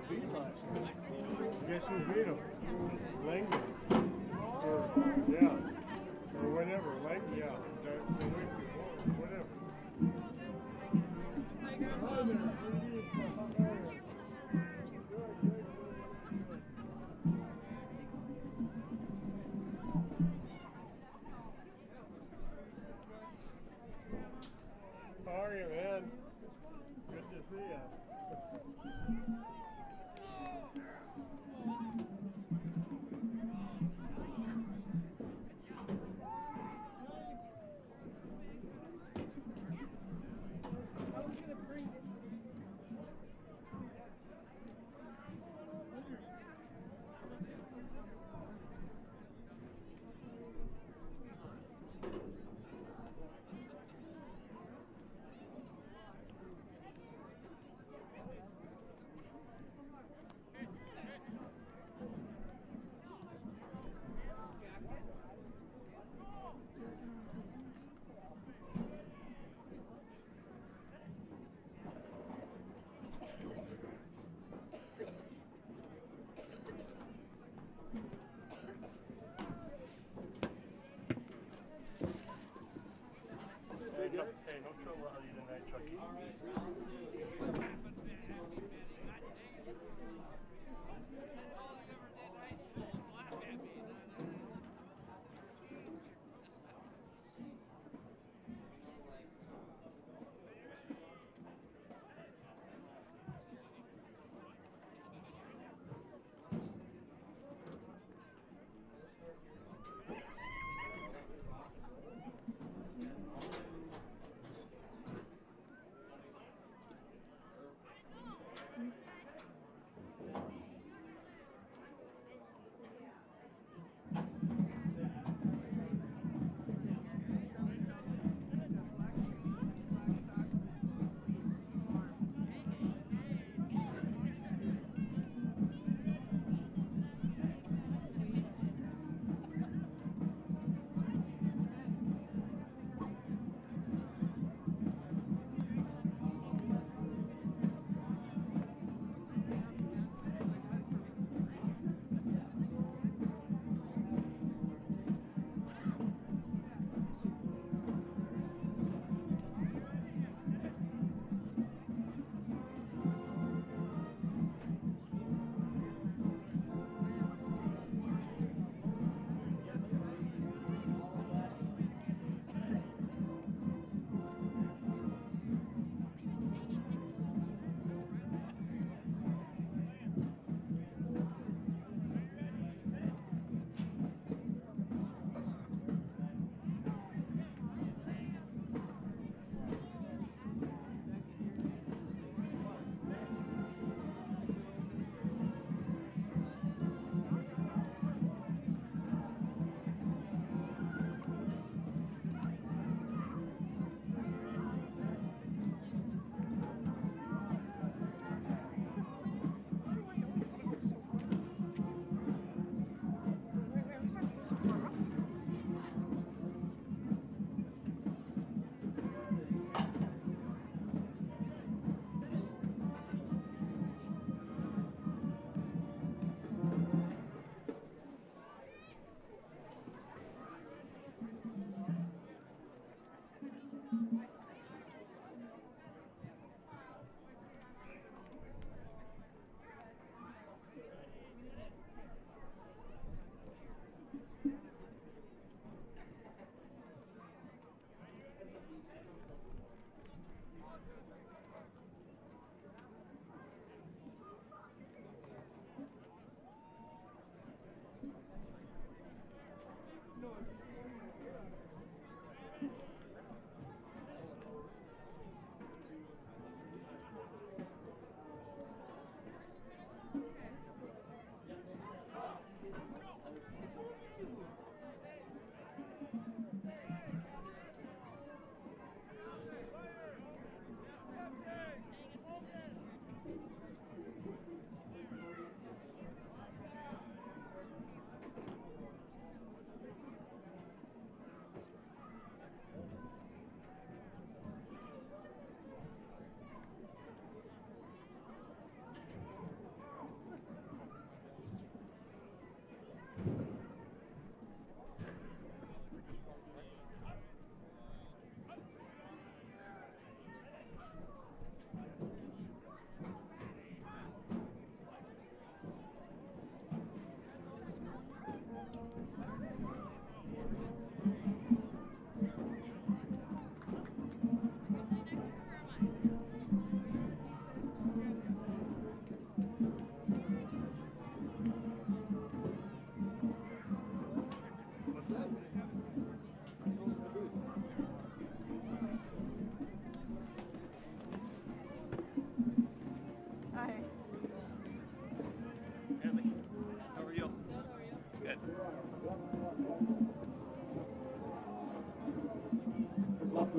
beat last year. Guess who beat him? Langley. Or, yeah. Or whatever. Yeah. The week before. Whatever. How are you, man? Good to see you.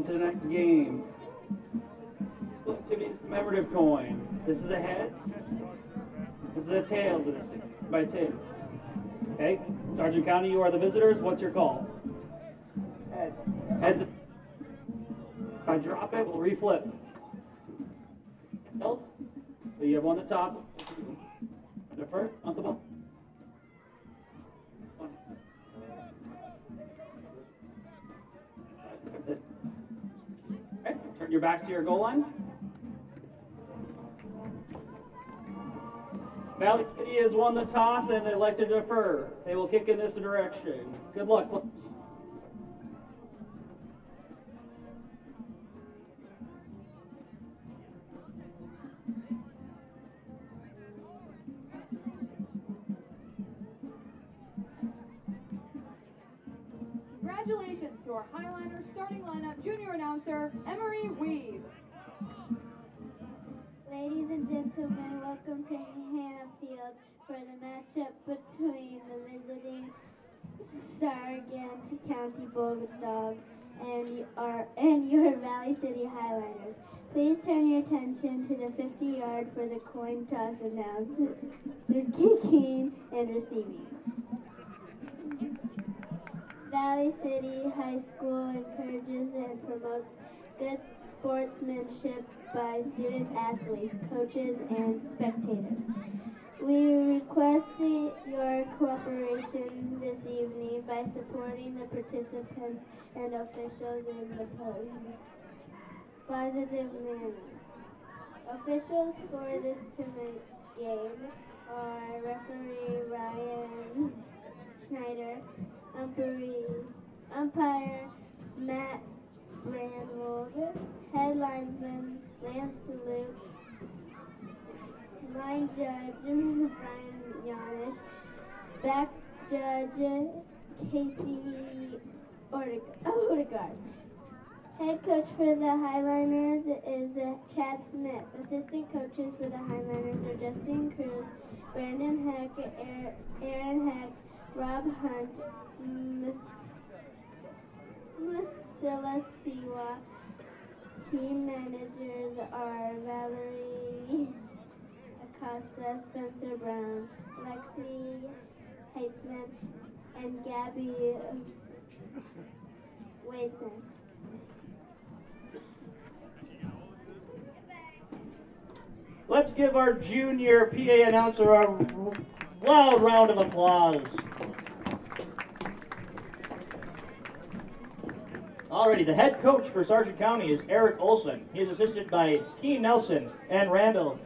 to the next game. Split activities commemorative coin. This is a heads. This is a tails by tails. Okay, Sargent County, you are the visitors. What's your call? Heads. Heads. If I drop it, we'll reflip. Tails. So you have one to toss. Defer on the ball. Okay, turn your backs to your goal line. Valley City has won the toss and they elect to defer. They will kick in this direction. Good luck, please. Congratulations to our Highliners starting lineup junior announcer, Emery Weed. Ladies and gentlemen, welcome to Hannah Field for the matchup between the visiting Sargent County Bulldogs and your Valley City Highliners. Please turn your attention to the 50-yard for the coin toss announcer who's kicking and receiving. Valley City High School encourages and promotes good sportsmanship by student athletes, coaches, and spectators. We request your cooperation this evening by supporting the participants and officials in the positive manner. Officials for this tonight's game are referee Ryan Schneider, umpire Matt Brandwold, head linesman Lance Luke, line judge Brian Yanish, back judge Casey Odegaard. Head coach for the Highliners is Chad Smith. Assistant coaches for the Highliners are Justin Cruz, Brandon Heck, Aaron Heck, Rob Hunt, Priscilla Siwa. Team managers are Valerie Acosta, Spencer Brown, Lexi Heitzman, and Gabby Waitson. Let's give our junior PA announcer a loud round of applause. Alrighty, the head coach for Sargent County is Eric Olson. He is assisted by Keen Nelson and Randall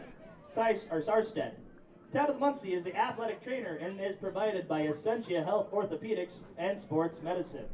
Sarstead. Tabitha Muncie is the athletic trainer and is provided by Essentia Health Orthopedics and Sports Medicine.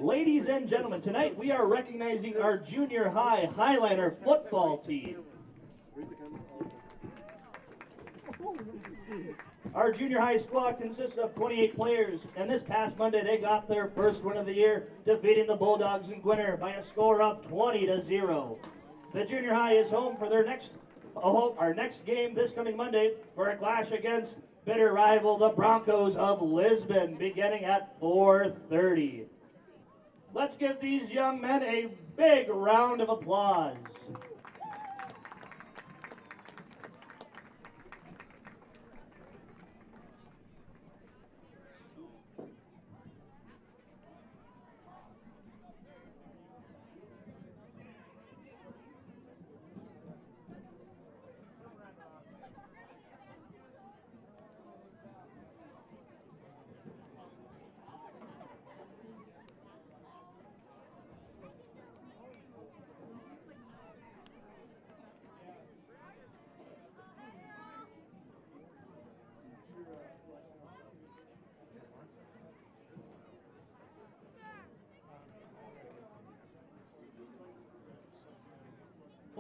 Ladies and gentlemen, tonight we are recognizing our junior high Highliner football team. Our junior high squad consists of 28 players, and this past Monday they got their first win of the year, defeating the Bulldogs in Gwinner by a score of 20-0. The junior high is home for their our next game this coming Monday for a clash against bitter rival the Broncos of Lisbon, beginning at 4:30. Let's give these young men a big round of applause.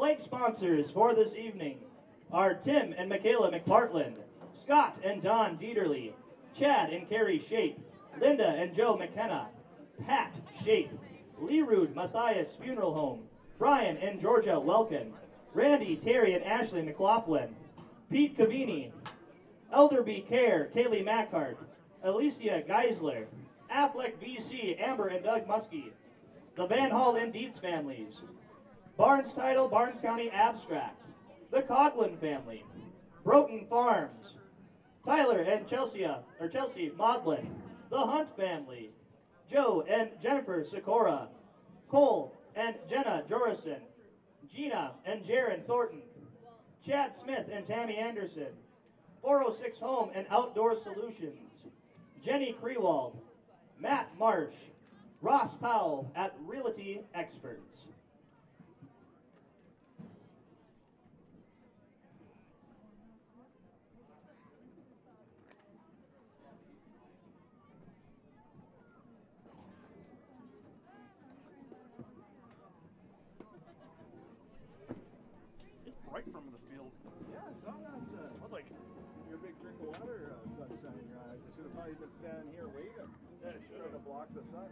Flag sponsors for this evening: are Tim and Michaela McPartland, Scott and Don Dieterle, Chad and Carrie Shape, Linda and Joe McKenna, Pat Shape, Lerud Matthias Funeral Home, Brian and Georgia Welkin, Randy, Terry, and Ashley McLaughlin, Pete Cavini, Elderby Care, Kaylee Mackhart, Alicia Geisler, Affleck VC, Amber and Doug Muskie, the Van Hall and Dietz families, Barnes Title, Barnes County Abstract, the Coughlin family, Broughton Farms, Tyler and Chelsea Maudlin, the Hunt family, Joe and Jennifer Sikora, Cole and Jenna Jorison, Gina and Jaron Thornton, Chad Smith and Tammy Anderson, 406 Home and Outdoor Solutions, Jenny Krewald, Matt Marsh, Ross Powell at Realty Experts. Right from the field. Yeah, I saw that. I was like, you're a big drink of water, sunshine in your eyes. I should have probably been standing here waiting. Yeah, trying to block the sun.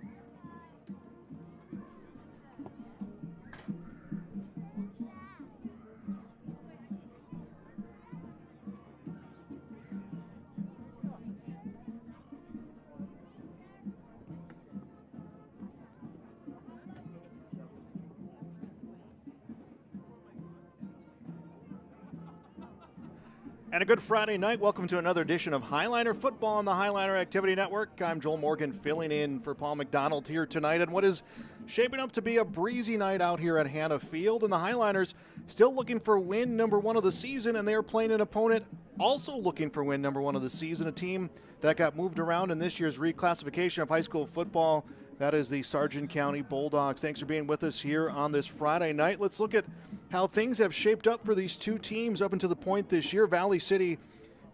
And a good Friday night. Welcome to another edition of Highliner Football on the Highliner Activity Network. I'm Joel Morgan filling in for Paul McDonald here tonight. And what is shaping up to be a breezy night out here at Hannah Field. And the Highliners still looking for win number 1 of the season. And they are playing an opponent also looking for win number 1 of the season. A team that got moved around in this year's reclassification of high school football. That is the Sargent County Bulldogs. Thanks for being with us here on this Friday night. Let's look at how things have shaped up for these two teams up until the point this year. Valley City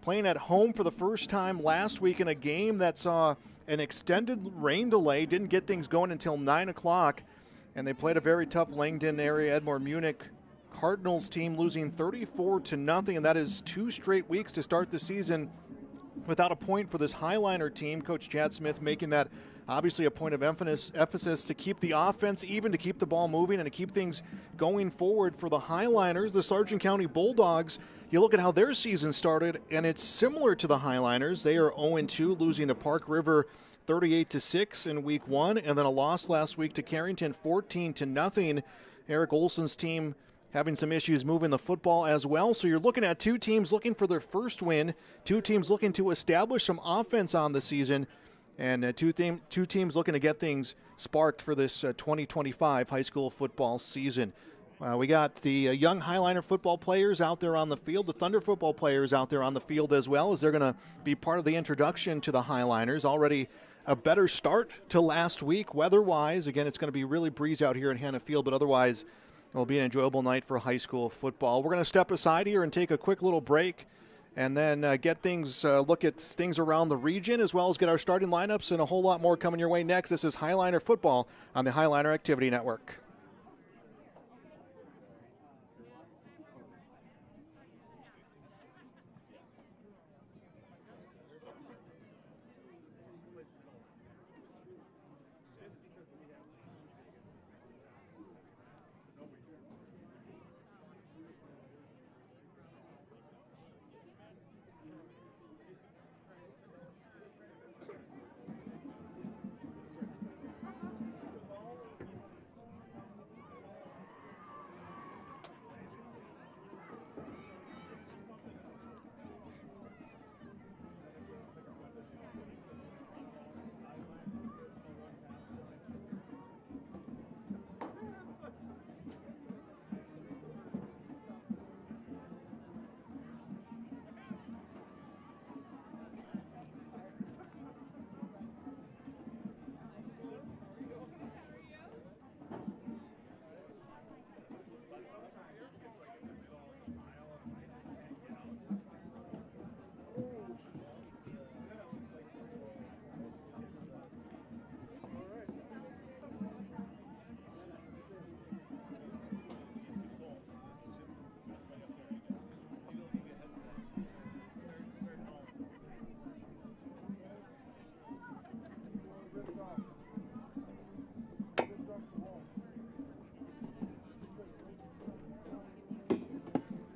playing at home for the first time last week in a game that saw an extended rain delay, didn't get things going until 9 o'clock, and they played a very tough Langdon area Edmore Munich Cardinals team, losing 34-0, and that is 2 straight weeks to start the season without a point for this Highliner team. Coach Chad Smith making that obviously a point of emphasis to keep the offense even, to keep the ball moving, and to keep things going forward for the Highliners. The Sargent County Bulldogs, you look at how their season started, and it's similar to the Highliners. They are 0-2, losing to Park River 38-6 in week 1, and then a loss last week to Carrington 14-0. Eric Olson's team having some issues moving the football as well. So you're looking at two teams looking for their first win, two teams looking to establish some offense on the season, and two teams looking to get things sparked for this 2025 high school football season. We got the young Highliner football players out there on the field, the Thunder football players out there on the field as well, as they're going to be part of the introduction to the Highliners. Already a better start to last week weather-wise. Again, it's going to be really breezy out here in Hannah Field, but otherwise it will be an enjoyable night for high school football. We're going to step aside here and take a quick little break, and then get things, look at things around the region, as well as get our starting lineups and a whole lot more coming your way next. This is Highliner Football on the Highliner Activity Network.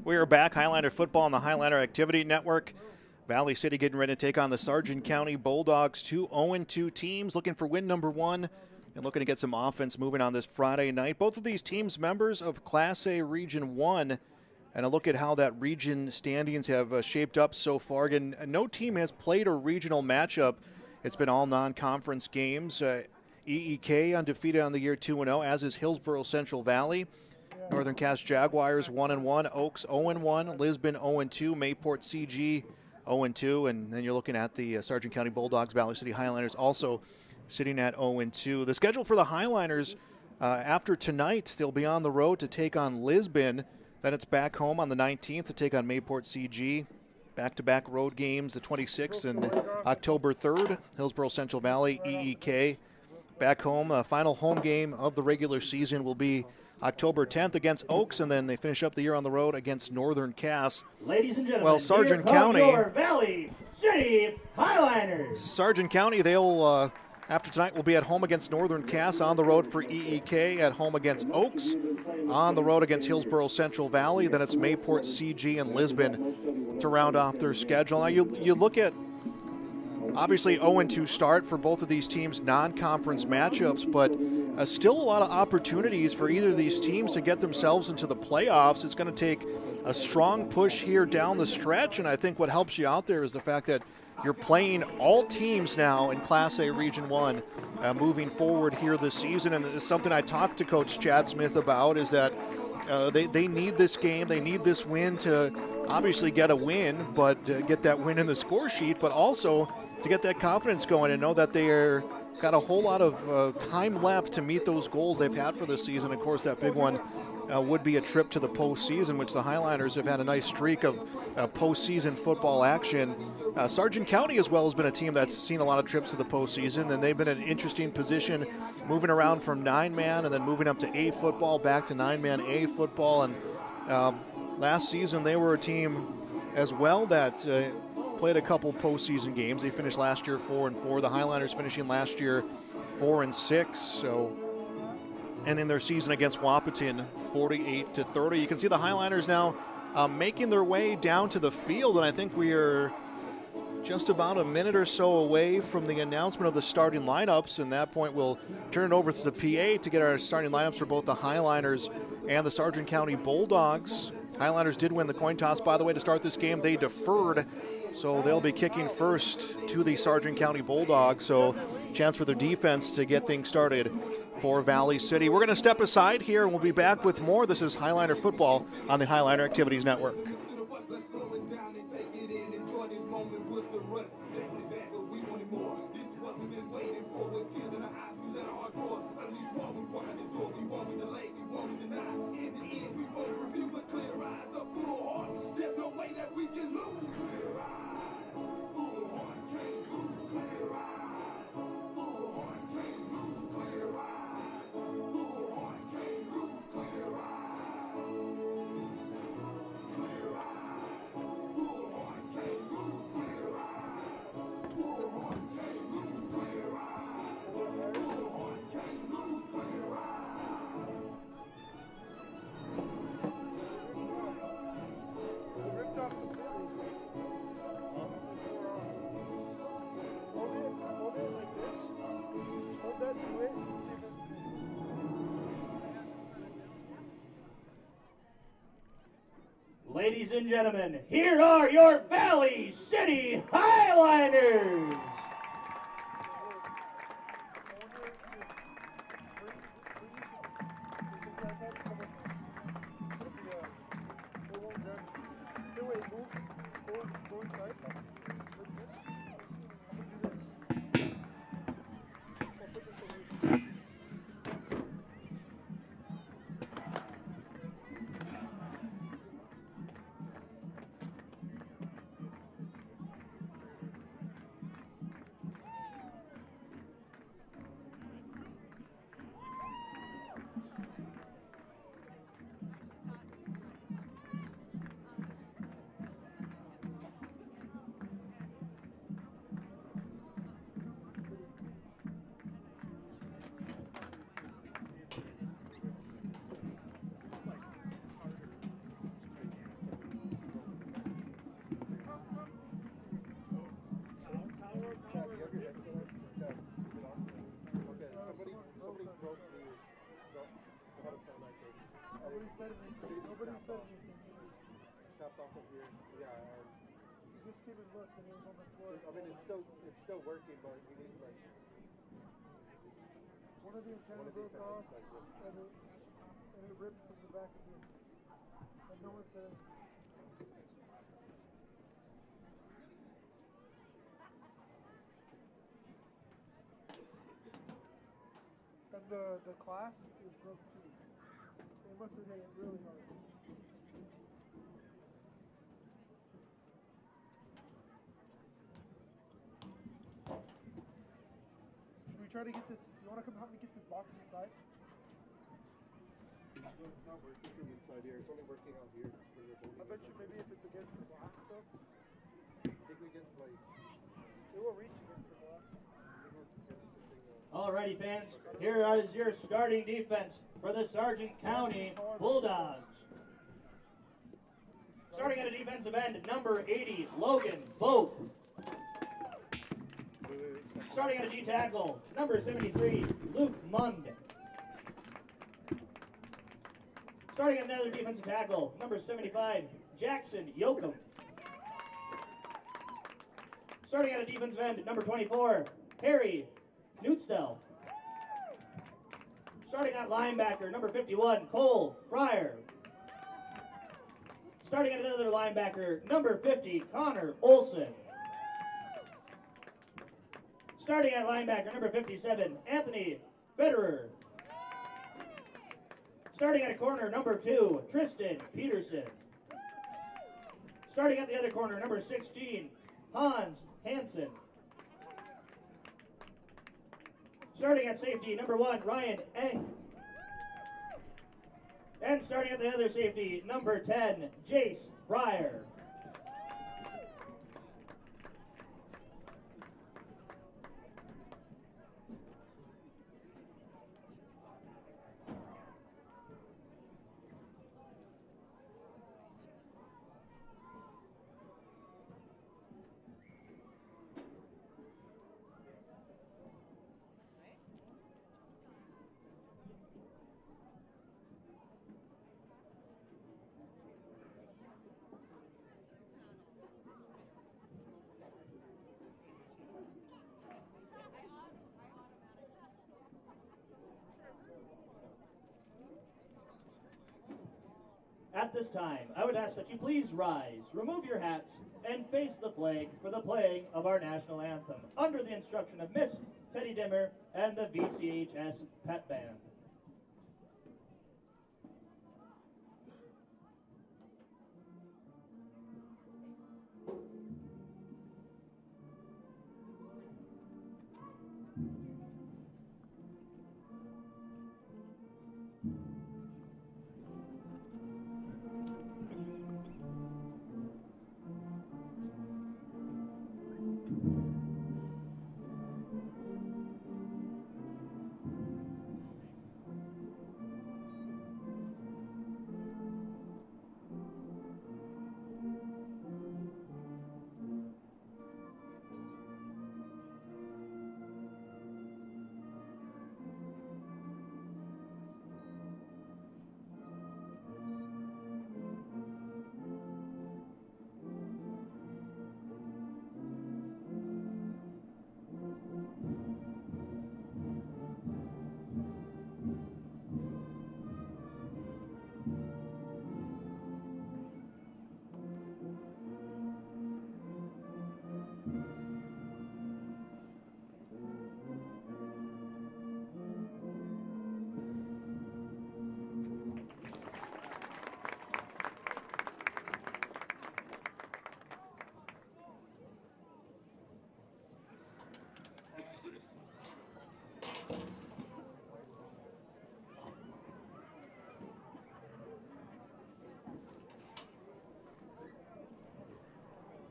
We are back. Highliner football on the Highliner Activity Network. Valley City getting ready to take on the Sargent County Bulldogs, 2 0-2 teams looking for win number 1 and looking to get some offense moving on this Friday night. Both of these teams members of Class A Region 1, and a look at how that region standings have shaped up so far. Again, no team has played a regional matchup. It's been all non-conference games. EEK undefeated on the year 2-0, as is Hillsborough Central Valley. Northern Cass Jaguars 1-1, Oaks 0-1, Lisbon 0-2, Mayport CG 0-2, and then you're looking at the Sargent County Bulldogs, Valley City Highliners also sitting at 0-2. The schedule for the Highliners, after tonight, they'll be on the road to take on Lisbon. Then it's back home on the 19th to take on Mayport CG. Back-to-back road games, the 26th and October 3rd. Hillsborough Central Valley, EEK. Back home, final home game of the regular season will be October 10th against Oaks, and then they finish up the year on the road against Northern Cass. Ladies and gentlemen, well, Sargent here come County, your Valley City Highliners. Sargent County, they'll after tonight will be at home against Northern Cass, on the road for EEK, at home against Oaks, on the road against Hillsborough Central Valley. Then it's Mayport, CG, and Lisbon to round off their schedule. Now you look at obviously 0-2 start for both of these teams, non-conference matchups, but still a lot of opportunities for either of these teams to get themselves into the playoffs. It's going to take a strong push here down the stretch, and I think what helps you out there is the fact that you're playing all teams now in Class A Region 1 moving forward here this season, and it's something I talked to Coach Chad Smith about, is that they need this game, they need this win to obviously get a win, but get that win in the score sheet, but also to get that confidence going and know that they're got a whole lot of time left to meet those goals they've had for this season. Of course, that big one would be a trip to the postseason, which the Highliners have had a nice streak of postseason football action. Sargent County as well has been a team that's seen a lot of trips to the postseason, and they've been in an interesting position moving around from 9-man and then moving up to A football, back to 9-man A football. And last season they were a team as well that played a couple postseason games. They finished last year 4-4. The Highliners finishing last year 4-6. So, and in their season against Wahpeton, 48-30. You can see the Highliners now making their way down to the field, and I think we are just about a minute or so away from the announcement of the starting lineups. And at that point, we'll turn it over to the PA to get our starting lineups for both the Highliners and the Sargent County Bulldogs. Highliners did win the coin toss, by the way, to start this game. They deferred, so they'll be kicking first to the Sargent County Bulldogs. So chance for their defense to get things started for Valley City. We're going to step aside here, and we'll be back with more. This is Highliner Football on the Highliner Activities Network. Ladies and gentlemen, here are your Valley City Highliners. Nobody said anything. Nobody said anything. Stopped off of here. Yeah. You just came and looked and it was on the floor. I mean, it's still working, but we need like one of the antennas broke off and it ripped from the back of it. And no one said anything. And the class is broke too. They must have hit it really hard. Should we try to get this? You want to come help me get this box inside? it's not working from inside here. It's only working out here. I bet you maybe if it's against the glass though. I think we get like. It will reach against the glass. Alrighty, fans. Here is your starting defense for the Sargent County Bulldogs. Starting at a defensive end, number 80, Logan Vogt. Starting at a G tackle, number 73, Luke Mund. Starting at another defensive tackle, number 75, Jackson Yoakum. Starting at a defensive end, number 24, Harry Newtstell. Starting at linebacker, number 51, Cole Fryer. Starting at another linebacker, number 50, Connor Olson. Starting at linebacker, number 57, Anthony Federer. Starting at a corner, number 2, Tristan Peterson. Starting at the other corner, number 16, Hans Hansen. Starting at safety, number 1, Ryan Eng. And starting at the other safety, number 10, Jace Fryer. At this time, I would ask that you please rise, remove your hats, and face the flag for the playing of our national anthem, under the instruction of Miss Teddy Dimmer and the VCHS Pep Band.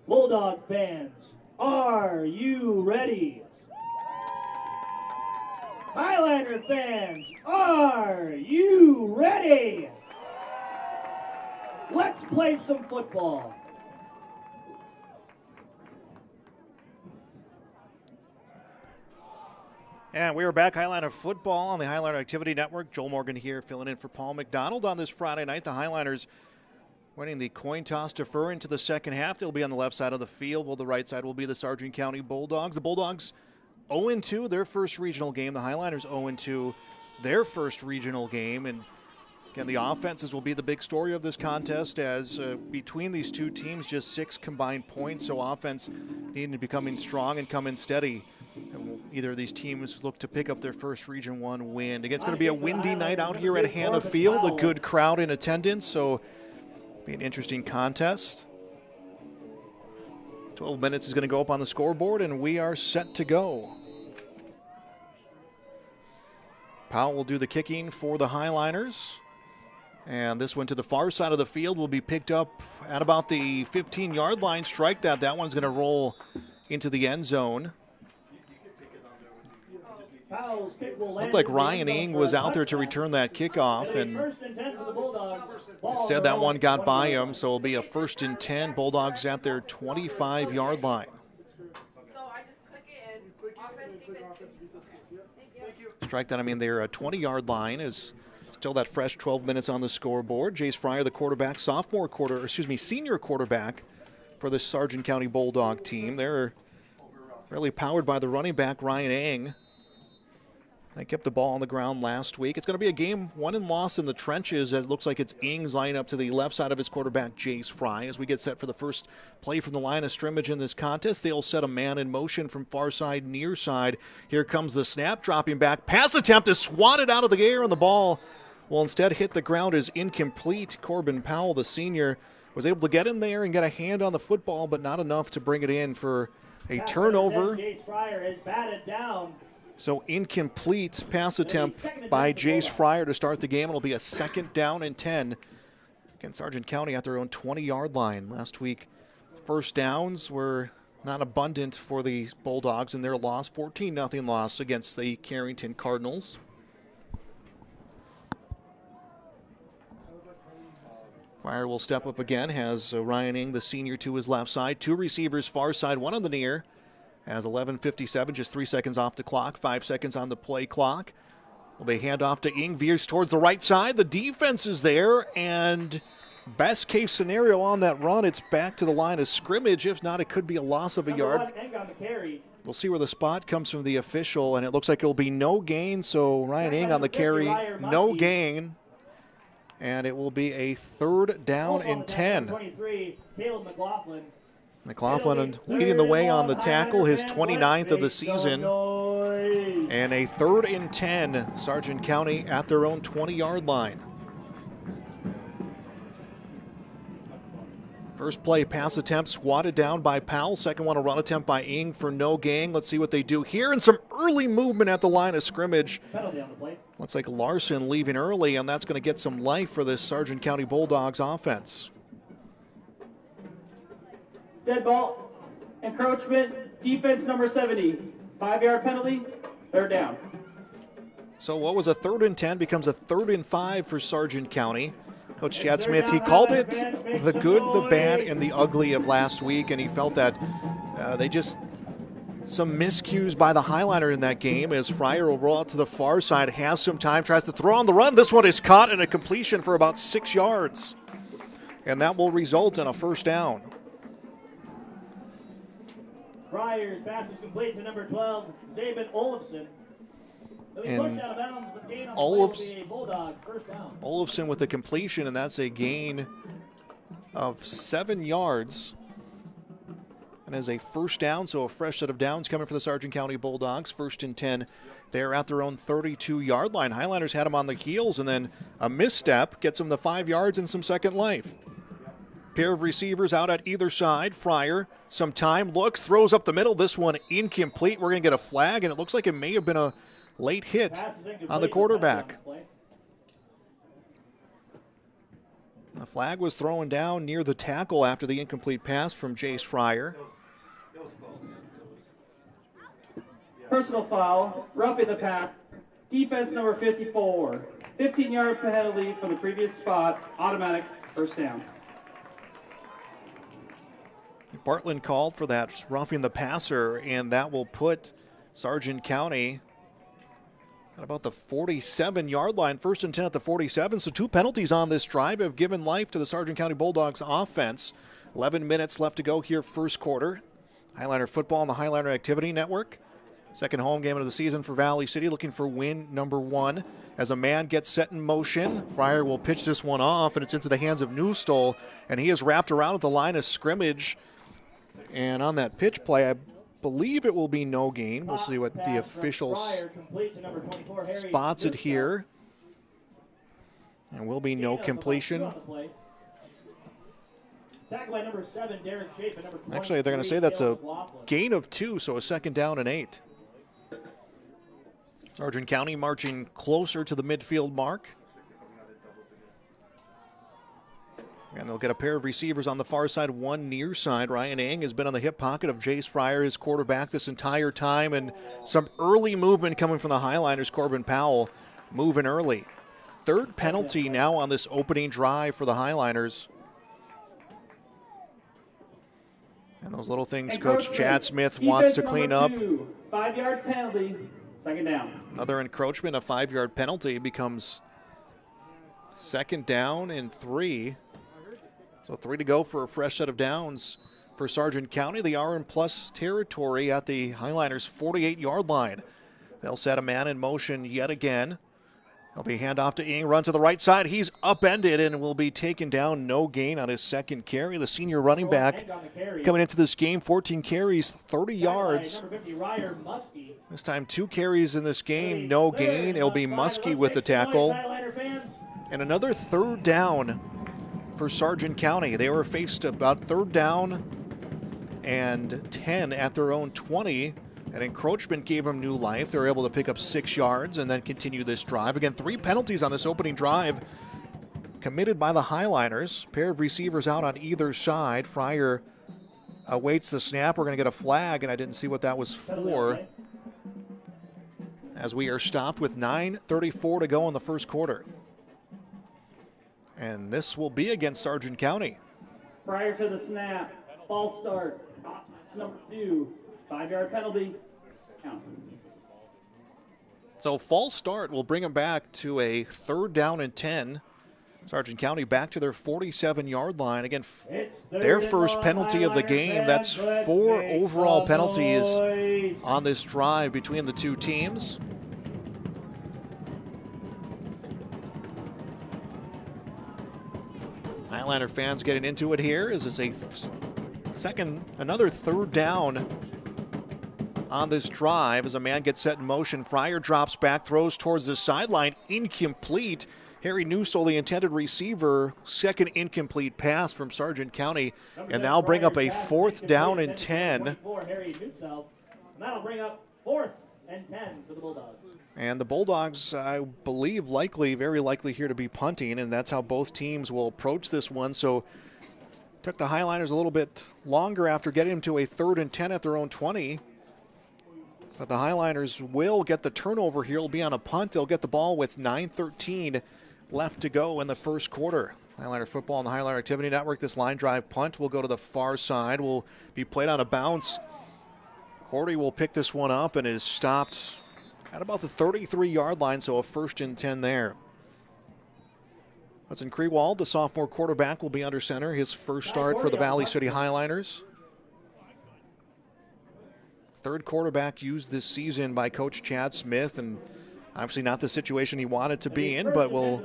Bulldog fans, are you ready? Highliner fans, are you ready? Let's play some football. And we are back, Highliner football on the Highliner Activity Network. Joel Morgan here filling in for Paul McDonald on this Friday night. The Highliners winning the coin toss defer into the second half. They'll be on the left side of the field, while the right side will be the Sargent County Bulldogs. The Bulldogs 0-2, their first regional game. The Highliners 0-2, their first regional game. And again, the offenses will be the big story of this contest, as between these two teams, just 6 combined points. So offense needing to be coming strong and coming steady. And either of these teams look to pick up their first Region 1 win. Again, it's going to be a windy night out here at Hannah Field, a good crowd in attendance, so be an interesting contest. 12 minutes is going to go up on the scoreboard, and we are set to go. Powell will do the kicking for the Highliners. And this one to the far side of the field will be picked up at about the 15-yard line. Strike that. That one's going to roll into the end zone. Looked like Ryan Ing was out there to return that kickoff, and instead that one got by him, so it'll be a 1st and 10. Bulldogs at their 25-yard line. Strike that, I mean, their 20-yard line is still that fresh 12 minutes on the scoreboard. Jace Fryer, the quarterback, senior quarterback for the Sargent County Bulldog team. They're really powered by the running back, Ryan Ing. They kept the ball on the ground last week. It's going to be a game won and lost in the trenches, as it looks like it's Ing's line up to the left side of his quarterback, Jace Fry. As we get set for the first play from the line of scrimmage in this contest, they'll set a man in motion from far side, near side. Here comes the snap, dropping back. Pass attempt is swatted out of the air, and the ball will instead hit the ground as incomplete. Corbin Powell, the senior, was able to get in there and get a hand on the football, but not enough to bring it in for a turnover. Jace Fryer is batted down. So incomplete pass attempt by Jace Fryer to start the game. It'll be a 2nd down and 10 against Sargent County at their own 20-yard line. Last week, first downs were not abundant for the Bulldogs in their loss, 14-0 loss against the Carrington Cardinals. Fryer will step up again, has Ryan Ing, the senior, to his left side. 2 receivers far side, 1 on the near. As 11:57, just 3 seconds off the clock, 5 seconds on the play clock. Will be handoff to Ing, veers towards the right side. The defense is there, and best case scenario on that run, it's back to the line of scrimmage. If not, it could be a loss of a yard. We'll see where the spot comes from the official, and it looks like it'll be no gain. So Ryan Ing on the carry, no gain. And it will be a 3rd down and 10. McLaughlin leading the way on the tackle, his 29th of the season. And a 3rd and 10, Sargent County at their own 20-yard line. First play, pass attempt swatted down by Powell. Second one, a run attempt by Ing for no gain. Let's see what they do here. And some early movement at the line of scrimmage. Looks like Larson leaving early, and that's going to get some life for this Sargent County Bulldogs offense. Dead ball, encroachment, defense number 70. 5-yard penalty, 3rd down. So what was a 3rd and 10 becomes a 3rd and 5 for Sargent County. Coach Chad Smith, he called it the good, the bad, and the ugly of last week, and he felt that some miscues by the Highliner in that game, as Fryer will roll out to the far side, has some time, tries to throw on the run. This one is caught in a completion for about 6 yards, and that will result in a 1st down. Fryer's pass is complete to number 12, Zabin Olofsson. And Olofsson with the completion, and that's a gain of 7 yards. And as a 1st down, so a fresh set of downs coming for the Sargent County Bulldogs. 1st and 10, they're at their own 32-yard line. Highliners had them on the heels, and then a misstep gets them the 5 yards and some second life. Pair of receivers out at either side. Fryer, some time, looks, throws up the middle. This one incomplete. We're going to get a flag, and it looks like it may have been a late hit on the quarterback. The flag was thrown down near the tackle after the incomplete pass from Jace Fryer. Personal foul, roughing the path, defense number 54. 15-yard penalty from the previous spot, automatic 1st down. Bartland called for that roughing the passer, and that will put Sargent County At about the 47-yard line, 1st and 10 at the 47. So 2 penalties on this drive have given life to the Sargent County Bulldogs offense. 11 minutes left to go here, first quarter. Highliner football on the Highliner Activity Network. Second home game of the season for Valley City, looking for win number 1. As a man gets set in motion, Fryer will pitch this one off, and it's into the hands of Newstole, and he is wrapped around at the line of scrimmage. And on that pitch play, I believe it will be no gain. We'll see what the officials spots it here. And will be no completion. Actually, they're going to say that's a gain of 2, so a 2nd down and 8. Sargent County marching closer to the midfield mark. And they'll get a pair of receivers on the far side, one near side. Ryan Ang has been on the hip pocket of Jace Fryer, his quarterback, this entire time. And some early movement coming from the Highliners. Corbin Powell moving early. 3rd penalty now on this opening drive for the Highliners. And those little things Coach Chad Smith wants to clean up. 5-yard penalty, 2nd down. Another encroachment, a 5-yard penalty becomes 2nd down and 3. So 3 to go for a fresh set of downs for Sargent County. They are in plus territory at the Highliners' 48-yard line. They'll set a man in motion yet again. He'll be handoff to Ing, run to the right side. He's upended and will be taken down. No gain on his 2nd carry. The senior running back coming into this game, 14 carries, 30 yards. This time 2 carries in this game, no gain. It'll be Muskie with the tackle. And another 3rd down for Sargent County. They were faced about 3rd down and 10 at their own 20. An encroachment gave them new life. They were able to pick up 6 yards and then continue this drive. Again, 3 penalties on this opening drive committed by the Highliners. Pair of receivers out on either side. Fryer awaits the snap. We're going to get a flag, and I didn't see what that was for, as we are stopped with 9:34 to go in the first quarter. And this will be against Sargent County. Prior to the snap, false start. Offense number 2, 5-yard penalty. Count. So false start will bring them back to a 3rd down and 10. Sargent County back to their 47-yard line. Again, their first penalty of the game. That's 4 overall penalties on this drive between the 2 teams. Highliner fans getting into it here as it's another 3rd down on this drive as a man gets set in motion. Fryer drops back, throws towards the sideline, incomplete. Harry Newsole, the intended receiver, 2nd incomplete pass from Sargent County, and that'll bring up a 4th down and 10. That'll bring up 4th and 10 for the Bulldogs. And the Bulldogs, I believe, very likely here to be punting, and that's how both teams will approach this one. So took the Highliners a little bit longer after getting them to a 3rd and 10 at their own 20. But the Highliners will get the turnover here. It'll be on a punt. They'll get the ball with 9:13 left to go in the first quarter. Highliner football on the Highliner Activity Network. This line drive punt will go to the far side. Will be played on a bounce. Cordy will pick this one up and is stopped at about the 33-yard line, so a 1st and 10 there. Hudson Krewald, the sophomore quarterback, will be under center. His first start for the Valley City Highliners. 3rd quarterback used this season by Coach Chad Smith, and obviously not the situation he wanted to be in, but will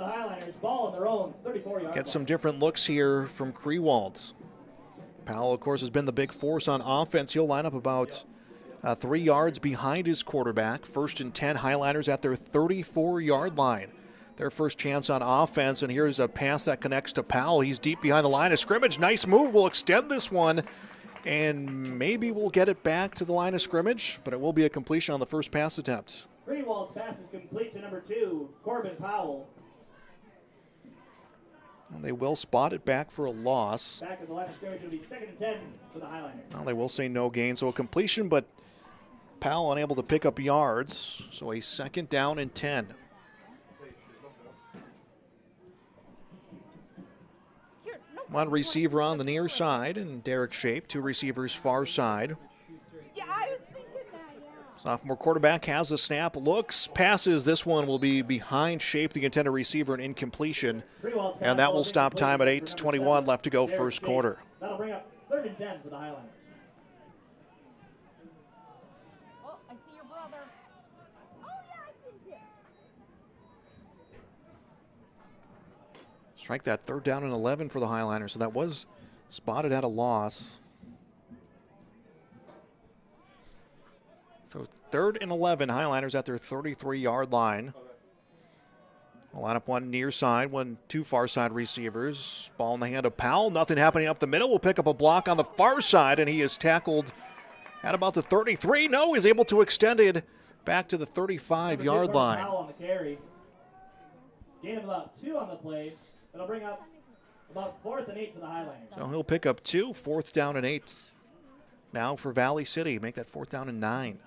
get some different looks here from Krewald. Powell, of course, has been the big force on offense. He'll line up about 3 yards behind his quarterback. 1st and 10, Highliners at their 34-yard line. Their first chance on offense, and here's a pass that connects to Powell. He's deep behind the line of scrimmage. Nice move. We'll extend this one, and maybe we'll get it back to the line of scrimmage, but it will be a completion on the first pass attempt. Greenwald's pass is complete to number 2, Corbin Powell. And they will spot it back for a loss. Back at the line of scrimmage, it'll be 2nd and 10 for the Highlanders. Well, they will say no gain, so a completion, but Powell unable to pick up yards, so a 2nd down and 10. One receiver on the near side, and Derek Shape, 2 receivers far side. Yeah, I was thinking that, yeah. Sophomore quarterback has the snap, looks, passes. This one will be behind Shape, the intended receiver, and incompletion. And that will stop time at 8:21 left to go first quarter. That'll bring up 3rd and 10 for the Highliners. Oh, I see your brother. Oh, yeah, I see him. Strike that 3rd down and 11 for the Highliners. So that was spotted at a loss. So 3rd and 11, Highliners at their 33-yard line. We'll line up one near side, one two far side receivers. Ball in the hand of Powell. Nothing happening up the middle. We'll pick up a block on the far side, and he is tackled at about the 33. No, he's able to extend it back to the 35-yard line. Powell on the carry. Gain of about 2 on the play. It'll bring up about 4th and 8 for the Highliners. So he'll pick up 2, 4th down and 8. Now for Valley City, make that 4th down and 9.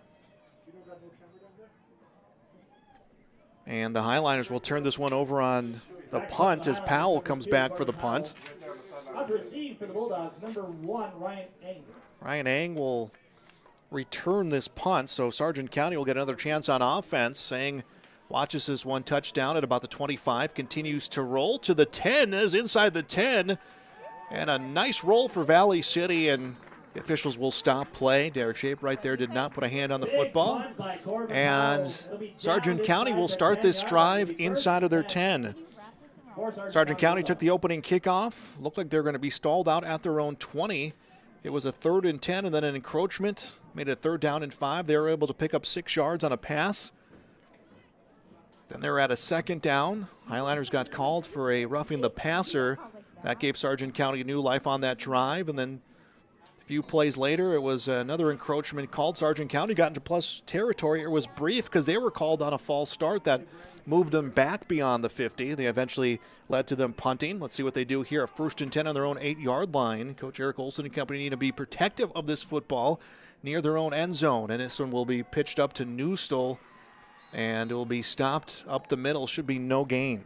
And the Highliners will turn this one over on the punt as Powell comes back for the punt. Out to receive for the Bulldogs, number 1, Ryan Eng. Ryan Eng will return this punt, so Sargent County will get another chance on offense. Saying watches this one touchdown at about the 25, continues to roll to the 10, is inside the 10. And a nice roll for Valley City, and the officials will stop play. Derek Shape right there did not put a hand on the football. And Sargent County will start this drive inside of their 10. Sargent County took the opening kickoff. Looked like they're going to be stalled out at their own 20. It was a 3rd and 10 and then an encroachment. Made it a 3rd down and 5. They were able to pick up 6 yards on a pass. Then they're at a 2nd down. Highliners got called for a roughing the passer. That gave Sargent County new life on that drive. And then a few plays later, it was another encroachment called. Sargent County got into plus territory. It was brief because they were called on a false start that moved them back beyond the 50. They eventually led to them punting. Let's see what they do here. A 1st and 10 on their own 8-yard line. Coach Eric Olson and company need to be protective of this football near their own end zone. And this one will be pitched up to Newstall, and it will be stopped up the middle. Should be no gain.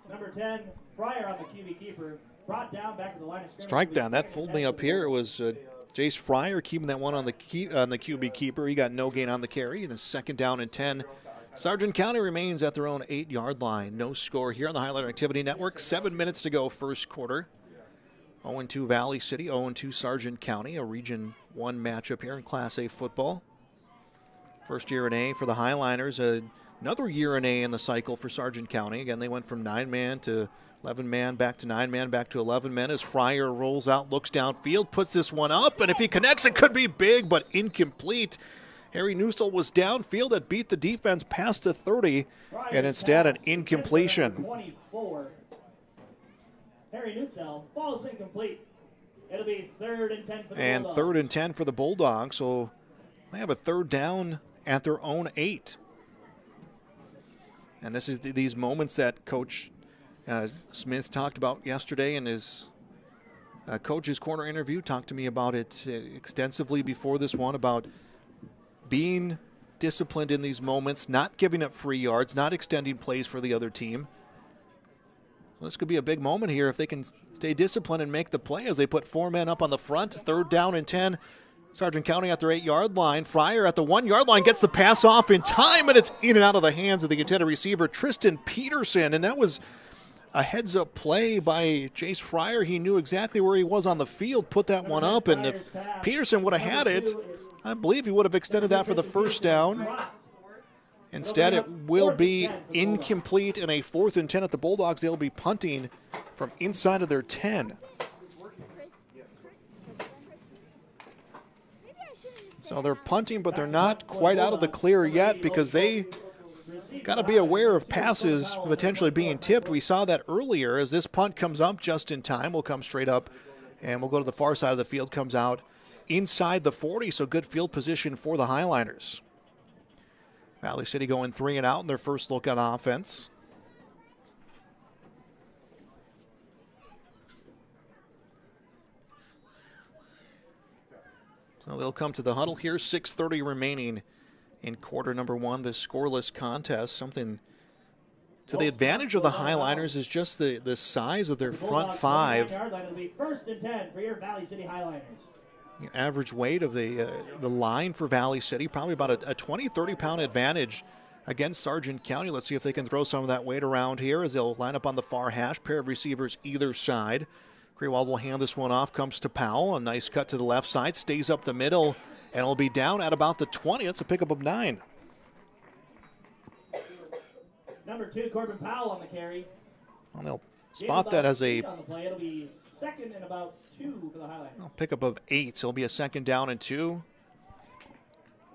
Number 10, Fryer on the QB keeper, brought down back to the line of scrimmage. Strike down. That fooled me up here. It was Jace Fryer keeping that one on the QB keeper. He got no gain on the carry, and a 2nd down and 10. Sargent County remains at their own 8-yard line. No score here on the Highliner Activity Network. 7 minutes to go first quarter. 0-2 Valley City, 0-2 Sargent County, a Region 1 matchup here in Class A football. First year in A for the Highliners. Another year in A in the cycle for Sargent County. Again, they went from 9-man to 11-man, back to 9-man, back to 11-men. As Fryer rolls out, looks downfield, puts this one up, and if he connects, it could be big, but incomplete. Harry Newstall was downfield. That beat the defense past the 30, and instead an incompletion. 24. Harry Newstall falls incomplete. It'll be 3rd and 10 for the Bulldogs. 3rd and 10 for the Bulldogs, so they have a 3rd down at their own 8. And this is these moments that Coach Smith talked about yesterday in his Coach's Corner interview. Talked to me about it extensively before this one, about being disciplined in these moments, not giving up free yards, not extending plays for the other team. Well, this could be a big moment here if they can stay disciplined and make the play as they put 4 men up on the front. 3rd down and 10. Sargent County at their 8-yard line. Fryer at the 1-yard line gets the pass off in time, and it's in and out of the hands of the intended receiver, Tristan Peterson. And that was a heads-up play by Jace Fryer. He knew exactly where he was on the field, put that one up, and if Peterson would have had it, I believe he would have extended that for the 1st down. Instead, it will be incomplete and a 4th and 10 at the Bulldogs. They'll be punting from inside of their 10. So they're punting, but they're not quite out of the clear yet because they got to be aware of passes potentially being tipped. We saw that earlier as this punt comes up just in time. We'll come straight up, and we'll go to the far side of the field, comes out inside the 40, so good field position for the Highliners. Valley City going 3 and out in their first look on offense. So they'll come to the huddle here. 6:30 remaining in quarter number 1. This scoreless contest, something So the advantage of the Highliners is just the size of their front five. It'll be 1st and 10 for your Valley City Highliners. The average weight of the line for Valley City, probably about a 20, 30-pound advantage against Sargent County. Let's see if they can throw some of that weight around here as they'll line up on the far hash. Pair of receivers either side. Grewald will hand this one off, comes to Powell. A nice cut to the left side, stays up the middle, and will be down at about the 20. That's a pickup of 9. Number 2, Corbin Powell on the carry. Well, they'll spot that as a on the play. It'll be 2nd and about 2 for the Highlanders. pickup of 8. So it'll be a 2nd down and 2.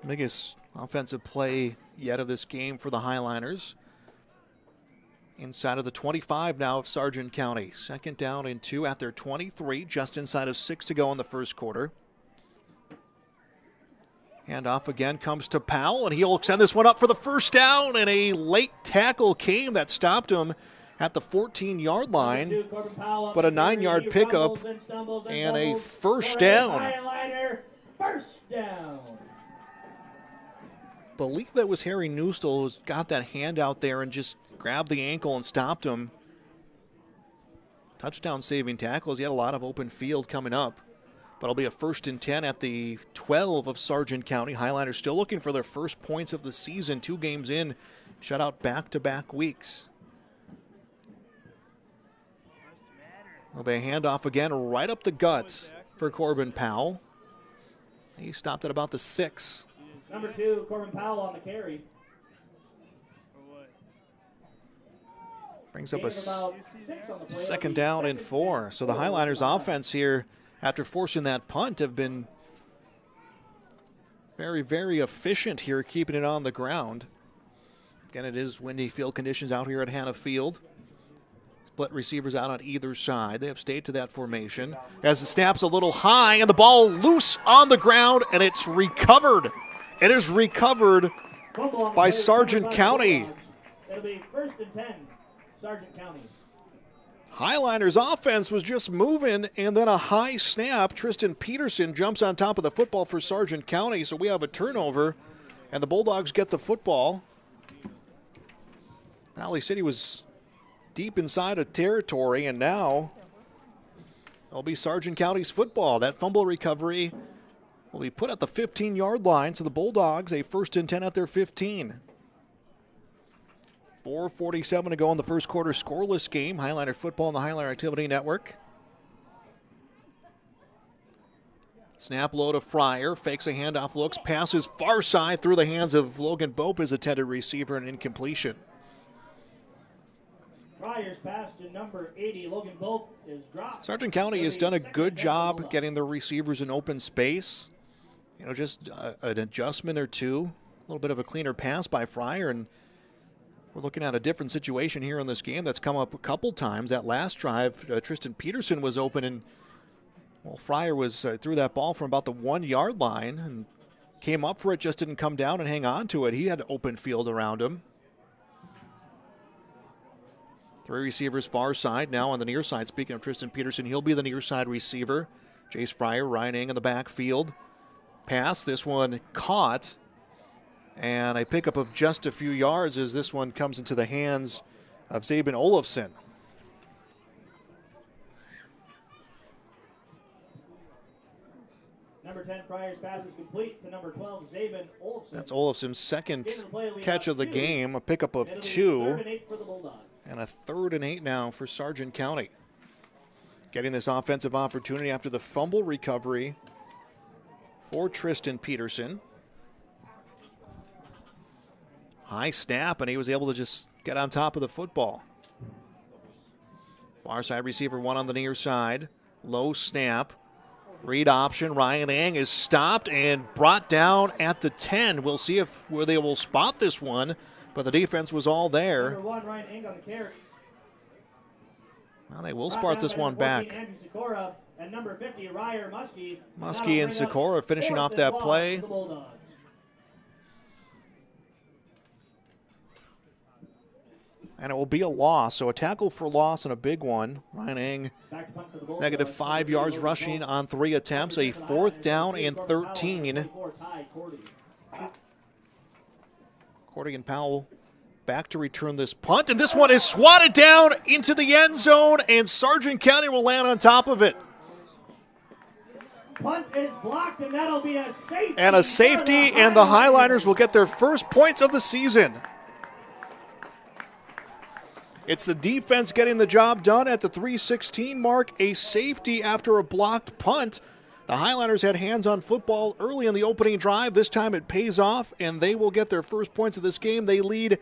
Biggest offensive play yet of this game for the Highliners. Inside of the 25 now of Sargent County. 2nd down and 2 at their 23, just inside of 6 to go in the first quarter. Handoff again comes to Powell, and he'll send this one up for the first down, and a late tackle came that stopped him at the 14-yard line, but a 9-yard pickup and a first down. First down. Believe that was Harry Newstall who's got that hand out there and just grabbed the ankle and stopped him. Touchdown saving tackles. He had a lot of open field coming up. But it'll be a 1st and 10 at the 12 of Sargent County. Highliners still looking for their first points of the season. 2 games in, shut out back-to-back weeks. It'll be a handoff again right up the gut for Corbin Powell. He stopped at about the 6. Number 2, Corbin Powell on the carry. Brings up a 2nd down and 4. So the Highliners offense here, after forcing that punt, have been very, very efficient here, keeping it on the ground. Again, it is windy field conditions out here at Hannah Field. Split receivers out on either side. They have stayed to that formation. As the snap's a little high, and the ball loose on the ground, and it's recovered. It is recovered by Sargent County. It'll be 1st and 10, Sargent County. Highliners offense was just moving, and then a high snap. Tristan Peterson jumps on top of the football for Sargent County, so we have a turnover, and the Bulldogs get the football. Valley City was deep inside of territory, and now it'll be Sargent County's football. That fumble recovery will be put at the 15-yard line, so the Bulldogs a 1st and 10 at their 15. 4:47 to go in the first quarter, scoreless game. Highliner football on the Highliner Activity Network. Snap low to Fryer, fakes a handoff, looks, passes far side through the hands of Logan Bope, his intended receiver, and incompletion. Fryer's pass to number 80, Logan Bope, is dropped. Sargent County has done a good job getting their receivers in open space. You know, just an adjustment or two, a little bit of a cleaner pass by Fryer, and we're looking at a different situation here in this game that's come up a couple times. That last drive, Tristan Peterson was open, and well, Fryer was threw that ball from about the 1-yard line and came up for it, just didn't come down and hang on to it. He had open field around him. 3 receivers far side, now on the near side. Speaking of Tristan Peterson, he'll be the near side receiver. Jace Fryer, Ryan Eng in the backfield. Pass, this one caught. And a pickup of just a few yards as this one comes into the hands of Zabin Olofsson. Number 10, Fryer's pass is complete to number 12, Zabin Olofsson. That's Olofsson's second catch of the game, a pickup of 2. 3rd and 8 for the Bulldogs. And a 3rd and 8 now for Sargent County. Getting this offensive opportunity after the fumble recovery for Tristan Peterson. High snap, and he was able to just get on top of the football. Far side receiver 1 on the near side. Low snap. Read option. Ryan Eng is stopped and brought down at the 10. We'll see where they will spot this one, but the defense was all there. Number 1, Ryan Eng on the carry. Well, they will spot this one back. Andrew Sikora, and number 50, Ryer Muskie. Muskie and Sikora finishing off that play. And it will be a loss, so a tackle for loss and a big one. Ryan Eng, negative 5 yards rushing on 3 attempts, a 4th down and 13. Cordy and Powell back to return this punt, and this one is swatted down into the end zone, and Sargent County will land on top of it. Punt is blocked, and that'll be a safety. And a safety, and the Highliners will get their first points of the season. It's the defense getting the job done at the 3:16 mark, a safety after a blocked punt. The Highliners had hands on football early in the opening drive. This time it pays off, and they will get their first points of this game. They lead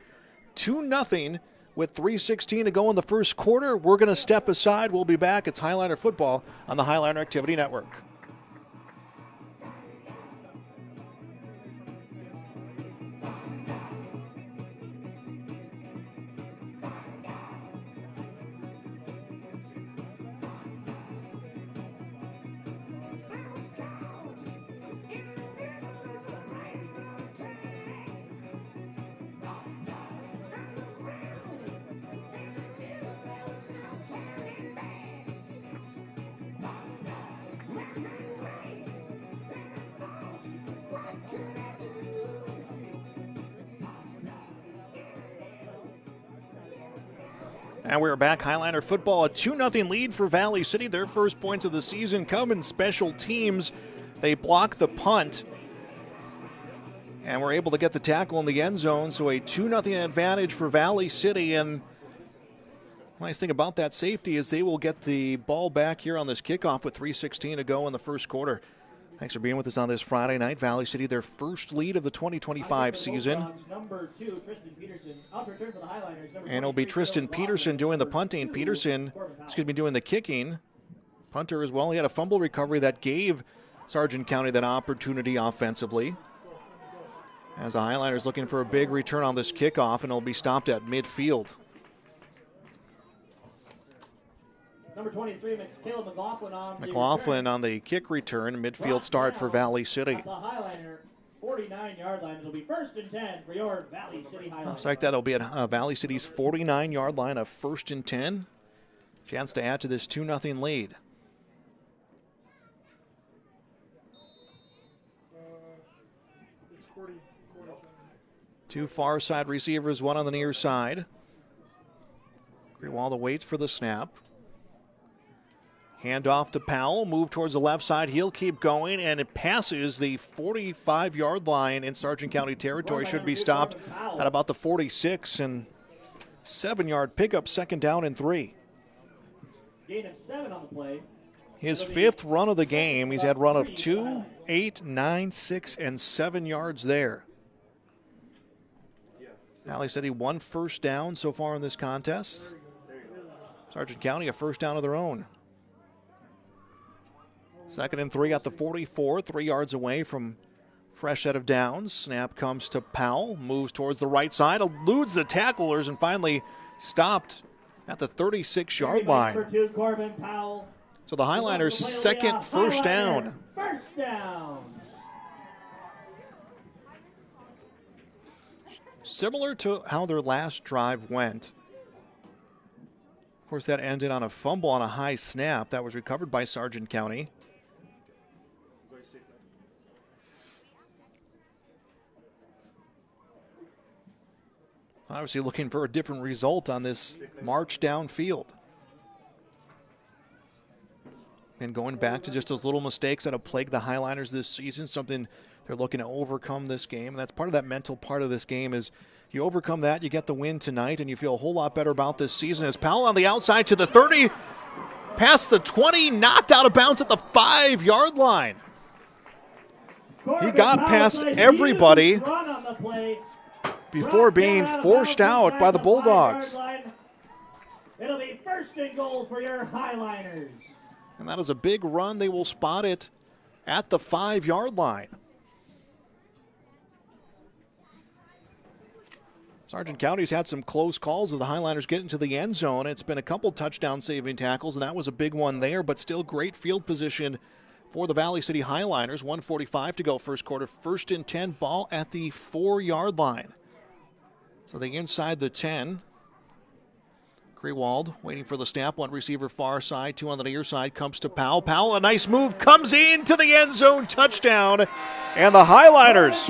2-0 with 3:16 to go in the first quarter. We're going to step aside. We'll be back. It's Highliner football on the Highliner Activity Network. And we're back. Highliner football, a 2-0 lead for Valley City. Their first points of the season come in special teams. They block the punt, and we're able to get the tackle in the end zone, so a 2-0 advantage for Valley City. And the nice thing about that safety is they will get the ball back here on this kickoff with 3:16 to go in the first quarter. Thanks for being with us on this Friday night. Valley City, their first lead of the 2025 season. And it'll be Tristan Peterson doing the punting. Doing the kicking. Punter as well. He had a fumble recovery that gave Sargent County that opportunity offensively. As the Highliners looking for a big return on this kickoff, and it'll be stopped at midfield. Number 23, Caleb McLaughlin on the kick return. Midfield start for Valley City. At the Highliner 49-yard line. It'll be 1st and 10 for your Valley City Highliners. Looks like that'll be at Valley City's 49-yard line, a 1st and 10. Chance to add to this 2-0 lead. Two far side receivers, one on the near side. Greenwald waits for the snap. Hand off to Powell, move towards the left side. He'll keep going, and it passes the 45-yard line in Sargent County territory. Should be stopped at about the 46, and 7-yard pickup, 2nd down and 3. Gain of 7 on the play. His 5th run of the game. He's had run of 2, 8, 9, 6, and 7 yards there. Valley City 1 first down so far in this contest. Sargent County a 1st down of their own. 2nd and 3 at the 44, 3 yards away from fresh set of downs. Snap comes to Powell, moves towards the right side, eludes the tacklers, and finally stopped at the 36-yard line. So the Highliners' 2nd first down. First down. Similar to how their last drive went. Of course, that ended on a fumble on a high snap that was recovered by Sargent County. Obviously looking for a different result on this march downfield. And going back to just those little mistakes that have plagued the Highliners this season, something they're looking to overcome this game. And that's part of that mental part of this game is you overcome that, you get the win tonight, and you feel a whole lot better about this season. As Powell on the outside to the 30, past the 20, knocked out of bounds at the 5-yard line. He got past everybody before being forced out by the Bulldogs. It'll be 1st and goal for your Highliners. And that is a big run. They will spot it at the 5-yard line. Sargent County's had some close calls of the Highliners getting to the end zone. It's been a couple touchdown saving tackles, and that was a big one there, but still great field position for the Valley City Highliners. 1:45 to go first quarter. 1st and 10, ball at the 4-yard line. So they inside the 10. Grewald waiting for the snap. One receiver far side, 2 on the near side. Comes to Powell. Powell, a nice move, comes into the end zone. Touchdown. And the Highliners,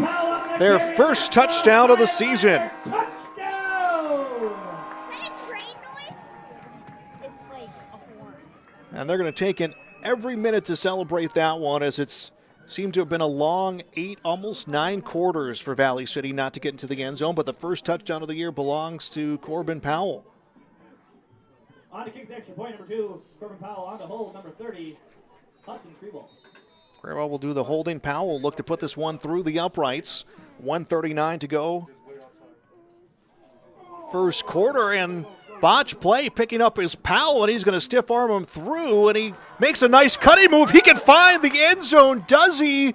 their first touchdown of the season. Touchdown! And they're going to take in every minute to celebrate that one, as it's seemed to have been a long 8, almost 9 quarters for Valley City not to get into the end zone, but the first touchdown of the year belongs to Corbin Powell. On to kick the extra point, number 2, Corbin Powell. On to hold, number 30, Hudson Kribel. Kribel will do the holding. Powell will look to put this one through the uprights. 1:39 to go. First quarter, and botch play picking up his Powell, and he's going to stiff arm him through, and he makes a nice cutting move. He can find the end zone. Does he?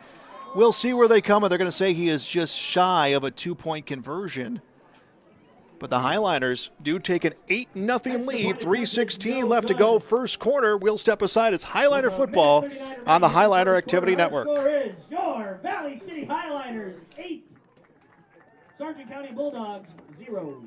We'll see where they come, and they're going to say he is just shy of a 2-point conversion. But the Highliners do take an 8-0 lead, 3:16 left to go, first quarter. We'll step aside. It's Highliner football on the Highliner Activity Network. Score is your Valley City Highliners 8, Sargent County Bulldogs 0.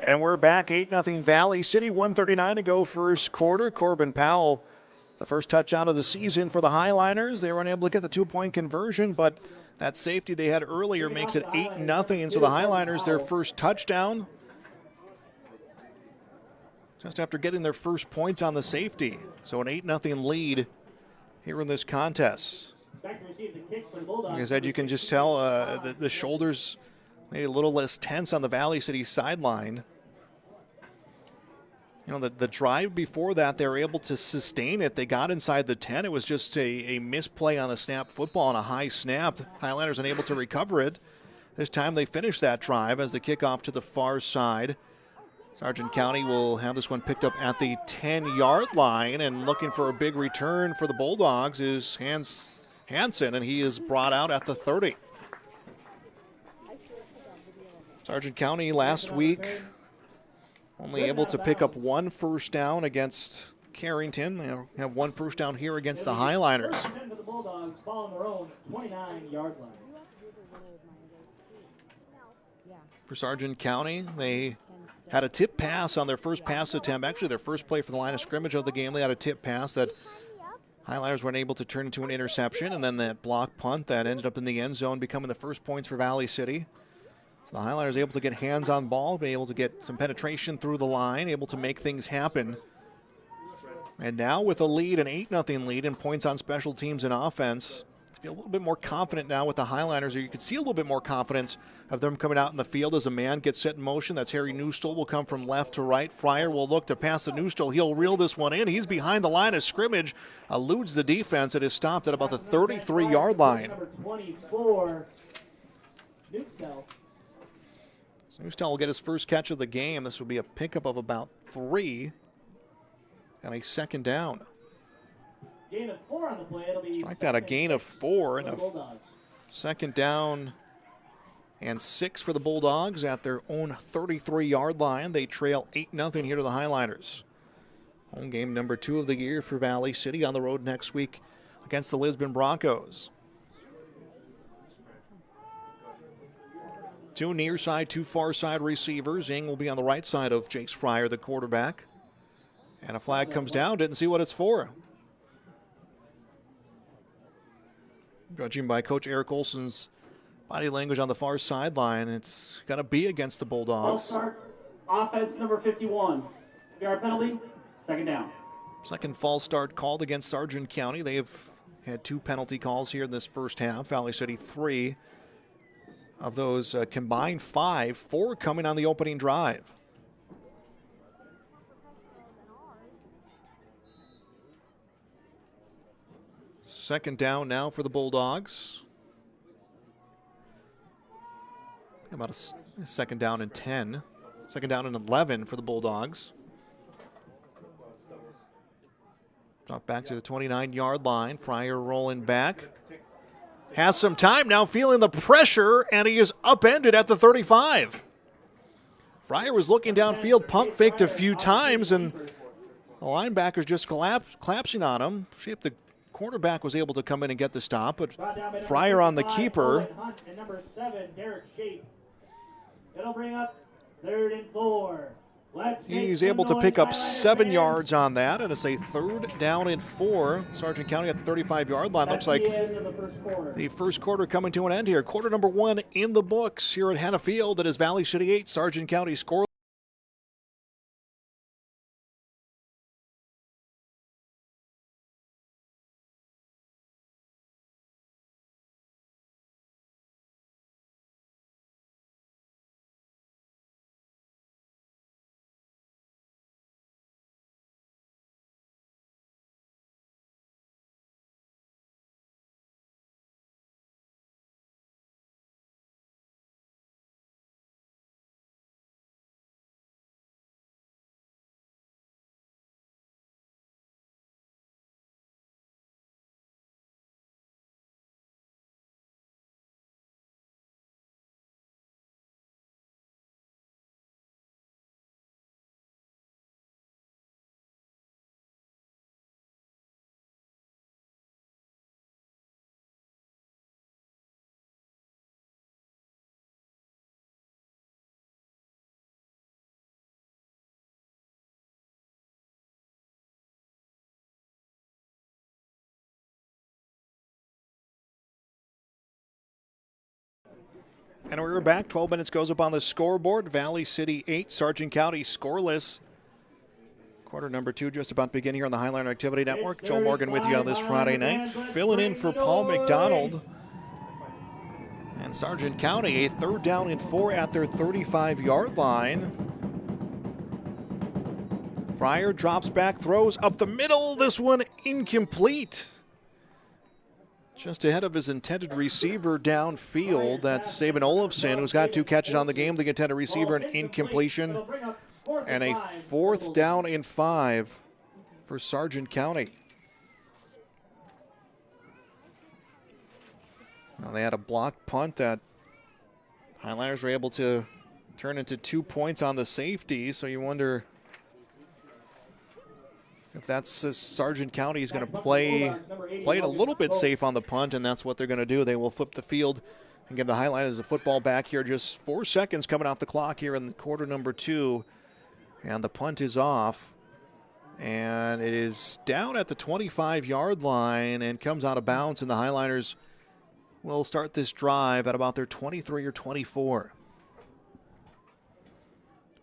And we're back, 8-0 Valley City, 1:39 to go first quarter. Corbin Powell, the first touchdown of the season for the Highliners. They were unable to get the 2-point conversion, but that safety they had earlier makes it 8-0. So the Highliners, their first touchdown, just after getting their first points on the safety. So an 8-0 lead here in this contest. Like I said, you can just tell the shoulders maybe a little less tense on the Valley City sideline. You know, the drive before that, they were able to sustain it. They got inside the 10. It was just a misplay on a snap football and a high snap. Highlanders unable to recover it. This time they finished that drive as the kickoff to the far side. Sargent County will have this one picked up at the 10-yard line, and looking for a big return for the Bulldogs is Hansen, and he is brought out at the 30. Sargent County last week only able to pick up 1 first down against Carrington. They have 1 first down here against the Highliners. For Sargent County, they had a tip pass on their first pass attempt. Actually, their first play for the line of scrimmage of the game, they had a tip pass that Highliners weren't able to turn into an interception, and then that block punt that ended up in the end zone, becoming the first points for Valley City. So the Highliners able to get hands on ball, be able to get some penetration through the line, able to make things happen. And now with a lead, an 8-0 lead, and points on special teams and offense, I feel a little bit more confident now with the Highliners, or you can see a little bit more confidence of them coming out in the field as a man gets set in motion. That's Harry Newstall, will come from left to right. Fryer will look to pass to Newstall. He'll reel this one in. He's behind the line of scrimmage, eludes the defense. It is stopped at about the 33-yard line. Number 24, Newstall. Newstall will get his first catch of the game. This will be a pickup of about 3 and a second down. Gain of 4 on the play. It'll be strike that, a gain of 4 and a second down and 6 for the Bulldogs at their own 33-yard line. They trail 8-0 here to the Highliners. Home game number 2 of the year for Valley City, on the road next week against the Lisbon Broncos. 2 near side, 2 far side receivers. Ing will be on the right side of Jace Fryer, the quarterback. And a flag comes down. Didn't see what it's for. Judging by Coach Eric Olson's body language on the far sideline, it's going to be against the Bulldogs. Start. Offense number 51. Yard penalty, second down. Second false start called against Sargent County. They have had 2 penalty calls here in this first half. Valley City 3. Of those combined 5, 4 coming on the opening drive. Second down now for the Bulldogs. About a second down and 10. Second down and 11 for the Bulldogs. Drop back to the 29-yard line. Fryer rolling back. has some time now, feeling the pressure, and he is upended at the 35. Fryer was looking downfield, pump faked a few times, and the linebacker's just collapsing on him. See if the quarterback was able to come in and get the stop, but Fryer on the keeper. And number 7, Derek Shape. It'll bring up 3rd and 4. He's able to pick up 7 yards on that, and it's a 3rd down and 4. Sargent County at the 35-yard line. Looks like the first quarter coming to an end here. Quarter number 1 in the books here at Hanna Field. It is Valley City 8, Sargent County score. And we're back. 12 minutes goes up on the scoreboard. Valley City 8, Sargent County scoreless. Quarter number 2 just about to begin here on the Highliner Activity Network. Joel Morgan with you on this Friday night. Filling in for Paul McDonald. And Sargent County, a 3rd down and 4 at their 35-yard line. Fryer drops back, throws up the middle. This one incomplete. Just ahead of his intended receiver downfield. That's Saban Olafson, who's got 2 catches on the game. The intended receiver, an incompletion. And a 4th down and 5 for Sargent County. Now they had a blocked punt that Highliners were able to turn into 2 points on the safety. So you wonder if that's Sargent County is going to play it a little bit safe on the punt, and that's what they're going to do. They will flip the field and give the Highliners a football back here. Just 4 seconds coming off the clock here in quarter number 2. And the punt is off. And it is down at the 25-yard line and comes out of bounds, and the Highliners will start this drive at about their 23 or 24.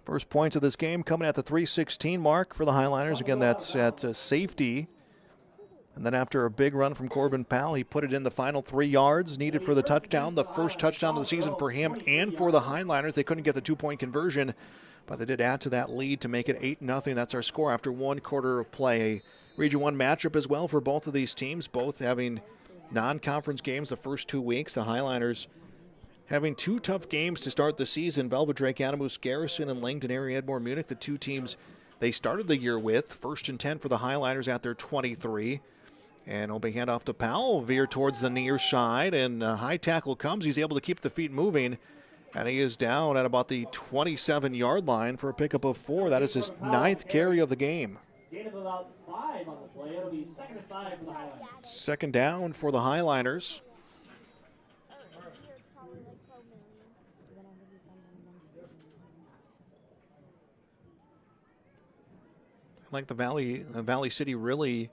First points of this game coming at the 3:16 mark for the Highliners. Again, that's at safety. And then after a big run from Corbin Powell, he put it in the final 3 yards needed for the touchdown. The first touchdown of the season for him and for the Highliners. They couldn't get the 2-point conversion, but they did add to that lead to make it 8-0. That's our score after 1 quarter of play. Region 1 matchup as well for both of these teams, both having non-conference games the first 2 weeks. The Highliners having 2 tough games to start the season. Belva Drake, Adamus, Garrison, and Langdon Area Edmore Munich, the 2 teams they started the year with. 1st and 10 for the Highliners at their 23. And it'll be handoff to Powell, veer towards the near side, and a high tackle comes. He's able to keep the feet moving, and he is down at about the 27-yard line for a pickup of 4. That is his 9th carry of the game. Gain of about 5 on the play. It'll be 2nd and 5 for the Highliners. 2nd down for the Highliners. Like the Valley City really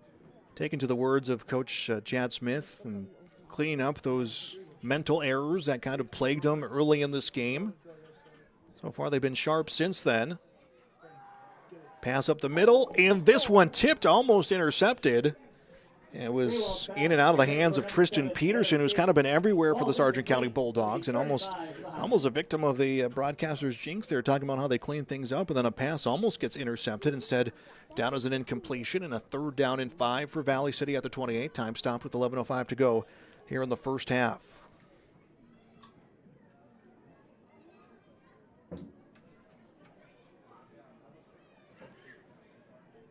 taking to the words of Coach Chad Smith and cleaning up those mental errors that kind of plagued them early in this game. So far they've been sharp since then. Pass up the middle, and this one tipped, almost intercepted. It was in and out of the hands of Tristan Peterson, who's kind of been everywhere for the Sargent County Bulldogs, and almost a victim of the broadcaster's jinx there, talking about how they clean things up, and then a pass almost gets intercepted. Instead, down as an incompletion, and a 3rd down and 5 for Valley City at the 28. Time stopped with 11:05 to go here in the first half.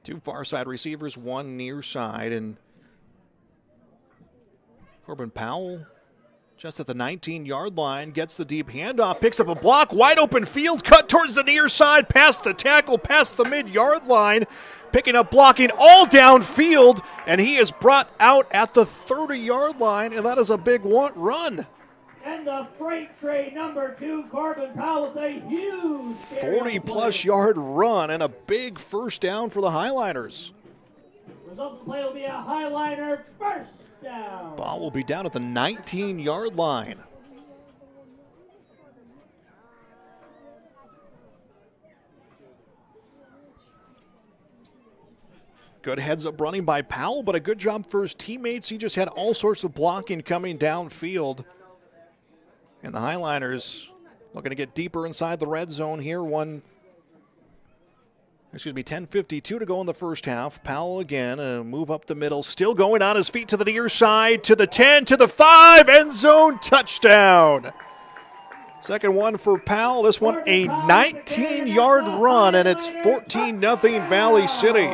Two far side receivers, one near side, and Corbin Powell just at the 19-yard line, gets the deep handoff, picks up a block, wide open field, cut towards the near side, past the tackle, past the mid-yard line, picking up blocking all downfield, and he is brought out at the 30-yard line, and that is a big run. And the freight train number 2, Corbin Powell, with a huge 40-plus yard run and a big first down for the Highliners. Result of the play will be a Highliner first down. Ball will be down at the 19-yard line. Good heads-up running by Powell, but a good job for his teammates. He just had all sorts of blocking coming downfield. And the Highliners looking to get deeper inside the red zone here. 10:52 to go in the first half. Powell again, a move up the middle, still going on his feet to the near side, to the 10, to the 5, end zone, touchdown. Second one for Powell. This one a 19-yard run, and it's 14-0 Valley City.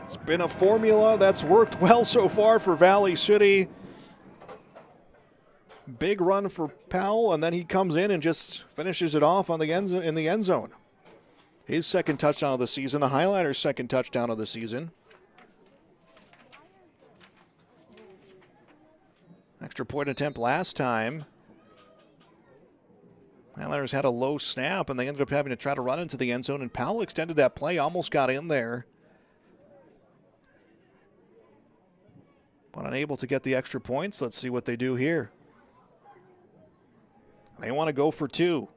It's been a formula that's worked well so far for Valley City. Big run for Powell, and then he comes in and just finishes it off on the in the end zone. His second touchdown of the season, the Highliners' second touchdown of the season. Extra point attempt last time. Highliners had a low snap, and they ended up having to try to run into the end zone, and Powell extended that play, almost got in there. But unable to get the extra points. Let's see what they do here. They want to go for 2.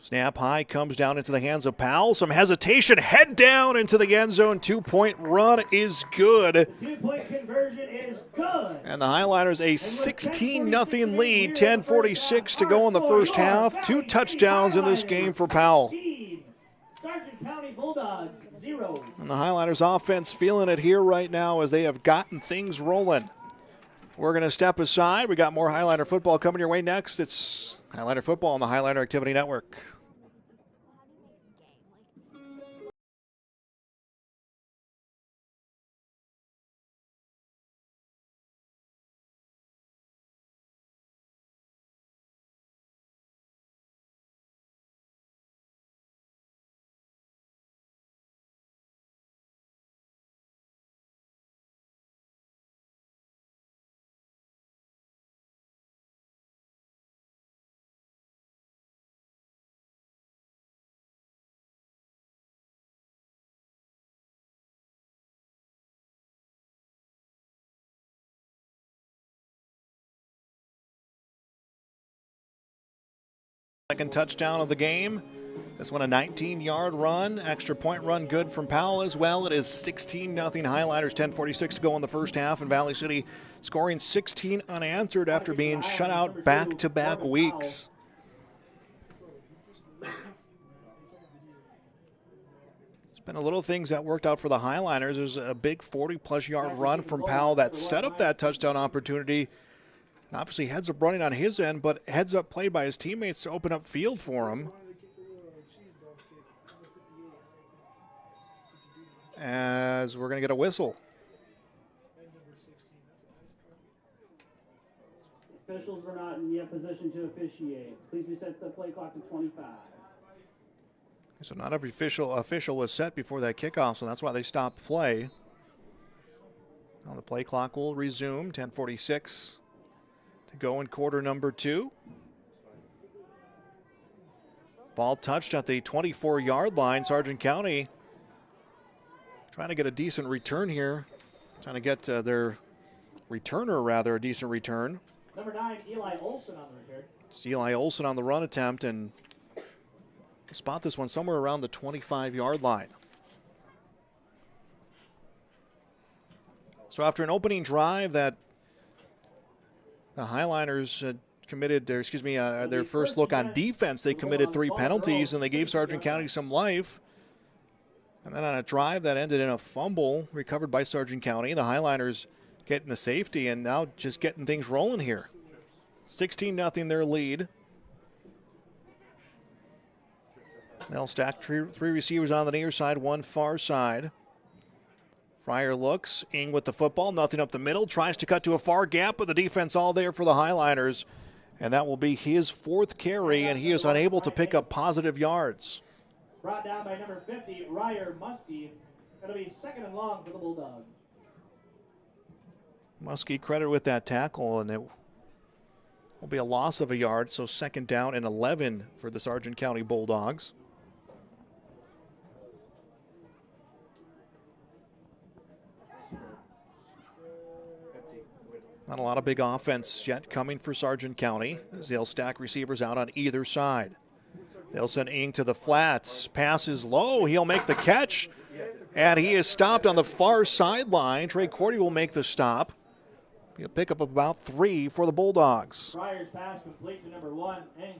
Snap high, comes down into the hands of Powell. Some hesitation, head down into the end zone. 2-point run is good. 2-point conversion is good. And the Highliners a 16-0 lead, 10:46 to go in the first half. 2 touchdowns in this game for Powell. Sargent County Bulldogs, 0. And the Highliners offense feeling it here right now as they have gotten things rolling. We're going to step aside. We got more Highliner football coming your way next. It's Highliner football on the Highliner Activity Network. Second touchdown of the game. This one a 19-yard run. Extra point run good from Powell as well. It is 16-0 Highliners, 10:46 to go in the first half. And Valley City scoring 16 unanswered after being shut out back-to-back weeks. It's been a little things that worked out for the Highliners. There's a big 40-plus yard run from Powell that set up that touchdown opportunity. And obviously heads up running on his end, but heads up play by his teammates to open up field for him. As we're going to get a whistle. Officials were not in yet position to officiate. Please reset the play clock to 25. So not every official was set before that kickoff, so that's why they stopped play. Now the play clock will resume, 10:46 to go in quarter number 2. Ball touched at the 24-yard line. Sargent County trying to get a decent return here. Trying to get their returner, rather, a decent return. Number 9, Eli Olson on the return. It's Eli Olson on the run attempt, and spot this one somewhere around the 25-yard line. So after an opening drive that the Highliners committed their first look on defense, they committed 3 penalties, and they gave Sargent County some life. And then on a drive that ended in a fumble recovered by Sargent County, the Highliners getting the safety and now just getting things rolling here. 16-0 their lead. They'll stack 3 receivers on the near side, 1 far side. Fryer looks, Ing with the football, nothing up the middle, tries to cut to a far gap, but the defense all there for the Highliners. And that will be his 4th carry, and he is unable to pick up positive yards. Brought down by number 50, Ryer Muskie. It'll be 2nd and long for the Bulldogs. Muskie credited with that tackle, and it will be a loss of a yard, so 2nd down and 11 for the Sargent County Bulldogs. Not a lot of big offense yet coming for Sargent County as they'll stack receivers out on either side. They'll send Ing to the flats. Pass is low. He'll make the catch. And he is stopped on the far sideline. Trey Cordy will make the stop. He'll pick up about 3 for the Bulldogs. Fryer's pass complete to number 1, Ing.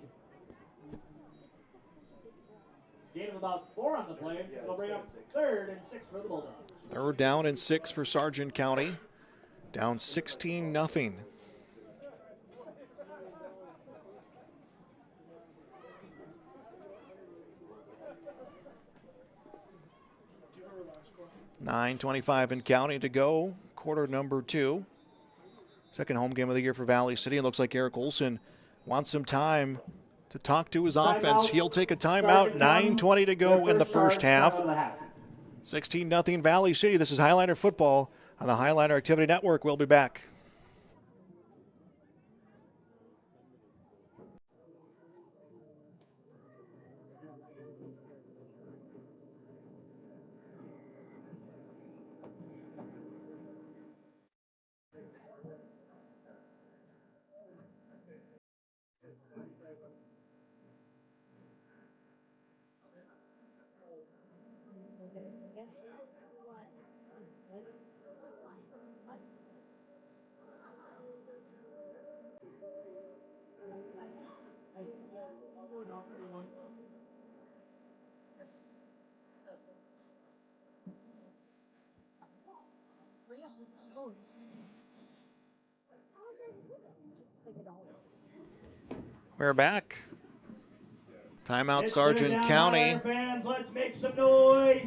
Gave him about 4 on the play. They'll bring up 3rd and 6 for the Bulldogs. 3rd down and 6 for Sargent County. Down 16-0. $9:25 in counting to go. Quarter number 2. Second home game of the year for Valley City. It looks like Eric Olson wants some time to talk to his offense. He'll take a timeout. 9:20 to go in the first half. 16-0 Valley City. This is Highliner football on the Highliner Activity Network. We'll be back. We're back. Timeout, Sargent County. Fans, let's make some noise.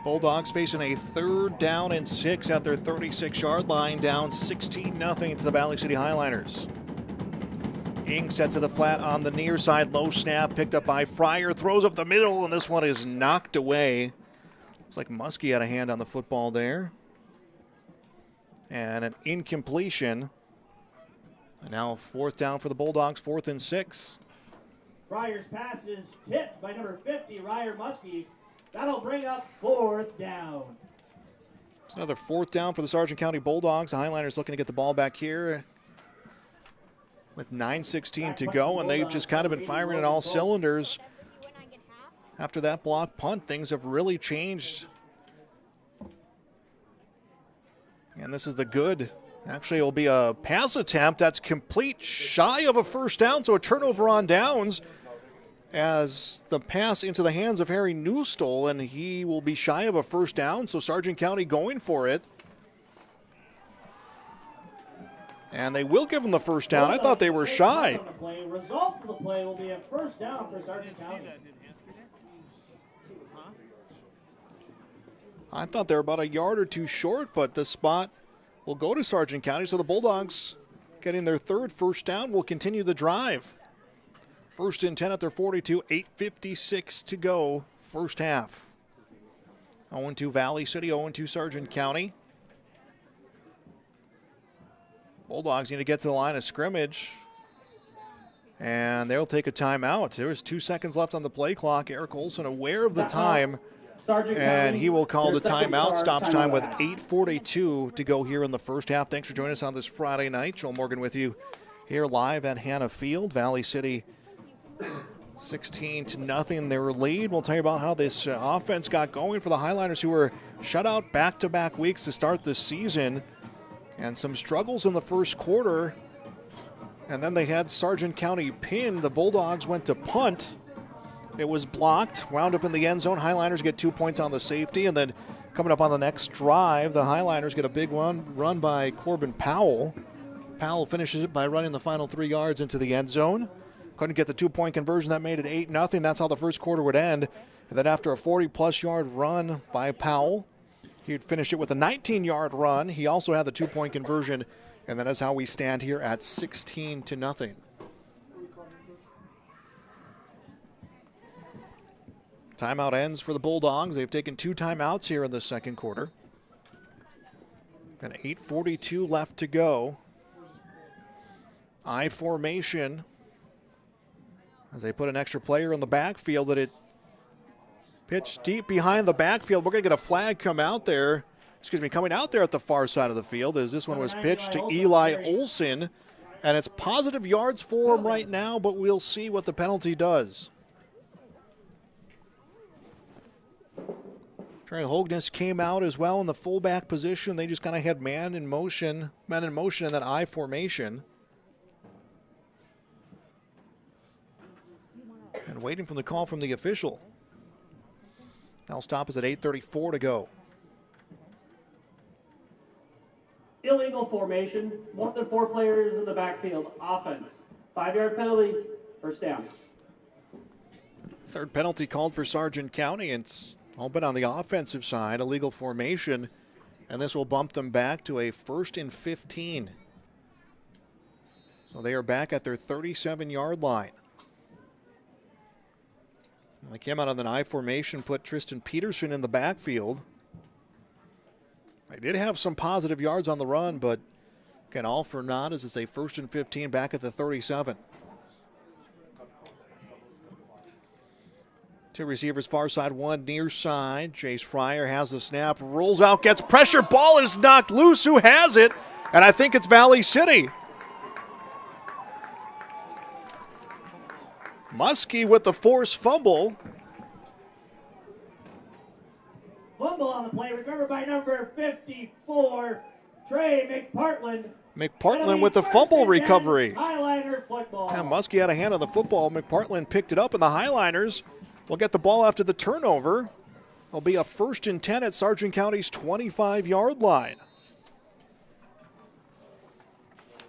Bulldogs facing a 3rd down and 6 at their 36-yard line, down 16-0 to the Valley City Highliners. Ing sets to the flat on the near side, low snap, picked up by Fryer, throws up the middle, and this one is knocked away. Looks like Muskie had a hand on the football there. And an incompletion. And now 4th down for the Bulldogs, 4th and 6. Fryer's pass is tipped by number 50, Ryer Muskie. That'll bring up 4th down. It's another 4th down for the Sargent County Bulldogs. The Highliners looking to get the ball back here with 9:16 to go, and they've just kind of been firing at all cylinders. After that block punt, things have really changed. And this is the good. Actually, it will be a pass attempt that's complete, shy of a 1st down, so a turnover on downs as the pass into the hands of Harry Newstole, and he will be shy of a 1st down, so Sargent County going for it. And they will give him the 1st down. I thought they were shy. Result of the play will be a 1st down for Sargent County. I thought they were about a yard or 2 short, but the spot will go to Sargent County. So the Bulldogs getting their 3rd 1st down will continue the drive. 1st and 10 at their 42, 8:56 to go, first half. 0-2 Valley City, 0-2 Sargent County. Bulldogs need to get to the line of scrimmage, and they'll take a timeout. There's 2 seconds left on the play clock. Eric Olson aware of the time, and he will call the timeout. Stops time with 8:42 to go here in the first half. Thanks for joining us on this Friday night. Joel Morgan with you here live at Hannah Field. Valley City 16-0 their lead. We'll tell you about how this offense got going for the Highliners, who were shut out back-to-back weeks to start the season, and some struggles in the first quarter. And then they had Sargent County pinned. The Bulldogs went to punt. It was blocked, wound up in the end zone. Highliners get 2 points on the safety, and then coming up on the next drive, the Highliners get a big one run by Corbin Powell. Powell finishes it by running the final 3 yards into the end zone. Couldn't get the 2-point conversion. That made it 8-0. That's how the first quarter would end. And then after a 40-plus yard run by Powell, He'd finished it with a 19-yard run. He also had the 2-point conversion, and that is how we stand here at 16-0. Timeout ends for the Bulldogs. They've taken 2 timeouts here in the second quarter. And 8:42 left to go. I formation as they put an extra player in the backfield that it pitched deep behind the backfield. We're going to get a flag coming out there at the far side of the field as this one was pitched to Eli Olson. And it's positive yards for him right now, but we'll see what the penalty does. Trey Hogness came out as well in the fullback position. They just kind of had men in motion in that I formation. And waiting for the call from the official. Now stop is at 8:34 to go. Illegal formation, more than 4 players in the backfield, offense. 5-yard penalty, first down. Third penalty called for Sargent County, and it's all been on the offensive side, illegal formation, and this will bump them back to a 1st and 15. So they are back at their 37-yard line. They came out on the I formation, put Tristan Peterson in the backfield. They did have some positive yards on the run, but again, all for naught as it's a 1st and 15 back at the 37. 2 receivers far side, 1 near side. Jace Fryer has the snap, rolls out, gets pressure, ball is knocked loose. Who has it? And I think it's Valley City. Muskie with the forced fumble. Fumble on the play, recovered by number 54, Trey McPartland. McPartland with the fumble recovery. Highliner football. Yeah, Muskie had a hand on the football. McPartland picked it up, and the Highliners will get the ball after the turnover. It'll be a 1st and 10 at Sargent County's 25-yard line.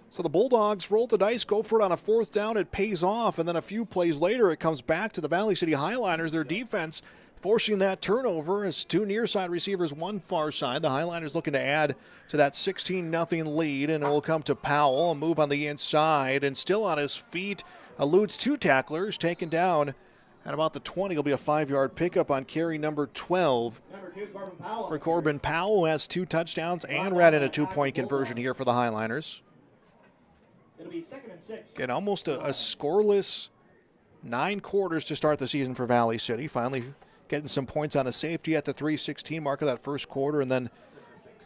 So the Bulldogs roll the dice, go for it on a 4th down. It pays off, and then a few plays later, it comes back to the Valley City Highliners. Their defense forcing that turnover as 2 near side receivers, 1 far side. The Highliners looking to add to that 16-0 lead, and it will come to Powell. A move on the inside, and still on his feet, eludes 2 tacklers, taken down at about the 20. It'll be a 5-yard pickup on carry number 12 for Corbin Powell, who has 2 touchdowns and ran in a 2-point conversion here for the Highliners. It'll be 2nd and 6. Again, almost a scoreless 9 quarters to start the season for Valley City. Finally getting some points on a safety at the 3:16 mark of that first quarter, and then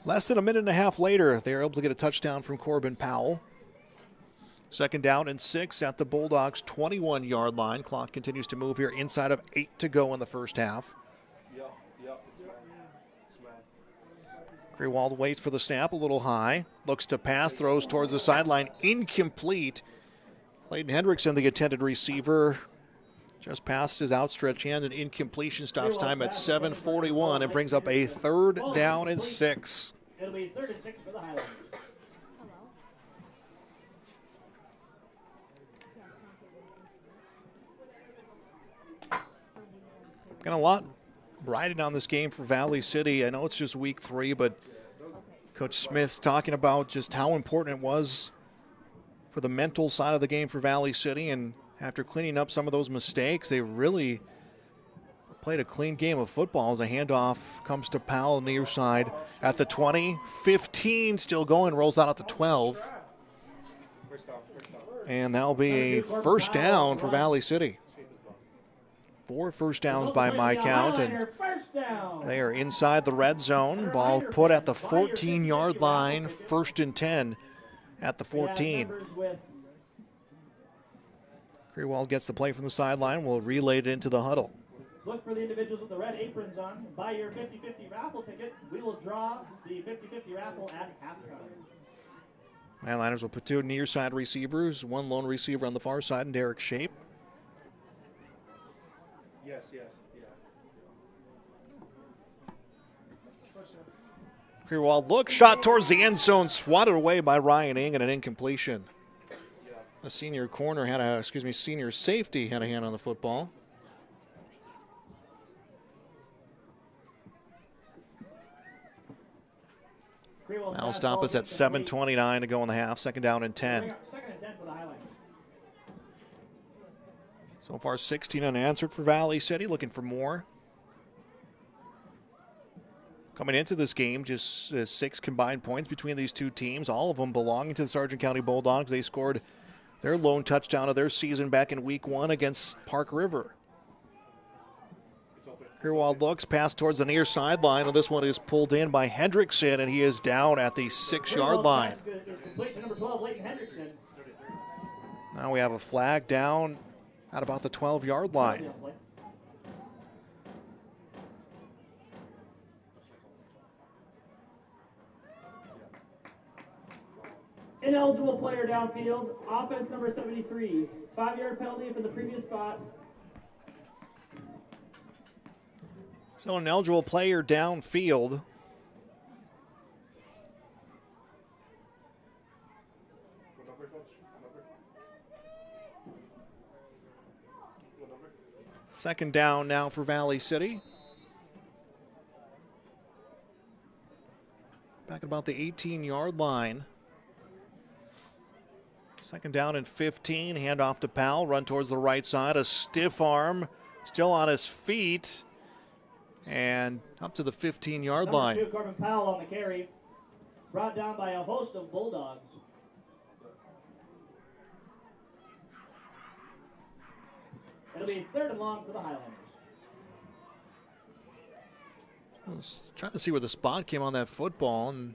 less than a minute and a half later, they were able to get a touchdown from Corbin Powell. 2nd down and 6 at the Bulldogs' 21-yard line. Clock continues to move here inside of 8 to go in the first half. Grewald waits for the snap, a little high. Looks to pass, throws towards the sideline, incomplete. Clayton Hendrickson, the intended receiver, just passed his outstretched hand, and incompletion stops time at 7:41 and brings up a 3rd down and 6. It'll be 3rd and 6 for the Highlanders. Got a lot riding on this game for Valley City. I know it's just week 3, but Coach Smith's talking about just how important it was for the mental side of the game for Valley City, and after cleaning up some of those mistakes, they really played a clean game of football as a handoff comes to Powell near side at the 20. 15 still going, rolls out at the 12. And that'll be a 1st down for Valley City. 4 first downs by my count, and they are inside the red zone. Ball put at the 14-yard line, 1st and 10 at the 14. Grewald gets the play from the sideline. We'll relay it into the huddle. Look for the individuals with the red aprons on. Buy your 50-50 raffle ticket. We will draw the 50-50 raffle at halftime. Highliners will put 2 near side receivers, 1 lone receiver on the far side, and Derek Shape. Yes. Grewald look, shot towards the end zone, swatted away by Ryan Ing, and an incompletion. The senior senior safety had a hand on the football. That'll stop us at 7:29 to go in the half. Second down and 10. Second and 10 for the Highliners. So far 16 unanswered for Valley City, looking for more. Coming into this game, just 6 combined points between these two teams, all of them belonging to the Sargent County Bulldogs. They scored their lone touchdown of their season back in week 1 against Park River. Kirwald looks, pass towards the near sideline, and this one is pulled in by Hendrickson, and he is down at the 6-yard line. Now we have a flag down at about the 12-yard line. Ineligible player downfield, offense number 73. 5-yard penalty from the previous spot. So an ineligible player downfield. Second down now for Valley City. Back at about the 18-yard line. Second down and 15, hand off to Powell, run towards the right side, a stiff arm, still on his feet, and up to the 15-yard line. Number 2, Corbin Powell on the carry, brought down by a host of Bulldogs. It'll be third and long for the Highlanders. I was trying to see where the spot came on that football, and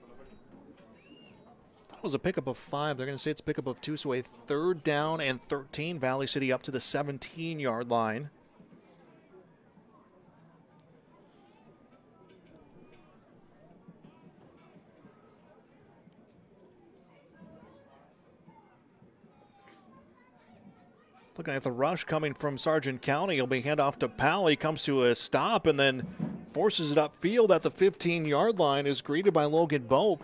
it was a pickup of 5. They're going to say it's a pickup of 2, so a third down and 13. Valley City up to the 17-yard line. Looking at the rush coming from Sargent County. He'll be handoff to Powell. He comes to a stop and then forces it upfield at the 15-yard line. Is greeted by Logan Bope.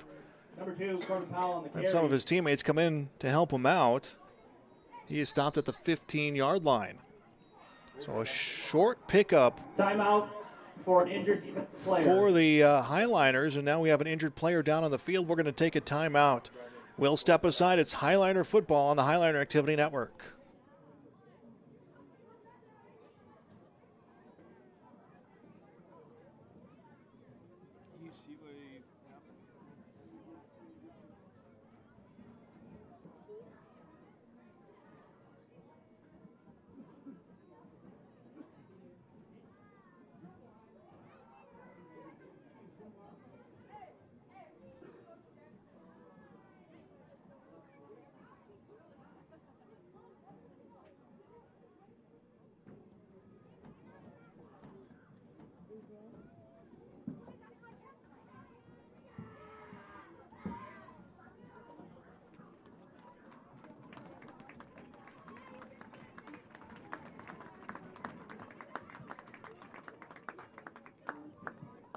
Number 2, Corbin Powell on the carry. And some of his teammates come in to help him out. He is stopped at the 15-yard line. So a short pickup. Timeout for an injured player. For the Highliners, and now we have an injured player down on the field. We're going to take a timeout. We'll step aside. It's Highliner football on the Highliner Activity Network.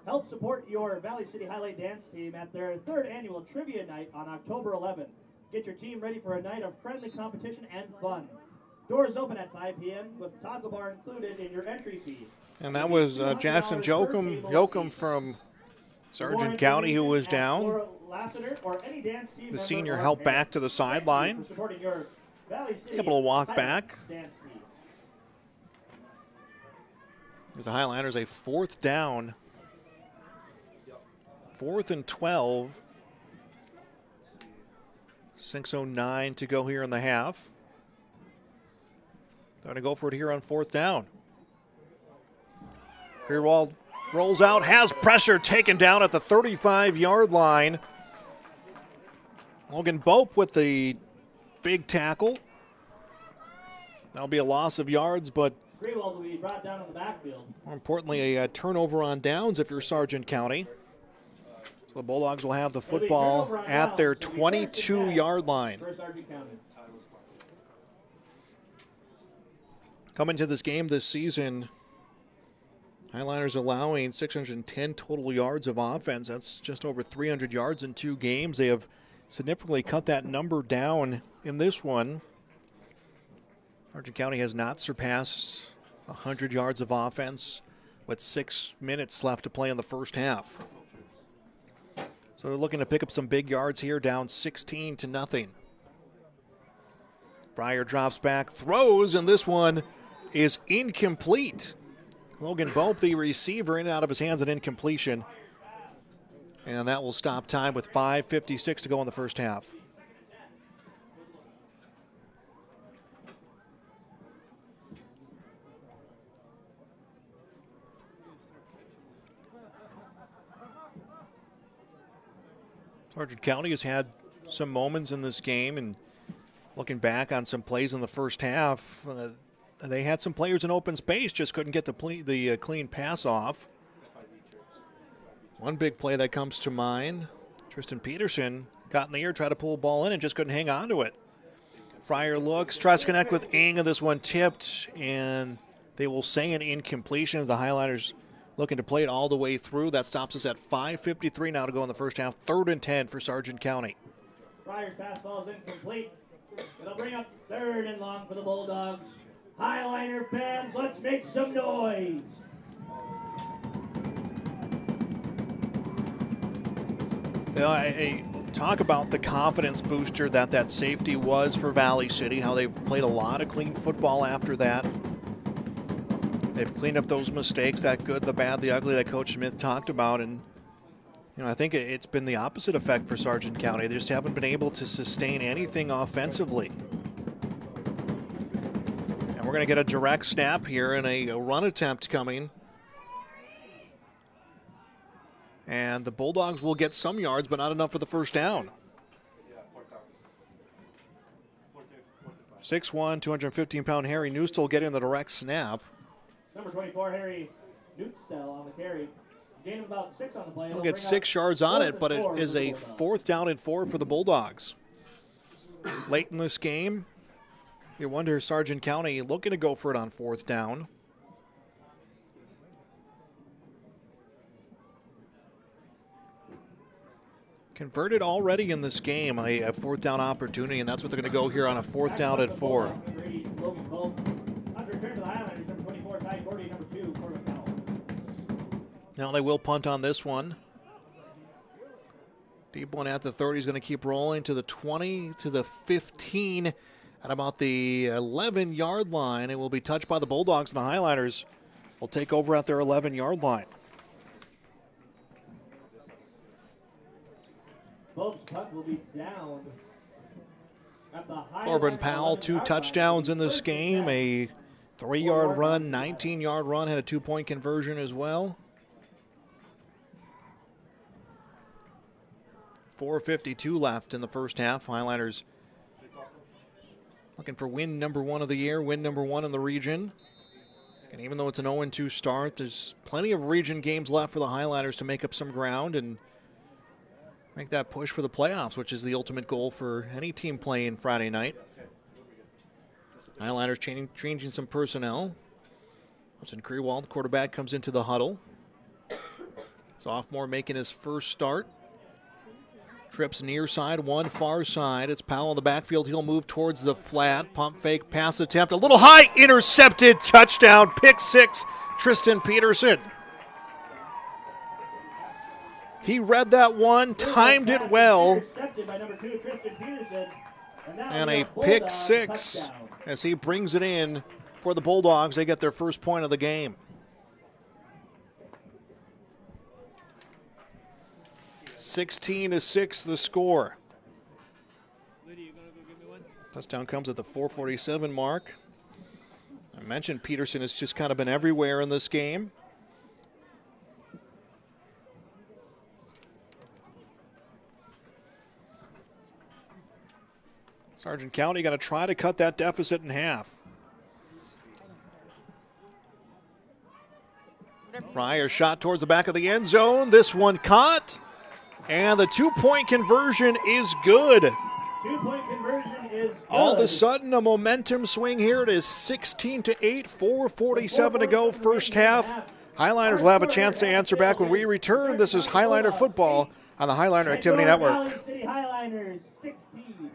Help support your Valley City Highlight Dance team at their 3rd annual Trivia Night on October 11th. Get your team ready for a night of friendly competition and fun. Doors open at 5 p.m. with taco bar included in your entry fee. And that was Jackson Yoakum from Sargent County who was down. The senior helped back to the sideline. Able to walk back. As the Highlanders a 4th down. 4th and 12. 6:09 to go here in the half. Going to go for it here on 4th down. Kirwald rolls out, has pressure, taken down at the 35-yard line. Logan Bope with the big tackle. That'll be a loss of yards, but Kirwald will be brought down in the backfield. More importantly, a turnover on downs if you're Sargent County. So the Bulldogs will have the football at their 22-yard line. Coming to this game this season, Highliners allowing 610 total yards of offense. That's just over 300 yards in 2 games. They have significantly cut that number down in this one. Sargent County has not surpassed 100 yards of offense with 6 minutes left to play in the first half. So they're looking to pick up some big yards here, down 16-0. Fryer drops back, throws, and this one is incomplete. Logan Bope, the receiver, in and out of his hands, an incompletion. And that will stop time with 5:56 to go in the first half. Sargent County has had some moments in this game, and looking back on some plays in the first half, they had some players in open space, just couldn't get the clean pass off. One big play that comes to mind, Tristan Peterson got in the air, tried to pull the ball in and just couldn't hang on to it. Fryer looks, tries to connect with Ing, and this one tipped, and they will say an incompletion as the Highliners looking to play it all the way through. That stops us at 5:53 now to go in the first half. 3rd and 10 for Sargent County. Fryer's pass ball is incomplete. It'll bring up 3rd and long for the Bulldogs. Highliner fans, let's make some noise. You know, I talk about the confidence booster that safety was for Valley City, how they've played a lot of clean football after that. They've cleaned up those mistakes, that good, the bad, the ugly that Coach Smith talked about. And, you know, I think it's been the opposite effect for Sargent County. They just haven't been able to sustain anything offensively. And we're going to get a direct snap here and a run attempt coming. And the Bulldogs will get some yards, but not enough for the first down. 6'1", 215-pound Harry Newstall getting the direct snap. Number 24, Harry Newstall on the carry. Gain of about 6 on the play. He'll get 6 yards on it, but it is a 4th down and 4 for the Bulldogs. Late in this game, you wonder, Sargent County looking to go for it on 4th down. Converted already in this game, a 4th down opportunity, and that's what they're going to go here on a 4th down and 4. Now they will punt on this one. Deep one at the 30 is going to keep rolling to the 20, to the 15, at about the 11-yard line. It will be touched by the Bulldogs, and the Highliners will take over at their 11-yard line. Puck will be down at the Corbin Powell, 2 touchdowns in this game, a 3-yard run, 19-yard run, had a 2-point conversion as well. 4:52 left in the first half. Highliners looking for win number 1 of the year, win number 1 in the region. And even though it's an 0-2 start, there's plenty of region games left for the Highliners to make up some ground and make that push for the playoffs, which is the ultimate goal for any team playing Friday night. Highliners changing some personnel. Austin Krewald, quarterback, comes into the huddle. Sophomore making his first start. Trips near side, one far side. It's Powell in the backfield. He'll move towards the flat. Pump fake, pass attempt. A little high, intercepted, touchdown, pick 6, Tristan Peterson. He read that one, timed it well. And a pick 6 as he brings it in for the Bulldogs. They get their first point of the game. 16-6 the score. Touchdown comes at the 4:47 mark. I mentioned Peterson has just kind of been everywhere in this game. Sargent County going to try to cut that deficit in half. Fryer shot towards the back of the end zone. This one caught. And the 2-point conversion is good. 2-point conversion is good. All of a sudden, a momentum swing here. It is 16-8, 4:47 to go, first half. Highliners will have a chance to answer back when we return. This is Highliner football on the Highliner Activity Network. Valley City Highliners 16.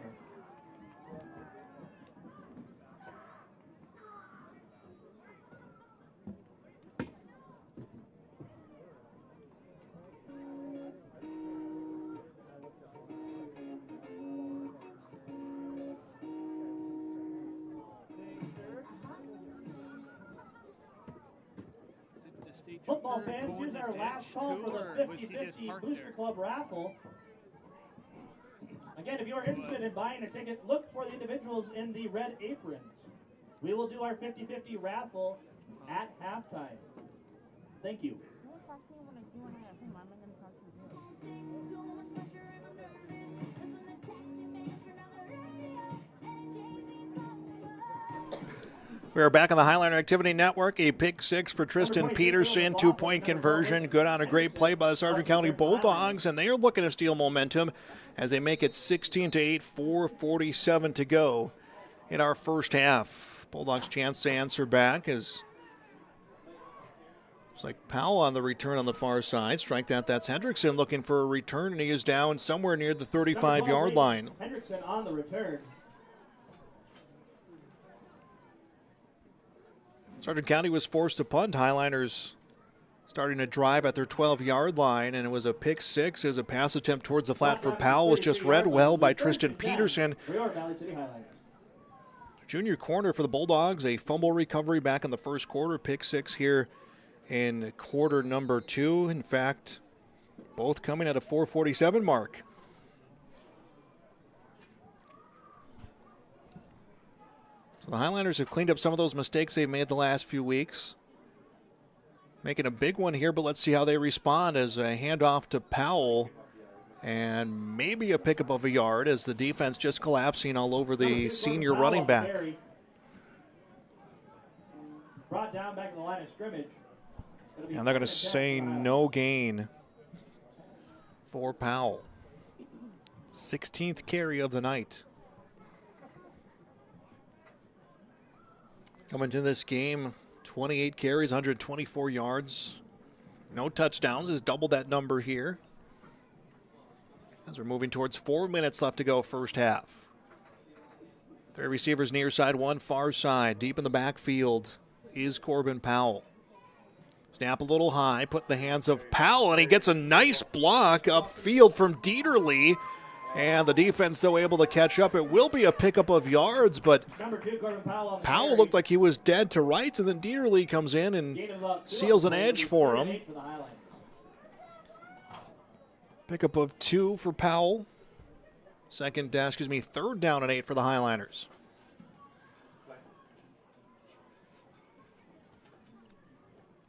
Football fans, here's our last call for the 50-50 Booster Club raffle. Again, if you are interested in buying a ticket, look for the individuals in the red aprons. We will do our 50-50 raffle at halftime. Thank you. We are back on the Highliner Activity Network. A pick six for Tristan Peterson, 2-point conversion. Good on a great play by the Sargent County Bulldogs, and they are looking to steal momentum as they make it 16-8, 4:47 to go in our first half. Bulldogs' chance to answer back as it's like Powell on the return on the far side. Strike that. That's Hendrickson looking for a return, and he is down somewhere near the 35-yard line. Hendrickson on the return. Sargent County was forced to punt. Highliners starting to drive at their 12-yard line, and it was a pick six as a pass attempt towards the flat for Powell was just read well by Tristan Peterson. Junior corner for the Bulldogs, a fumble recovery back in the first quarter. Pick six here in quarter number 2. In fact, both coming at a 4:47 mark. So the Highliners have cleaned up some of those mistakes they've made the last few weeks. Making a big one here, but let's see how they respond as a handoff to Powell. And maybe a pickup of a yard as the defense just collapsing all over the senior running back. Brought down back in the line of scrimmage. And they're going to say no gain for Powell. 16th carry of the night. Coming to this game, 28 carries, 124 yards. No touchdowns, has doubled that number here. As we're moving towards 4 minutes left to go first half. 3 receivers near side, 1 far side. Deep in the backfield is Corbin Powell. Snap a little high, put in the hands of Powell, and he gets a nice block upfield from Dieterle. And the defense, though, able to catch up. It will be a pickup of yards, but Powell looked like he was dead to rights, and then Dieterle comes in and seals an edge for him. Pickup of 2 for Powell. Third down and 8 for the Highliners.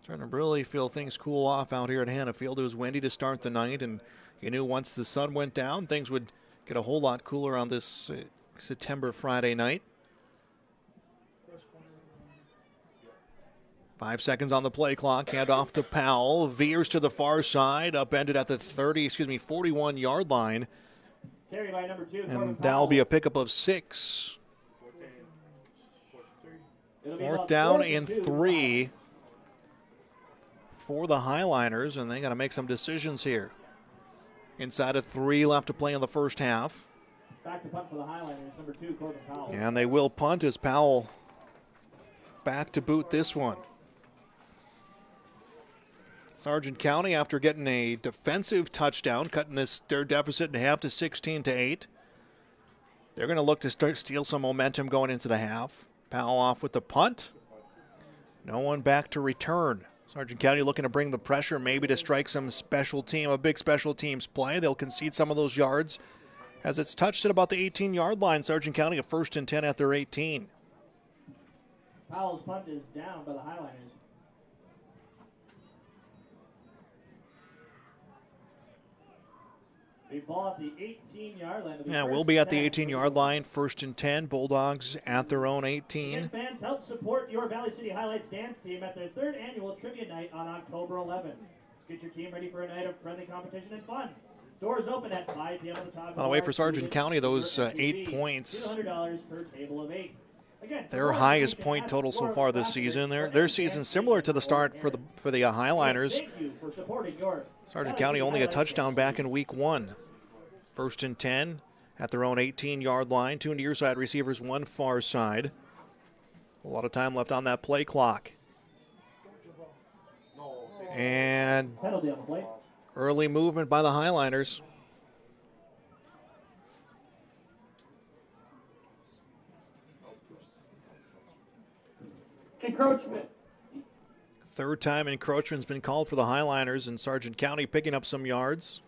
Trying to really feel things cool off out here at Hannaffield. It was windy to start the night, and you knew once the sun went down, things would get a whole lot cooler on this September Friday night. 5 seconds on the play clock. Hand off to Powell. Veers to the far side. Upended at the 41-yard line. Carry by number 2, and that'll be a pickup of 6. 4th down and 3 for the Highliners, and they got to make some decisions here. Inside of 3 left to play in the first half. Back to punt for the Highliners, number 2, Corbin Powell. And they will punt as Powell back to boot this one. Sargent County, after getting a defensive touchdown, cutting their deficit in half to 16-8. They're going to look to steal some momentum going into the half. Powell off with the punt. No one back to return. Sargent County looking to bring the pressure, maybe to strike a big special teams play. They'll concede some of those yards as it's touched at about the 18-yard line. Sargent County a 1st and 10 at their 18. Powell's punt is down by the Highliners. A ball at the 18-yard line. Yeah, we'll be at the 18-yard line, 1st and 10. Bulldogs at their own 18. And fans, help support your Valley City Highlights dance team at their 3rd annual trivia night on October 11th. Get your team ready for a night of friendly competition and fun. Doors open at 5 p.m. at the top. By the way, for Sargent County, those 8 points, $200 per table of 8. Again, their highest point total so far this season. Their season similar to the start for the Highliners. Thank you for supporting your Sargent County only a touchdown back in week 1. 1st and 10 at their own 18-yard line. 2 near side receivers, 1 far side. A lot of time left on that play clock. And early movement by the Highliners. Encroachment. Third time encroachment's been called for the Highliners, and Sargent County picking up some yards.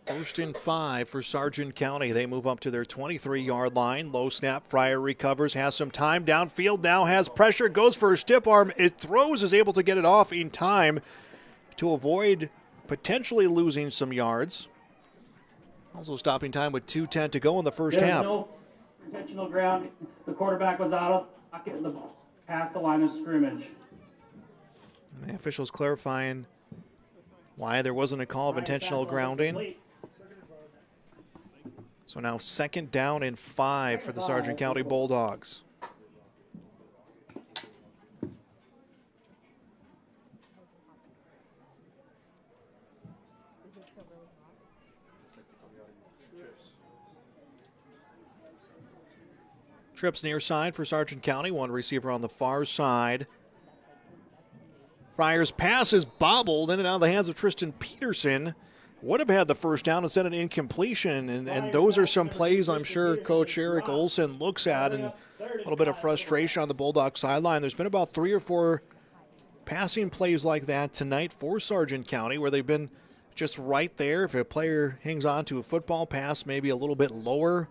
First and 5 for Sargent County. They move up to their 23-yard line. Low snap. Fryer recovers, has some time downfield, now has pressure, goes for a stiff arm. It throws, is able to get it off in time to avoid potentially losing some yards. Also stopping time with 2:10 to go in the first half. No intentional ground. The quarterback was out of pocket and the ball past the line of scrimmage. The officials clarifying why there wasn't a call of intentional grounding. So now 2nd down and 5 for the Sargent County Bulldogs. Trips near side for Sargent County. One receiver on the far side. Fryer's pass is bobbled in and out of the hands of Tristan Peterson. Would have had the first down instead of an incompletion. And those are some plays I'm sure Coach Eric Olson looks at, and a little bit of frustration on the Bulldog sideline. There's been about 3 or 4 passing plays like that tonight for Sargent County where they've been just right there. If a player hangs on to a football pass, maybe a little bit lower,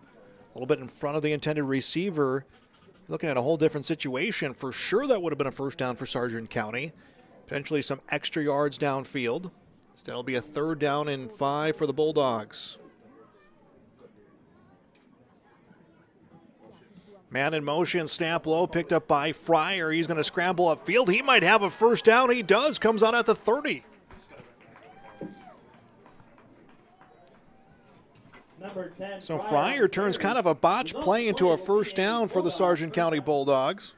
a little bit in front of the intended receiver, looking at a whole different situation. For sure that would have been a first down for Sargent County. Potentially some extra yards downfield. Instead, it'll be a 3rd down and 5 for the Bulldogs. Man in motion, snap low, picked up by Fryer. He's going to scramble upfield. He might have a first down. He does. Comes out at the 30. So Fryer turns kind of a botch play into a first down for the Sargent County Bulldogs.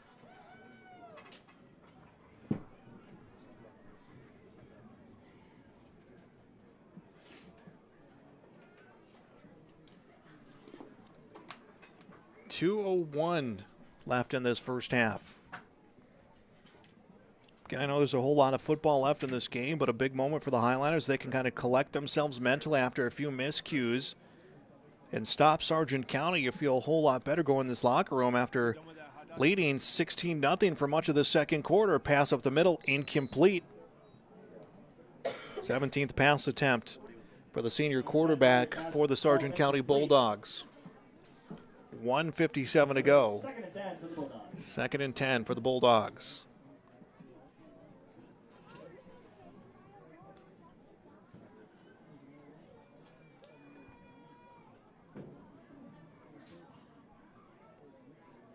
.201 left in this first half. Again, I know there's a whole lot of football left in this game, but a big moment for the Highliners. They can kind of collect themselves mentally after a few miscues and stop Sargent County. You feel a whole lot better going in this locker room after leading 16-0 for much of the second quarter. Pass up the middle, incomplete. 17th pass attempt for the senior quarterback for the Sargent County Bulldogs. 1:57 to go. 2nd and 10 for the Bulldogs.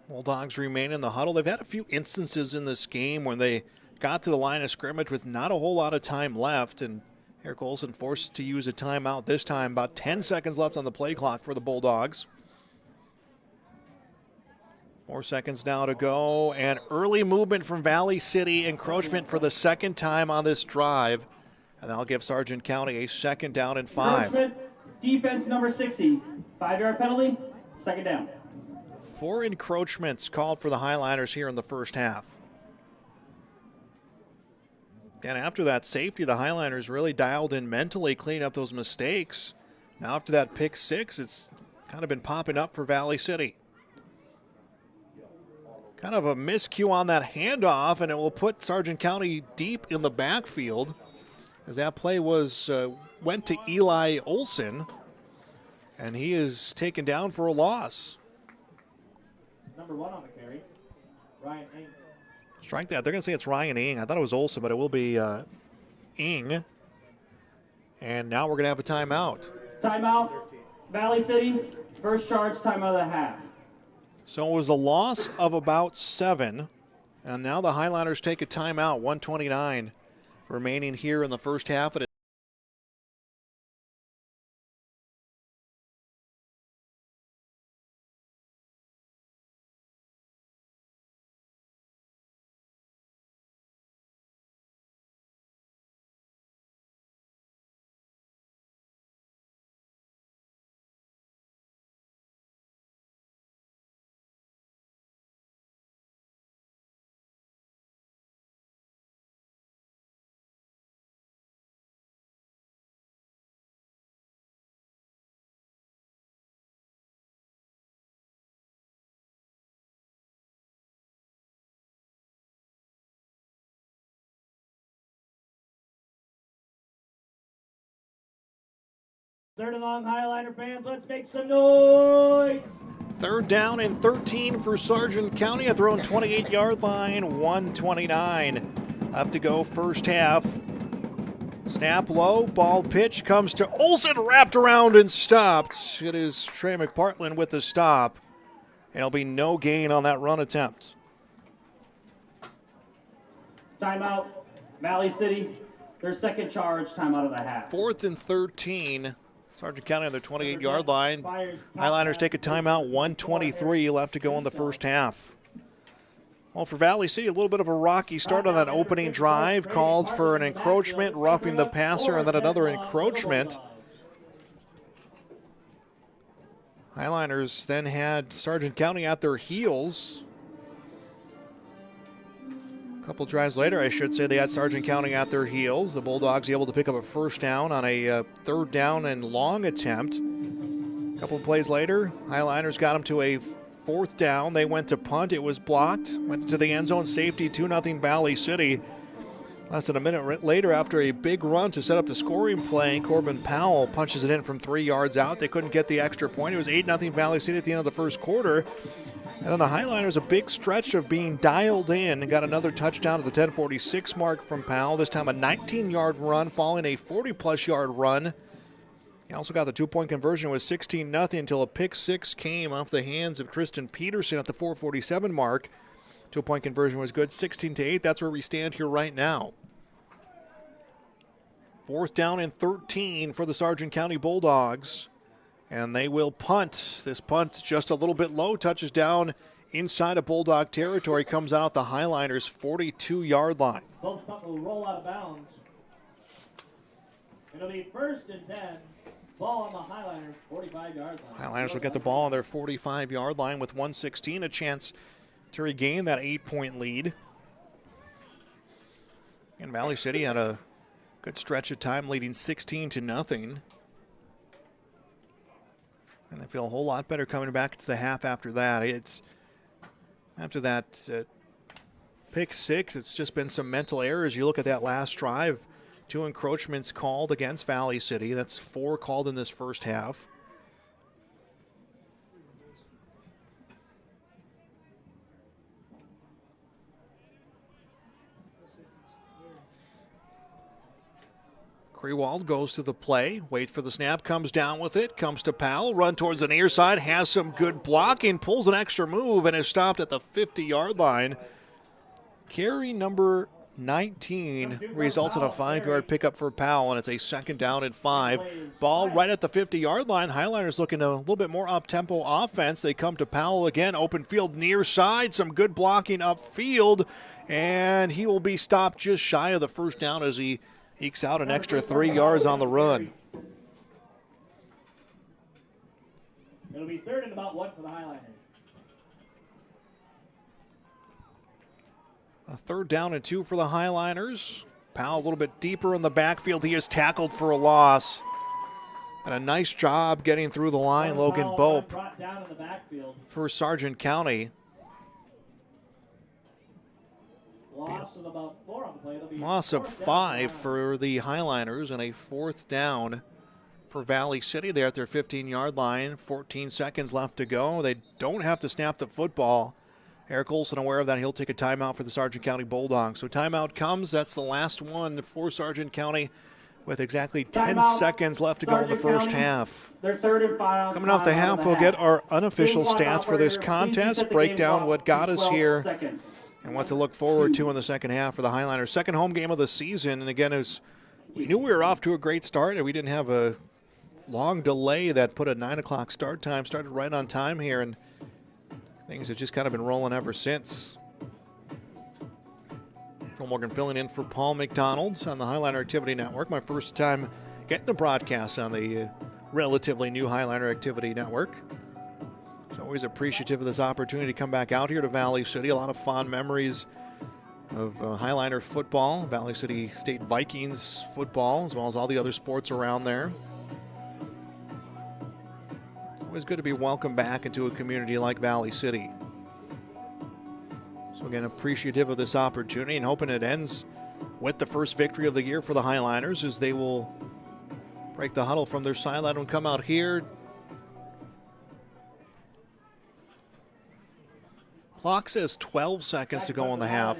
Bulldogs remain in the huddle. They've had a few instances in this game when they got to the line of scrimmage with not a whole lot of time left, and Eric Olson forced to use a timeout this time. About 10 seconds left on the play clock for the Bulldogs. 4 seconds now to go, and early movement from Valley City, encroachment for the 2nd time on this drive, and that'll give Sargent County a 2nd down and 5. Defense number 60, 5-yard penalty, 2nd down. 4 encroachments called for the Highliners here in the first half. And after that safety, the Highliners really dialed in mentally, cleaning up those mistakes. Now after that pick 6, it's kind of been popping up for Valley City. Kind of a miscue on that handoff, and it will put Sargent County deep in the backfield as that play was went to Eli Olson, and he is taken down for a loss. Number 1 on the carry, Ryan Ing. Strike that. They're going to say it's Ryan Ing. I thought it was Olson, but it will be Ing. And now we're going to have a timeout. Timeout, Valley City, first charge, timeout of the half. So it was a loss of about 7, and now the Highliners take a timeout, 1:29 remaining here in the first half. Third and long, Highliner fans, let's make some noise. Third down and 13 for Sargent County at their own 28-yard line, 1:29 left to go first half. Snap low, ball pitch comes to Olsen, wrapped around and stopped. It is Trey McPartland with the stop. And it'll be no gain on that run attempt. Timeout, Valley City. Their second charge, timeout of the half. 4th and 13. Sargent County on their 28-yard line. Highliners take a timeout, 1:23 left to go in the first half. Well, for Valley City, a little bit of a rocky start on that opening drive. Called for an encroachment, roughing the passer, and then another encroachment. Highliners then had Sargent County at their heels. A couple drives later, I should say, they had Sargent County at their heels. The Bulldogs able to pick up a first down on a third down and long attempt. A couple of plays later, Highliners got them to a fourth down. They went to punt. It was blocked. Went to the end zone, safety, 2-0 Valley City. Less than a minute later, after a big run to set up the scoring play, Corbin Powell punches it in from 3 yards out. They couldn't get the extra point. It was 8-0 Valley City at the end of the first quarter. And then the Highliners, a big stretch of being dialed in, and got another touchdown at the 10:46 mark from Powell. This time a 19-yard run, following a 40-plus yard run. He also got the 2-point conversion. It was 16-0 until a pick six came off the hands of Tristan Peterson at the 4:47 mark. 2-point conversion was good, 16-8. That's where we stand here right now. 4th down and 13 for the Sargent County Bulldogs. And they will punt. This punt just a little bit low, touches down inside of Bulldog territory, comes out the Highliners' 42-yard line. Both punt will roll out of bounds. It'll be 1st and 10. Ball on the Highliners' 45-yard line. Highliners will get the ball on their 45-yard line with 1:16, a chance to regain that 8-point lead. And Valley City had a good stretch of time leading 16-0. And they feel a whole lot better coming back to the half after that. It's after that pick six, it's just been some mental errors. You look at that last drive, 2 encroachments called against Valley City. That's 4 called in this first half. Krewald goes to the play, waits for the snap, comes down with it, comes to Powell, run towards the near side, has some good blocking, pulls an extra move, and is stopped at the 50-yard line. Carry number 19 results in a 5-yard pickup for Powell, and it's a 2nd down and 5. Ball right at the 50-yard line. Highliners looking a little bit more up-tempo offense. They come to Powell again, open field near side, some good blocking upfield, and he will be stopped just shy of the first down as he ekes out an extra 3 yards on the run. It'll be 3rd and about 1 for the Highliners. A 3rd down and 2 for the Highliners. Powell a little bit deeper in the backfield. He is tackled for a loss. And a nice job getting through the line, Logan Bope, for Sargent County. Loss of about 4 on the play. Loss of 5 for the Highliners, and a 4th down for Valley City. They're at their 15-yard line. 14 seconds left to go. They don't have to snap the football. Eric Olson aware of that. He'll take a timeout for the Sargent County Bulldogs. So timeout comes. That's the last one for Sargent County with exactly 10 seconds left to go in the first half. Their 3rd and final. Coming off the half, we'll get our unofficial stats for this contest, break down what got us here, and what to look forward to in the second half for the Highliners. Second home game of the season, and again, we knew we were off to a great start, and we didn't have a long delay that put a 9 o'clock start time. Started right on time here, and things have just kind of been rolling ever since. Joel Morgan filling in for Paul McDonald on the Highliner Activity Network. My first time getting a broadcast on the relatively new Highliner Activity Network. So always appreciative of this opportunity to come back out here to Valley City. A lot of fond memories of Highliner football, Valley City State Vikings football, as well as all the other sports around there. Always good to be welcomed back into a community like Valley City. So again, appreciative of this opportunity and hoping it ends with the first victory of the year for the Highliners, as they will break the huddle from their sideline and come out here. Clock says 12 seconds to go in the half.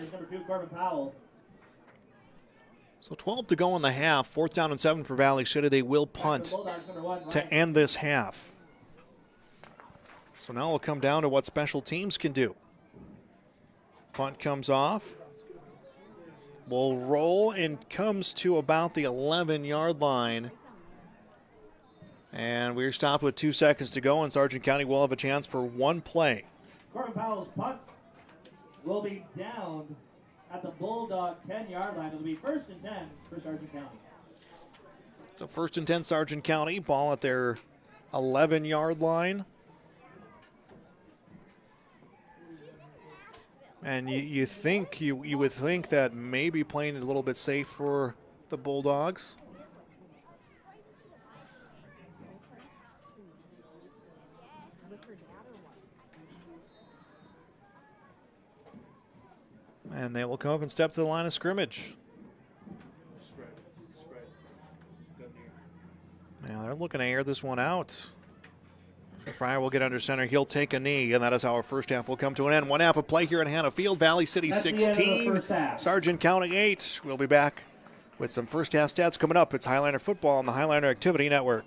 So 12 to go in the half. 4th down and 7 for Valley City. They will punt to end this half. So now it'll come down to what special teams can do. Punt comes off. Will roll and comes to about the 11-yard line. And we're stopped with 2 seconds to go, and Sargent County will have a chance for one play. Corbin Powell's punt will be down at the Bulldog 10-yard line. It'll be 1st and 10 for Sargent County. So 1st and 10 Sargent County, ball at their 11-yard line. And you would think that maybe playing it a little bit safe for the Bulldogs. And they will come up and step to the line of scrimmage. Now they're looking to air this one out. Fryer will get under center. He'll take a knee, and that is how our first half will come to an end. One half of play here in Hannah Field. Valley City 16, Sargent County 8. We'll be back with some first half stats coming up. It's Highliner football on the Highliner Activity Network.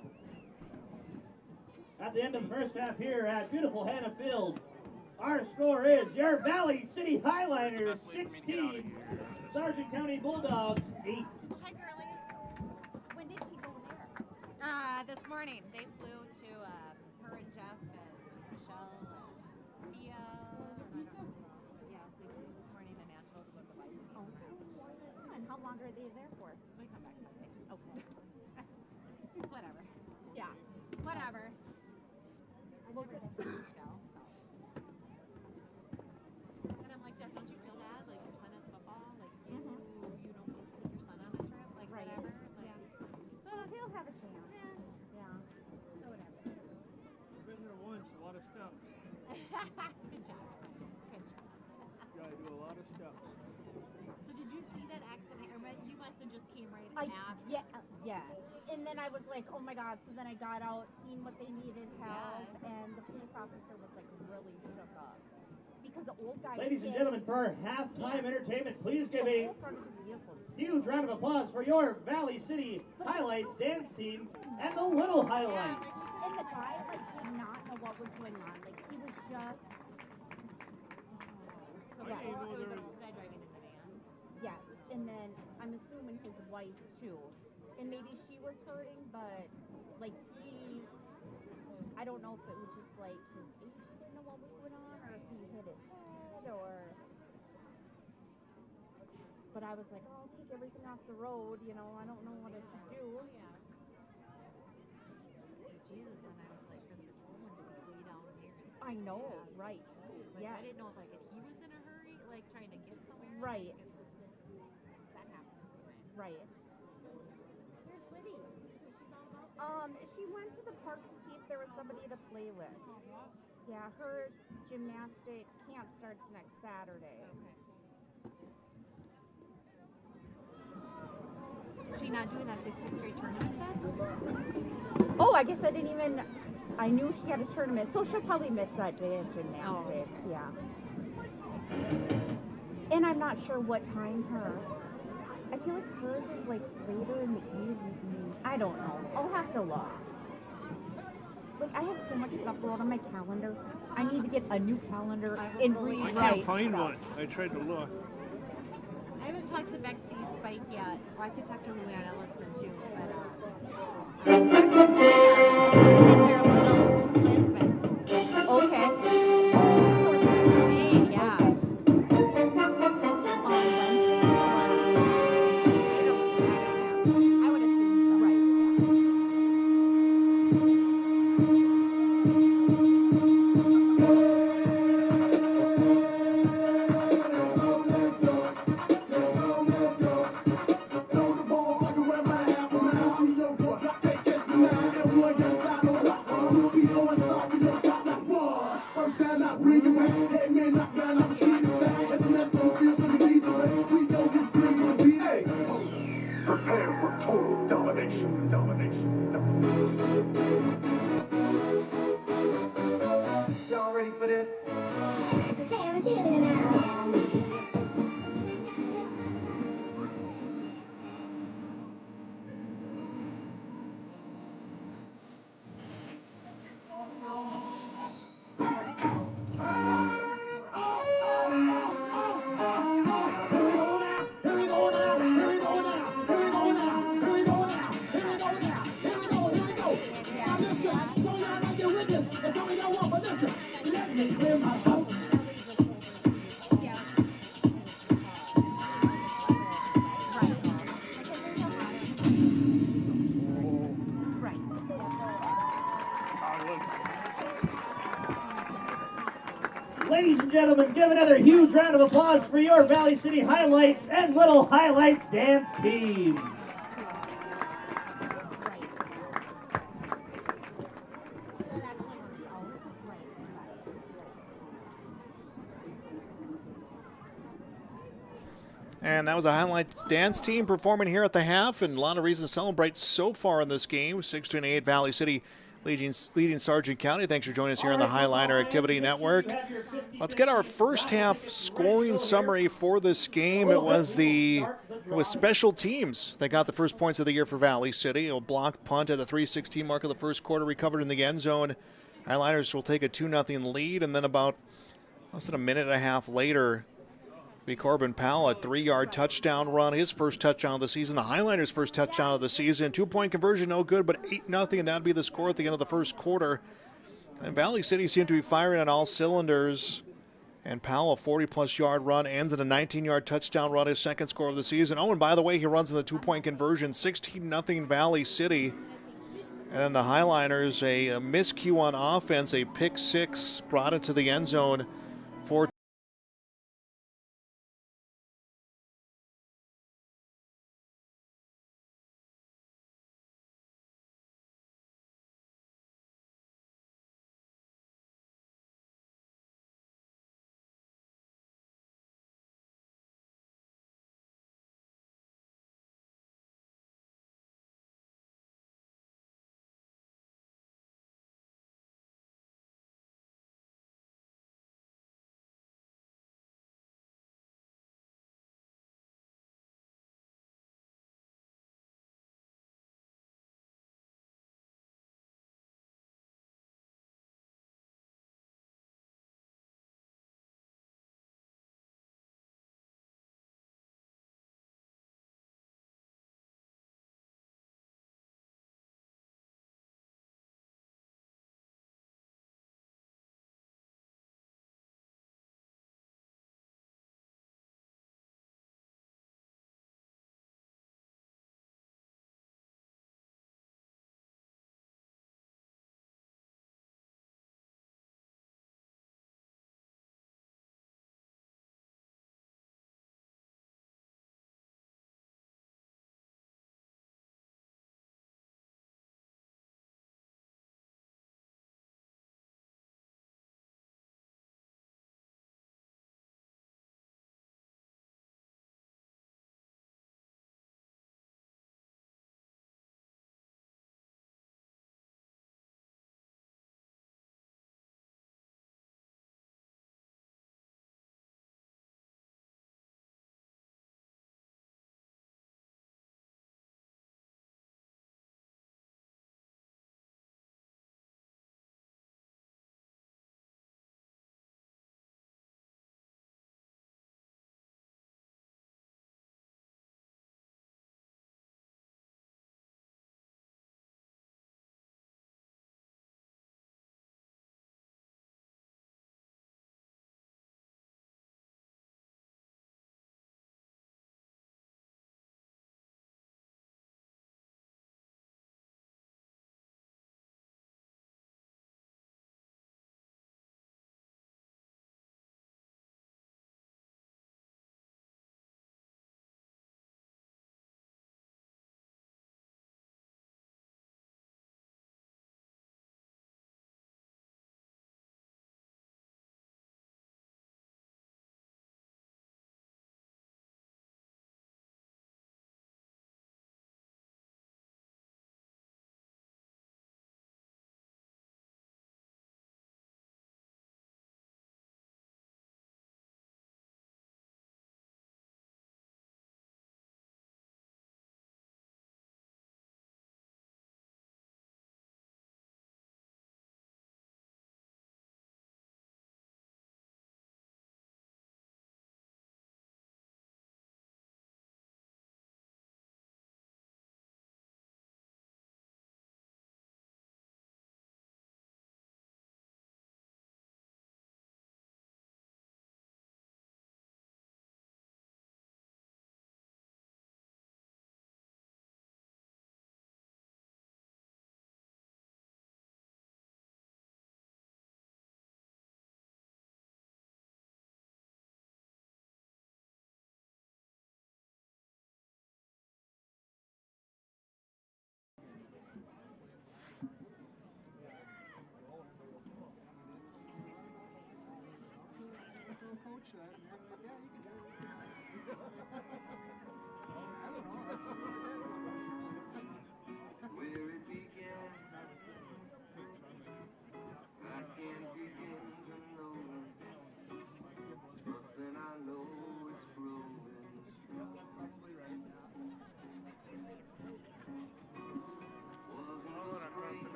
At the end of the first half here at beautiful Hannah Field, our score is your Valley City Highliners 16, Sargent County Bulldogs 8. Hi, girlies. When did she go there? This morning. They flew to her and Jeff and Michelle and Thea. Yeah, they flew this morning to Nashville to look at the Varsity. Oh, and how long are they there for? We come back Sunday. Okay. Whatever. Yeah. Whatever. Well, good. And I'm like, Jeff, don't you feel bad? Like, your son has football? Like, you don't get to take your son on a trip? Like, Right. whatever? Like, Yeah. He'll have a chance. Yeah. so whatever. I've been there once, a lot of stuff. Good job. Good job. Gotta do a lot of stuff. So did you see that accident? Or you must have just came right after. Yeah, yes. And then I was like, oh my God. So then I got out, seen what they needed help, and the police officer was like really shook up. Because the old guy. Ladies and gentlemen, for our halftime entertainment, please give the a whole front of his vehicle. huge round of applause for your Valley City Highlights dance team and the Little Highlights. And the guy like did not know what was going on. Like he was just. So Yeah. it was a guy driving in the van. Yes, and then I'm assuming his wife too. And maybe she was hurting, but like I don't know if it was just like his agent didn't know what was going on, or if he hit his head, or. But I was like, oh, I'll take everything off the road, you know, I don't know what I should do. Yeah. Jesus, and I was like, for the patrolman to be way down here. I know, right. Like, Yeah. I didn't know if like if he was in a hurry, like trying to get somewhere. Right. That happens. Right. Where's Liddy? She's all about She went to the park to see if there was somebody to play with. Yeah, her gymnastic camp starts next Saturday. Is she not doing that big 6-straight tournament then? Oh, I guess I didn't even. I knew she had a tournament, so she'll probably miss that day of gymnastics. Oh. Yeah. And I'm not sure what time her. I feel like hers is like later in the evening. I don't know. I'll have to look. Like I have so much stuff going on my calendar. I need to get a new calendar and rewrite. I can't find stuff. one. I tried to look. I haven't talked to Bexy Spike yet. Well, I could talk to Luann Ellison too, but I'm talking to her about Lisbon. Okay. Hey, yeah. I would assume so. Right. Prepare for total domination, domination, domination. Y'all ready for this? Ladies and gentlemen, give another huge round of applause for your Valley City Highlights and Little Highlights dance teams. And that was a Highlights dance team performing here at the half, and a lot of reasons to celebrate so far in this game. 6-8 Valley City leading Sargent County. Thanks for joining us here on the Highliner Activity Network. Let's get our first half scoring summary for this game. It was special teams that got the first points of the year for Valley City. A blocked punt at the 3:16 mark of the first quarter, recovered in the end zone. Highliners will take a 2-0 lead, and then about less than a minute and a half later, Corbin Powell, a 3-yard touchdown run, his first touchdown of the season. The Highliners' first touchdown of the season. 2-point conversion, no good, but 8-0, and that would be the score at the end of the first quarter. And Valley City seemed to be firing on all cylinders. And Powell, a 40-plus yard run, ends in a 19-yard touchdown run, his second score of the season. Oh, and by the way, he runs in the 2-point conversion, 16-0 Valley City. And then the Highliners, a miscue on offense, a pick six brought it to the end zone for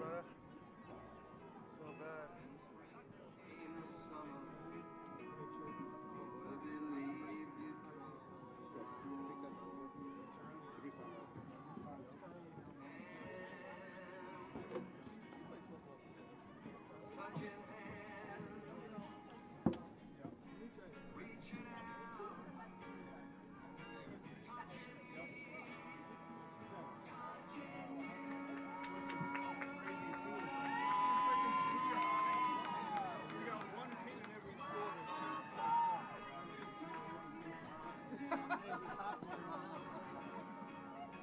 brother. So bad.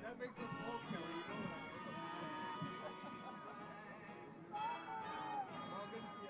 That makes us smoke, Kelly. You know that, right? Well, good to see you.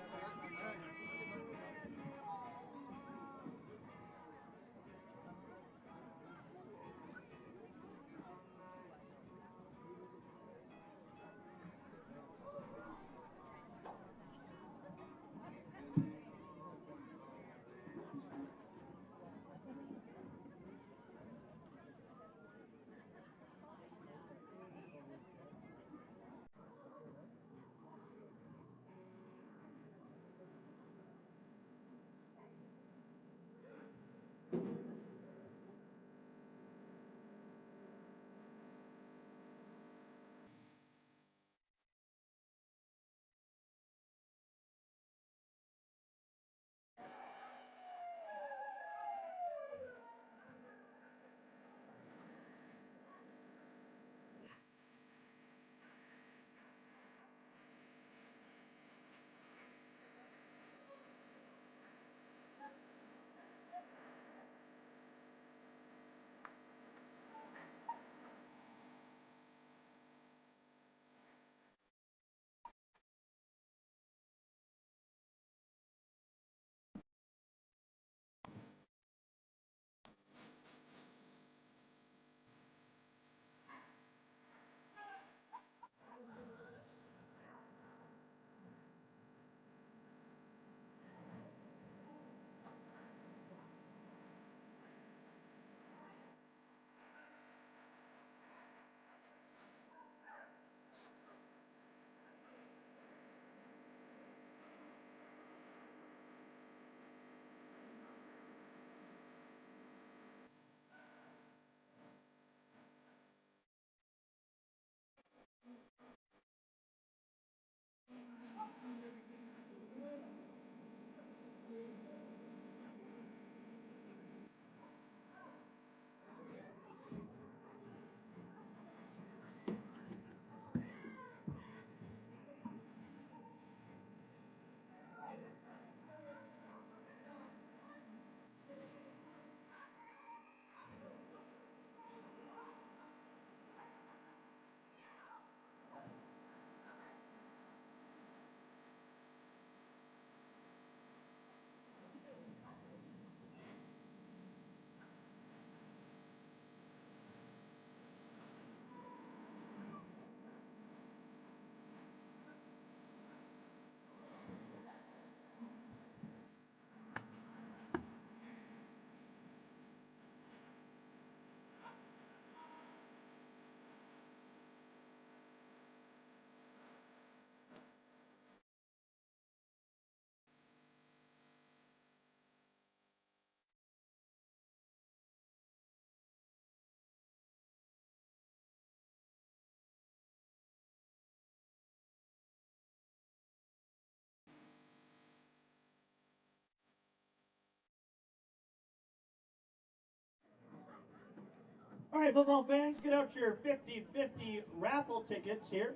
All right, football fans, get out your 50-50 raffle tickets here.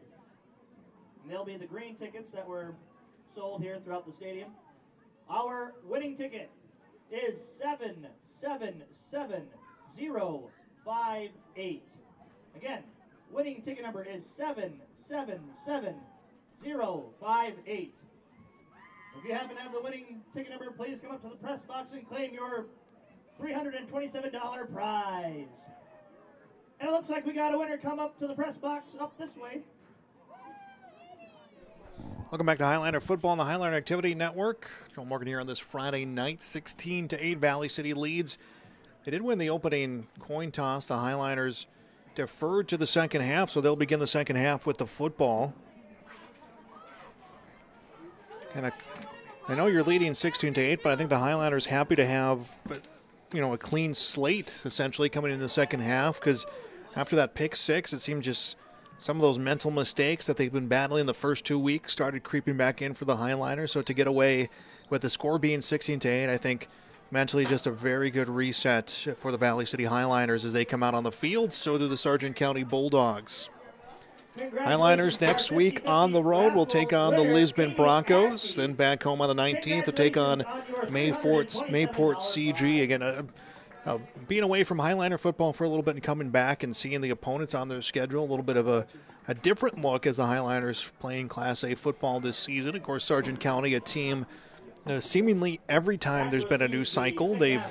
And they'll be the green tickets that were sold here throughout the stadium. Our winning ticket is 777058. Again, winning ticket number is 777058. If you happen to have the winning ticket number, please come up to the press box and claim your $327 prize. And it looks like we got a winner. Come up to the press box up this way. Welcome back to Highliner Football on the Highliner Activity Network. Joel Morgan here on this Friday night. 16-8 Valley City leads. They did win the opening coin toss. The Highliners deferred to the second half, so they'll begin the second half with the football. I know you're leading 16-8, but I think the Highliners happy to have, a clean slate essentially coming in the second half, because after that pick six, it seemed just some of those mental mistakes that they've been battling the first 2 weeks started creeping back in for the Highliners. So to get away with the score being 16-8, I think mentally just a very good reset for the Valley City Highliners as they come out on the field. So do the Sargent County Bulldogs. Highliners next week on the road will take on the Lisbon Broncos, then back home on the 19th to take on Mayport CG. Again, being away from Highliner football for a little bit and coming back and seeing the opponents on their schedule, a little bit of a different look as the Highliners playing Class A football this season. Of course, Sargent County, a team seemingly every time there's been a new cycle, they've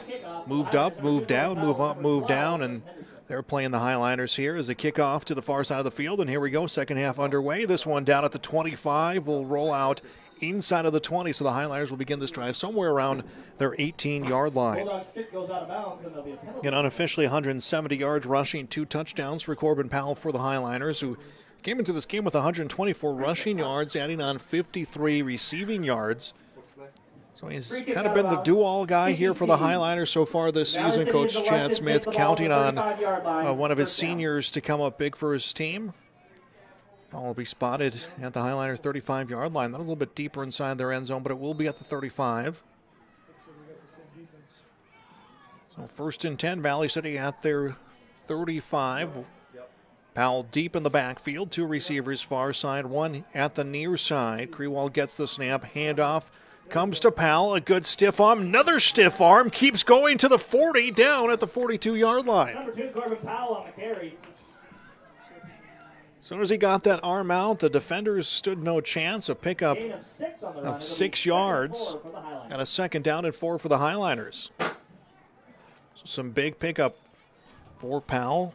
moved up, moved down, move up, move down, and they're playing the Highliners here as a kickoff to the far side of the field. And here we go, second half underway. This one down at the 25 will roll out inside of the 20, so the Highliners will begin this drive somewhere around their 18-yard line. And unofficially 170 yards rushing, 2 touchdowns for Corbin Powell for the Highliners, who came into this game with 124 rushing yards, adding on 53 receiving yards. So he's kind of been the do-all guy here for the Highliners so far this season. Coach Chad Smith counting on one of his seniors to come up big for his team. Ball will be spotted at the Highliners' 35-yard line. That was a little bit deeper inside their end zone, but it will be at the 35. So 1st and 10, Valley City at their 35. Powell deep in the backfield, 2 receivers far side, 1 at the near side. Krewald gets the snap, handoff. Comes to Powell, a good stiff arm, another stiff arm, keeps going to the 40, down at the 42-yard line. Number 2, Corbin Powell on the carry. As soon as he got that arm out, the defenders stood no chance. A pickup of 6 yards and a 2nd down and 4 for the Highliners. So some big pickup for Powell.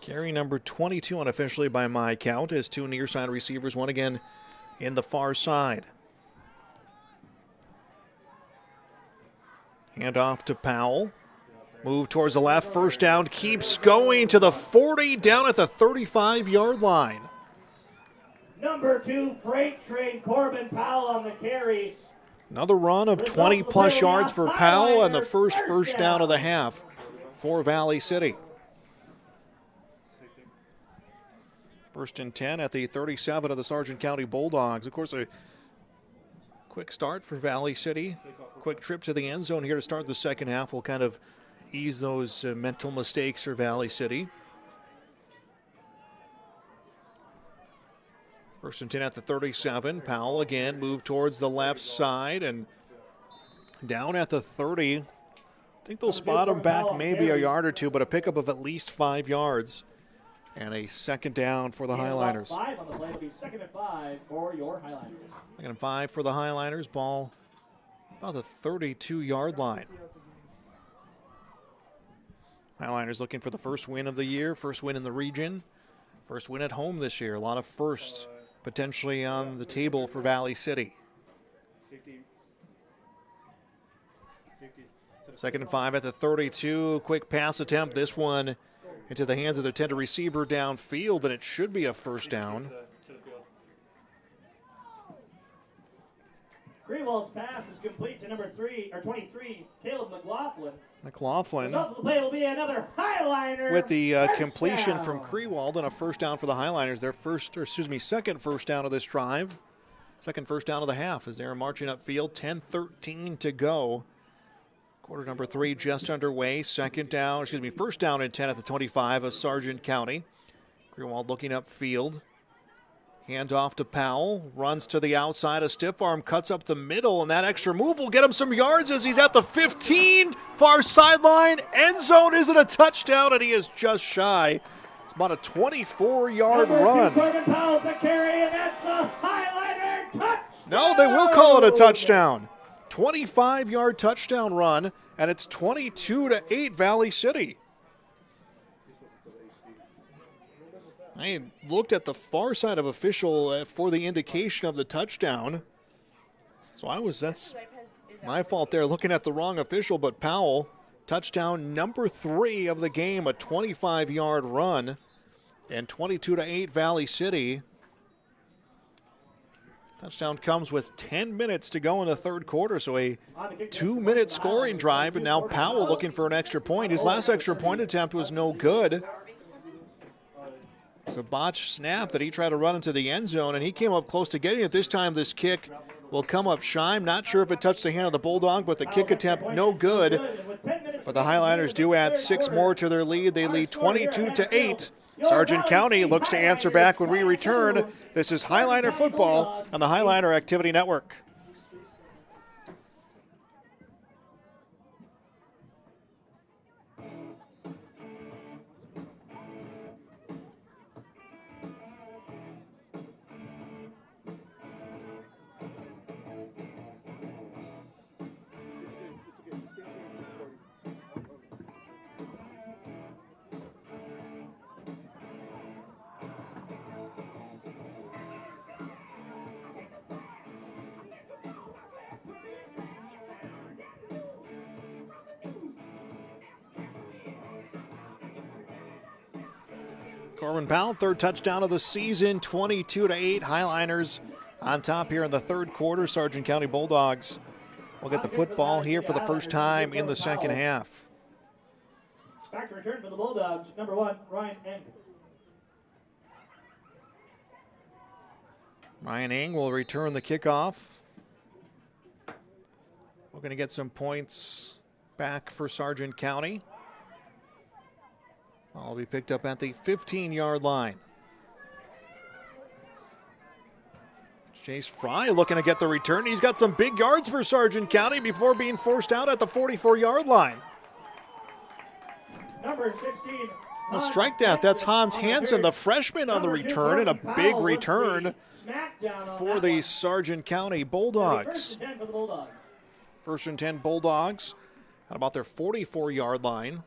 Carry number 22 unofficially by my count as 2 near side receivers, 1 again in the far side. Hand off to Powell. Move towards the left, 1st down, keeps going to the 40, down at the 35-yard line. Number 2, Freight Train, Corbin Powell on the carry. Another run of 20-plus yards for Powell and the first down of the half for Valley City. 1st and 10 at the 37 of the Sargent County Bulldogs. Of course, a quick start for Valley City. Quick trip to the end zone here to start the second half will kind of ease those mental mistakes for Valley City. 1st and 10 at the 37. Powell again moved towards the left side and down at the 30. I think they'll spot him back maybe a yard or 2, but a pickup of at least 5 yards. And a 2nd down for the Highliners. 5 on the play will be 2nd and 5 for your Highliners. 2nd and 5 for the Highliners. Ball about the 32-yard line. Highliners looking for the first win of the year, first win in the region, first win at home this year. A lot of firsts potentially on the table for Valley City. 2nd and 5 at the 32. Quick pass attempt. This one into the hands of the tender receiver downfield, and it should be a 1st down. Greenwald's pass is complete to number 23, Caleb McLaughlin. McLaughlin The play will be another Highliner with the completion touchdown from Krewald and a 1st down for the Highliners. Their 2nd 1st down of this drive. 2nd 1st down of the half as they're marching upfield. 10-13 to go. Quarter number 3 just underway. 1st down and 10 at the 25 of Sargent County. Greenwald looking upfield. Hand off to Powell. Runs to the outside. A stiff arm cuts up the middle, and that extra move will get him some yards as he's at the 15. Far sideline. End zone. Is it a touchdown? And he is just shy. It's about a 24-yard run. Powell to carry, and that's a Highliner touchdown. No, they will call it a touchdown. 25-yard touchdown run, and it's 22-8 Valley City. I looked at the far side of official for the indication of the touchdown. So that's my fault there, looking at the wrong official, but Powell, touchdown number 3 of the game, a 25-yard run, and 22-8 Valley City. Touchdown comes with 10 minutes to go in the third quarter, so a 2-minute scoring drive, and now Powell looking for an extra point. His last extra point attempt was no good. It's a botched snap that he tried to run into the end zone, and he came up close to getting it. This time this kick will come up shy. I'm not sure if it touched the hand of the Bulldog, but the kick attempt no good. But the Highliners do add 6 more to their lead. They lead 22-8. Sargent County looks to answer back when we return. This is Highliner football on the Highliner Activity Network. Corbin Powell, third touchdown of the season, 22-8. Highliners on top here in the third quarter. Sargent County Bulldogs will get the football here for the first time in the second half. Back to return for the Bulldogs, number 1, Ryan Eng. Ryan Eng will return the kickoff. We're going to get some points back for Sargent County. Ball will be picked up at the 15-yard line. Chase Fry looking to get the return. He's got some big yards for Sargent County before being forced out at the 44-yard line. Number 16. A strikeout. That's Hans Hansen, the freshman, on the return, and a big return for the Sargent County Bulldogs. First and 10 Bulldogs at about their 44-yard line.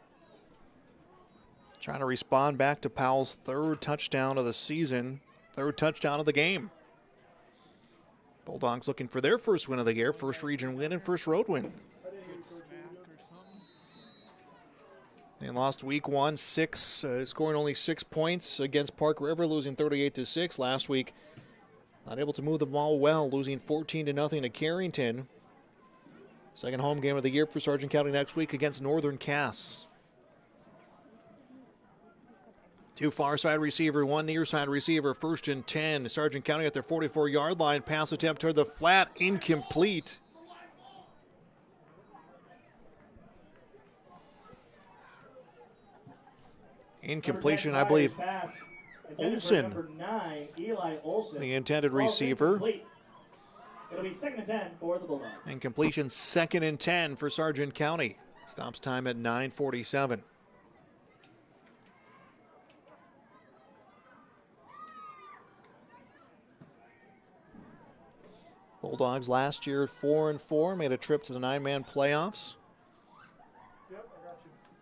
Trying to respond back to Powell's third touchdown of the season, third touchdown of the game. Bulldogs looking for their first win of the year, first region win and first road win. They lost week 1, scoring only 6 points against Park River, losing 38-6 last week. Not able to move the ball well, losing 14-0 to Carrington. Second home game of the year for Sargent County next week against Northern Cass. 2 far side receiver, 1 near side receiver, first and 10. Sargent County at their 44-yard line. Pass attempt toward the flat, incomplete. Incompletion, I believe. Olsen, the intended receiver. It'll be 2nd and 10 for the Bulldogs. And completion 2nd and 10 for Sargent County. Stops time at 9:47. Bulldogs last year 4-4, made a trip to the 9-man playoffs.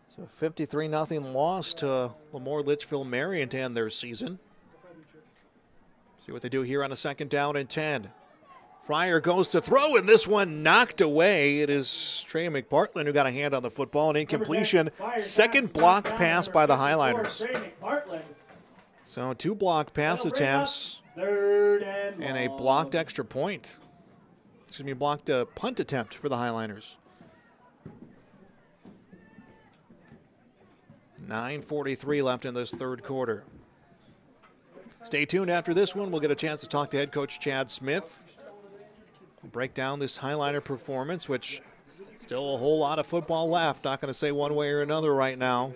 So 53-0 loss to Lemoore Litchfield Marion to end their season. See what they do here on a 2nd down and 10. Fryer goes to throw, and this one knocked away. It is Trey McPartland who got a hand on the football, and incompletion. 2nd block pass by the Highliners. So 2 blocked pass attempts and a blocked extra point. Blocked a punt attempt for the Highliners. 9:43 left in this third quarter. Stay tuned after this one. We'll get a chance to talk to head coach Chad Smith. We'll break down this Highliner performance, which still a whole lot of football left. Not going to say one way or another right now.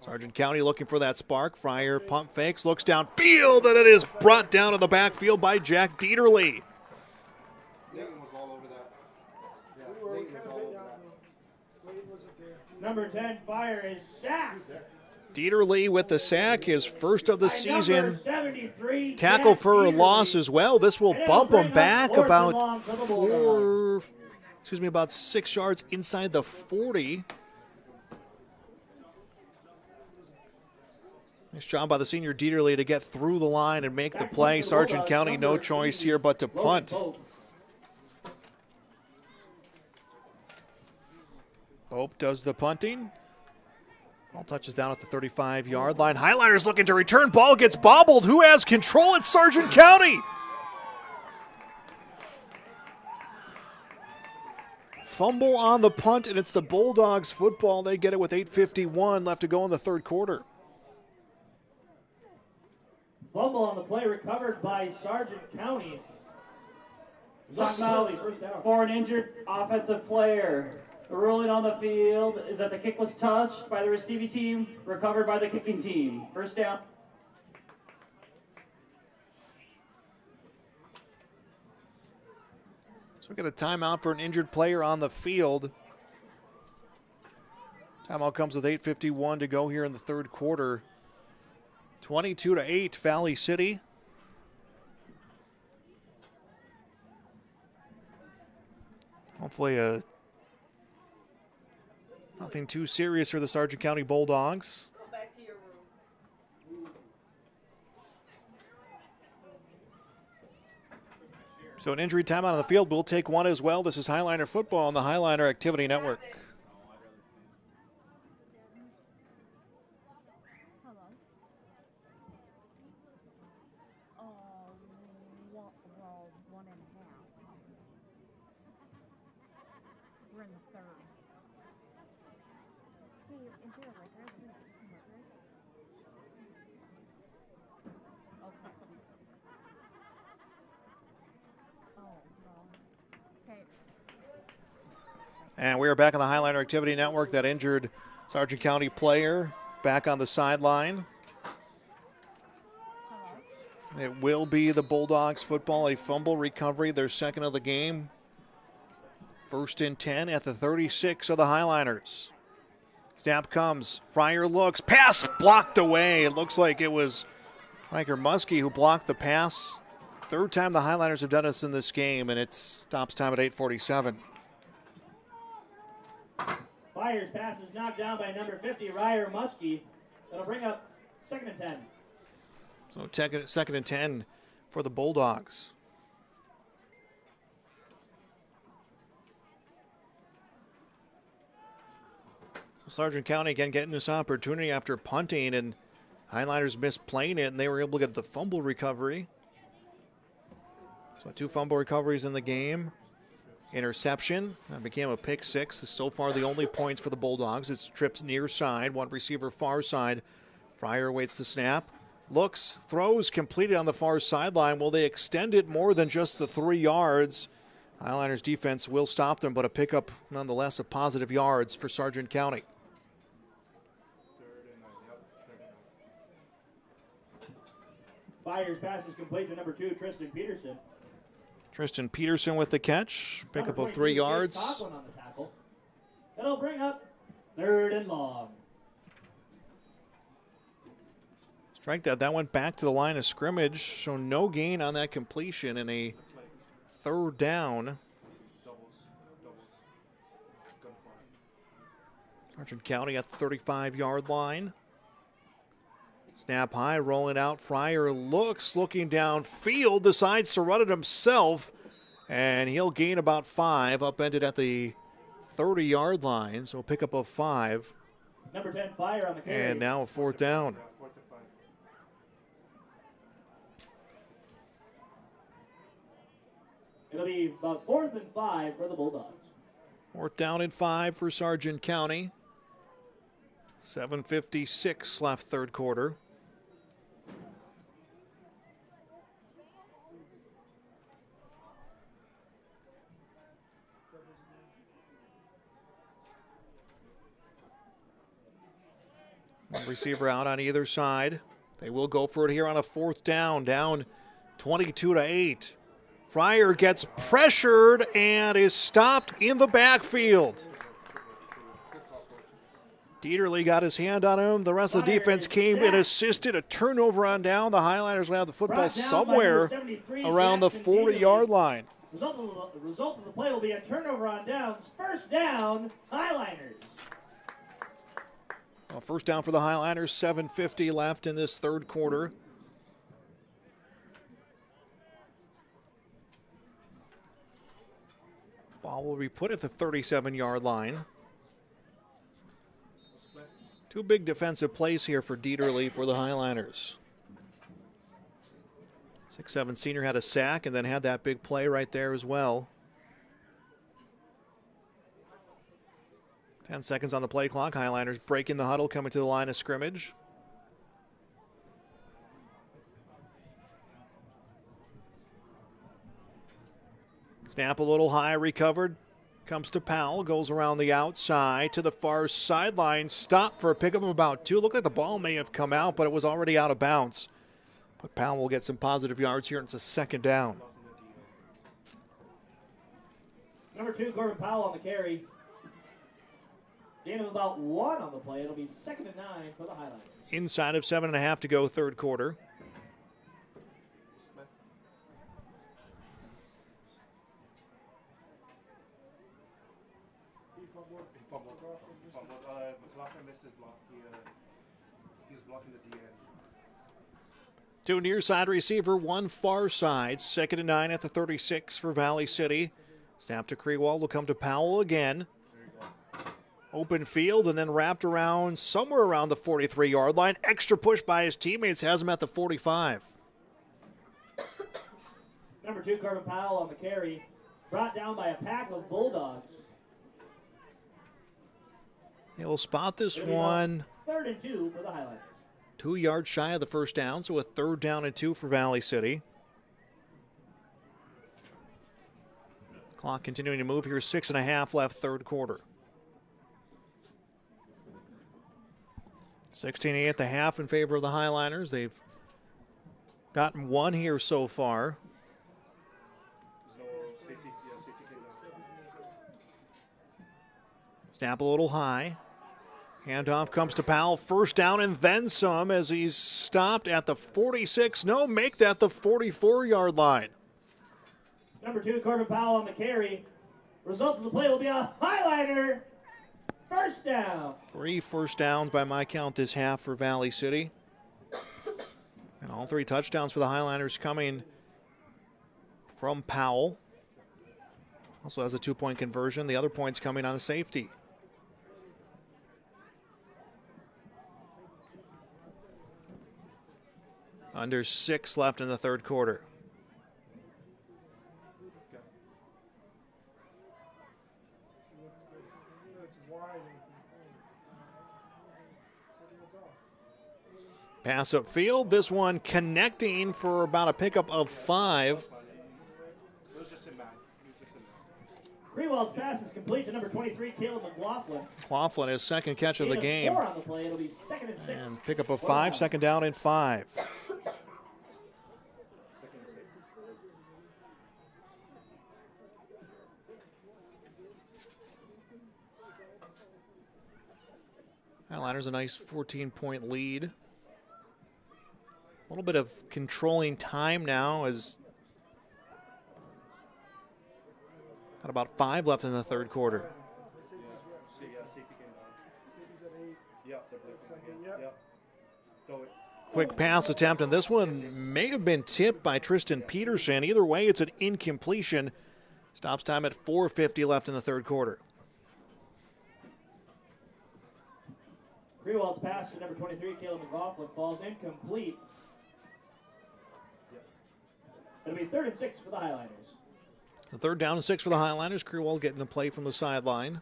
Sargent County looking for that spark. Fryer pump fakes, looks downfield, and it is brought down in the backfield by Jack Dieterle. Number 10, Fire is sacked. Dieterle with the sack, his first of the season. Tackle for a loss as well. This will bump him back about about 6 yards inside the 40. Nice job by the senior Dieterle to get through the line and make the play. Sargent County no choice here but to punt. Pope does the punting. Ball touches down at the 35-yard line. Highliners looking to return. Ball gets bobbled. Who has control? It's Sargent County. Fumble on the punt, and it's the Bulldogs football. They get it with 8:51 left to go in the third quarter. Fumble on the play recovered by Sargent County. Zach first down. For an injured offensive player. The ruling on the field is that the kick was touched by the receiving team, recovered by the kicking team. First down. So we get a timeout for an injured player on the field. Timeout comes with 8:51 to go here in the third quarter. 22-8 Valley City. Hopefully nothing too serious for the Sargent County Bulldogs. Go back to your room. So an injury timeout on the field. We'll take one as well. This is Highliner football on the Highliner Activity Network. And we are back on the Highliner Activity Network. That injured Sargent County player back on the sideline. It will be the Bulldogs football, a fumble recovery, their second of the game. 1st and 10 at the 36 of the Highliners. Snap comes, Fryer looks, pass blocked away. It looks like it was Riker Muskie who blocked the pass. Third time the Highliners have done this in this game, and it stops time at 8:47. Fires pass is knocked down by number 50, Ryer Muskie. That'll bring up 2nd and 10. So 2nd and 10 for the Bulldogs. So Sargent County again getting this opportunity after punting, and Highliners missed playing it, and they were able to get the fumble recovery. So 2 fumble recoveries in the game. Interception. That became a pick 6. It's so far the only points for the Bulldogs. It's trips near side, one receiver far side. Fryer waits the snap. Looks, throws completed on the far sideline. Will they extend it more than just the 3 yards? Highliners defense will stop them, but a pickup nonetheless of positive yards for Sargent County. Fires pass is complete to number 2, Tristan Peterson. Tristan Peterson with the catch. Pickup of 3 yards. On the tackle. That'll bring up 3rd and long. Strike that. That went back to the line of scrimmage. So no gain on that completion and a 3rd down. Sargent County at the 35-yard line. Snap high, rolling out. Fryer looking downfield, decides to run it himself, and he'll gain about 5, upended at the 30-yard line, so pick up of 5. Number 10, Fire on the carry. And now a 4th down. It'll be about 4th and 5 for the Bulldogs. 4th down and 5 for Sargent County. 7:56 left third quarter. One receiver out on either side. They will go for it here on a 4th down, down 22-8. Fryer gets pressured and is stopped in the backfield. Dieterle got his hand on him. The rest of the defense came and assisted. A turnover on down. The Highliners will have the football somewhere around the 40-yard line. Result of the play will be a turnover on downs. 1st down, Highliners. Well, 1st down for the Highliners. 7:50 left in this third quarter. Ball will be put at the 37-yard line. 2 big defensive plays here for Dieterle for the Highliners. 6'7" senior had a sack and then had that big play right there as well. 10 seconds on the play clock. Highliners breaking the huddle, coming to the line of scrimmage. Snap a little high, recovered. Comes to Powell, goes around the outside to the far sideline. Stopped for a pickup of about 2. Looked like the ball may have come out, but it was already out of bounds. But Powell will get some positive yards here. It's a second down. Number 2, Corbin Powell on the carry. Gain of about 1 on the play. It'll be 2nd and 9 for the Highliners. Inside of 7.5 to go, third quarter. McLaughlin missed his block. He was blocking the DN. 2 near side receiver, 1 far side. 2nd and 9 at the 36 for Valley City. Snap to Krewald will come to Powell again. Open field and then wrapped around somewhere around the 43-yard line. Extra push by his teammates has him at the 45. Number 2, Corbin Powell on the carry. Brought down by a pack of Bulldogs. They will spot this one. 3rd and 2 for the Highlanders. 2 yards shy of the first down, so a 3rd down and 2 for Valley City. Clock continuing to move here, 6.5 left, third quarter. 16-8 at the half in favor of the Highliners. They've gotten 1 here so far. Snap a little high. Handoff comes to Powell. First down and then some as he's stopped at the 46. No, make that the 44-yard line. Number 2, Corbin Powell on the carry. Result of the play will be a Highliner. First down. 3 first downs by my count this half for Valley City. And all 3 touchdowns for the Highliners coming from Powell. Also has a 2-point conversion. The other points coming on a safety. Under 6 left in the third quarter. Pass upfield. This one connecting for about a pickup of 5. Krewald's pass is complete to number 23, Caleb McLaughlin. McLaughlin, his second catch of the game. 4 on the play. It'll be 2nd and 6. And pickup of 5, second down and 5. Highliners a nice 14-point lead. A little bit of controlling time now as got about 5 left in the third quarter. Quick pass attempt, and this one may have been tipped by Tristan Peterson. Either way, it's an incompletion. Stops time at 4:50 left in the third quarter. Krewald's pass to number 23, Caleb McLaughlin, falls incomplete. It'll be 3rd and 6 for the Highliners. The 3rd down and 6 for the Highliners. Krewald getting the play from the sideline.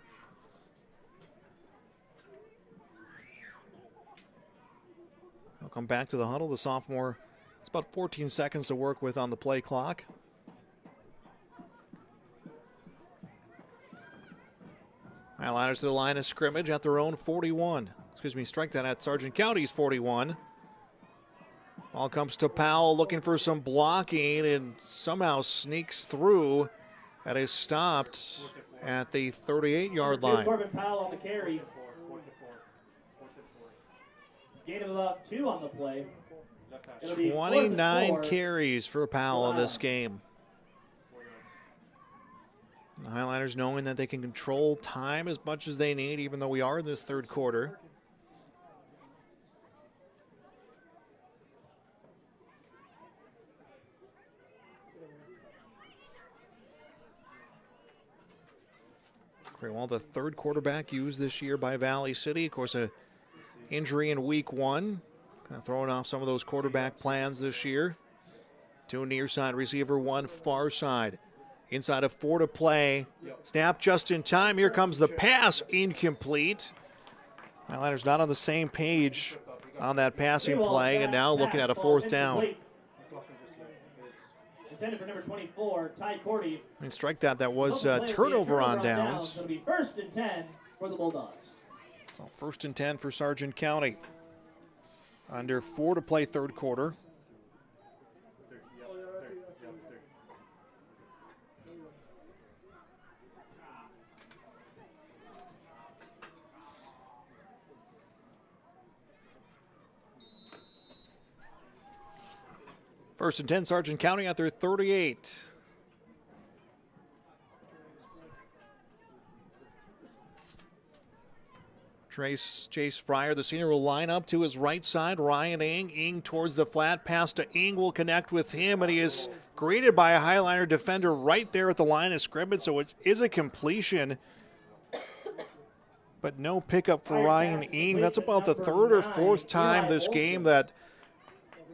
He'll come back to the huddle. The sophomore, it's about 14 seconds to work with on the play clock. Highliners to the line of scrimmage at their own 41. Strike that at Sargent County's 41. Ball comes to Powell looking for some blocking and somehow sneaks through. That is stopped at the 38-yard line. Corbin Powell on the carry. Gain of about 2 on the play. 29 carries for Powell in this game. The Highliners knowing that they can control time as much as they need, even though we are in this third quarter. Well, the 3rd quarterback used this year by Valley City. Of course, a injury in week 1. Kind of throwing off some of those quarterback plans this year. 2 near side receiver, 1 far side. Inside of 4 to play. Snap just in time. Here comes the pass. Incomplete. Highliners not on the same page on that passing play, and now looking at a 4th down. Intended for number 24, Ty Cordy. And strike that was a turnover on downs. It'll be 1st and 10 for the Bulldogs. So 1st and 10 for Sargent County. Under 4 to play 3rd quarter. First and 10, Sargent County at their 38. Chase Fryer, the senior, will line up to his right side. Ryan Ing. Ing towards the flat. Pass to Ing will connect with him, and he is greeted by a Highliner defender right there at the line of scrimmage, so it is a completion. But no pickup for Ryan Ing. That's about the 3rd or 4th time this game that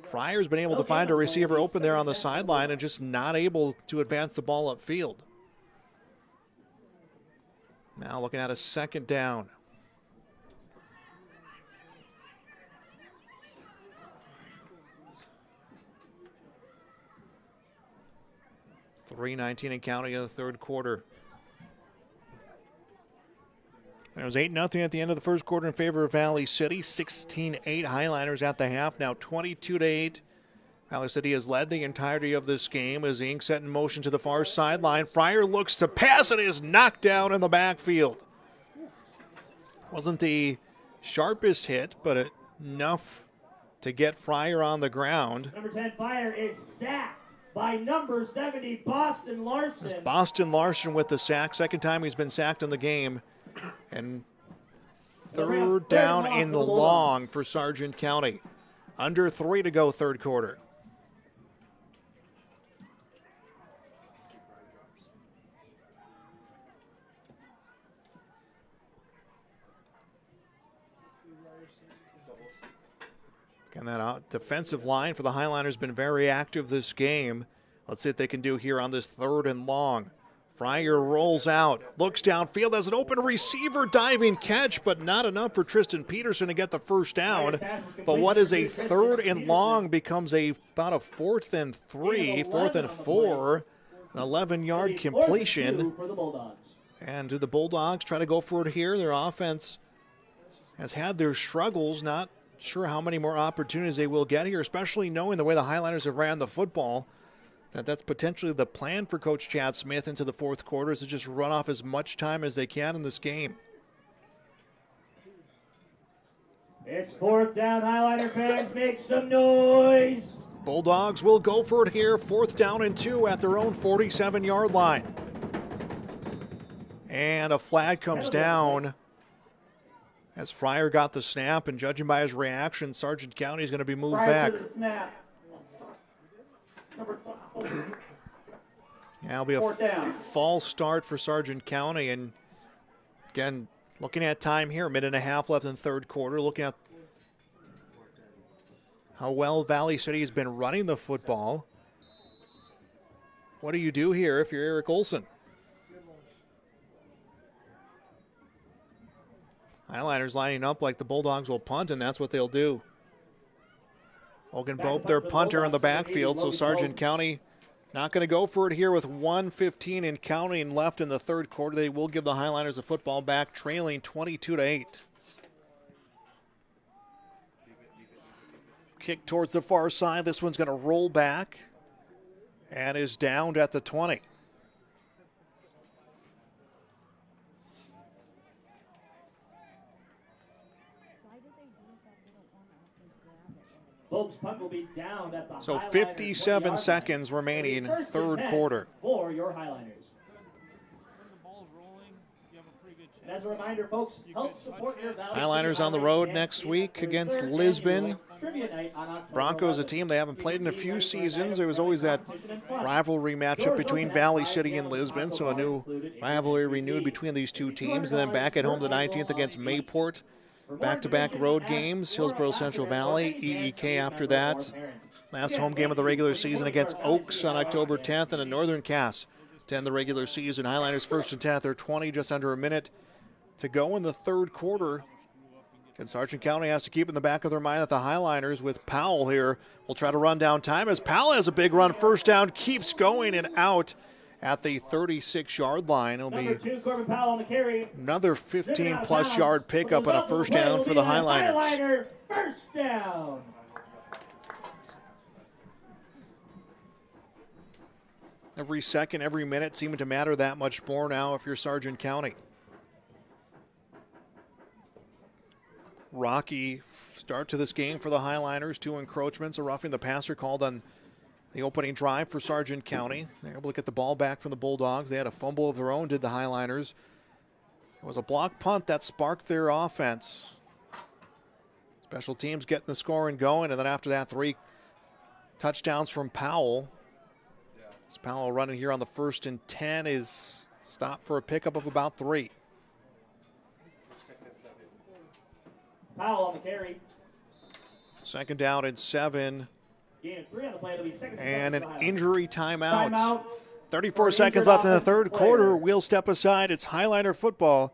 Fryer's been able to find a receiver open there on the sideline and just not able to advance the ball upfield. Now looking at a 2nd down. .3:19 in counting in the 3rd quarter. And it was 8-0 at the end of the 1st quarter in favor of Valley City. 16-8 Highliners at the half. Now 22-8. Valley City has led the entirety of this game as Ing set in motion to the far sideline. Fryer looks to pass and is knocked down in the backfield. Wasn't the sharpest hit, but enough to get Fryer on the ground. Number 10 Fryer is sacked by number 70 Boston Larson. It's Boston Larson with the sack. 2nd time he's been sacked in the game. And 3rd down in the long for Sargent County. Under 3 to go 3rd quarter. Again, that defensive line for the Highliners has been very active this game. Let's see what they can do here on this 3rd and long. Fryer rolls out, looks downfield, has an open receiver diving catch, but not enough for Tristan Peterson to get the 1st down. But what is a 3rd and long becomes about a 4th and 3, 4th and 4, an 11-yard completion. And do the Bulldogs try to go for it here? Their offense has had their struggles. Not sure how many more opportunities they will get here, especially knowing the way the Highliners have ran the football. That's potentially the plan for Coach Chad Smith into the 4th quarter, is to just run off as much time as they can in this game. It's 4th down. Highliner fans, make some noise. Bulldogs will go for it here. 4th down and 2 at their own 47-yard line. And a flag comes down as Fryer got the snap, and judging by his reaction, Sargent County is going to be moved back. Yeah, it'll be a false start for Sargent County. And again, looking at time here, 1.5 left in the 3rd quarter, looking at how well Valley City has been running the football. What do you do here if you're Eric Olson? Highliners lining up like the Bulldogs will punt, and that's what they'll do. Logan Bope, their punter in the backfield, so Sargent County not going to go for it here with 1:15 and counting left in the 3rd quarter. They will give the Highliners the football back, trailing 22-8. Kick towards the far side. This one's going to roll back and is downed at the 20. Punt will be down at the so 57 seconds remaining, 3rd quarter. For your Highliners. And as a reminder, folks, help support your Valley Highliners on the road next week against Lisbon. Broncos, a team they haven't played in a few seasons. There was always that rivalry matchup between Valley City and Lisbon, so a new rivalry renewed between these two teams. And then back at home the 19th against Mayport. Back-to-back road games, Hillsborough Central Valley, EEK after that. Last home game of the regular season against Oaks on October 10th, and a Northern Cass to end the regular season. Highliners first and 10 at their 20, just under a minute to go in the third quarter. And Sargent County has to keep in the back of their mind that the Highliners with Powell here will try to run down time as Powell has a big run. First down, keeps going and out at the 36-yard line. It'll be Powell on the carry. Another 15-plus yard pickup and a first down for the Highliners. Highliner first down. Every second, every minute seeming to matter that much more now if you're Sargent County. Rocky start to this game for the Highliners. 2 encroachments, a roughing the passer called on the opening drive for Sargent County. They're able to get the ball back from the Bulldogs. They had a fumble of their own, did the Highliners. It was a block punt that sparked their offense. Special teams getting the scoring going, and then after that, 3 touchdowns from Powell. As Powell running here on the 1st and 10 is stopped for a pickup of about 3. Powell on the carry. Second down and 7. Gain of 3 on the play. It'll be second And an Highliners. injury timeout. Timeout. 34 seconds left in the third quarter. We'll step aside. It's Highliner football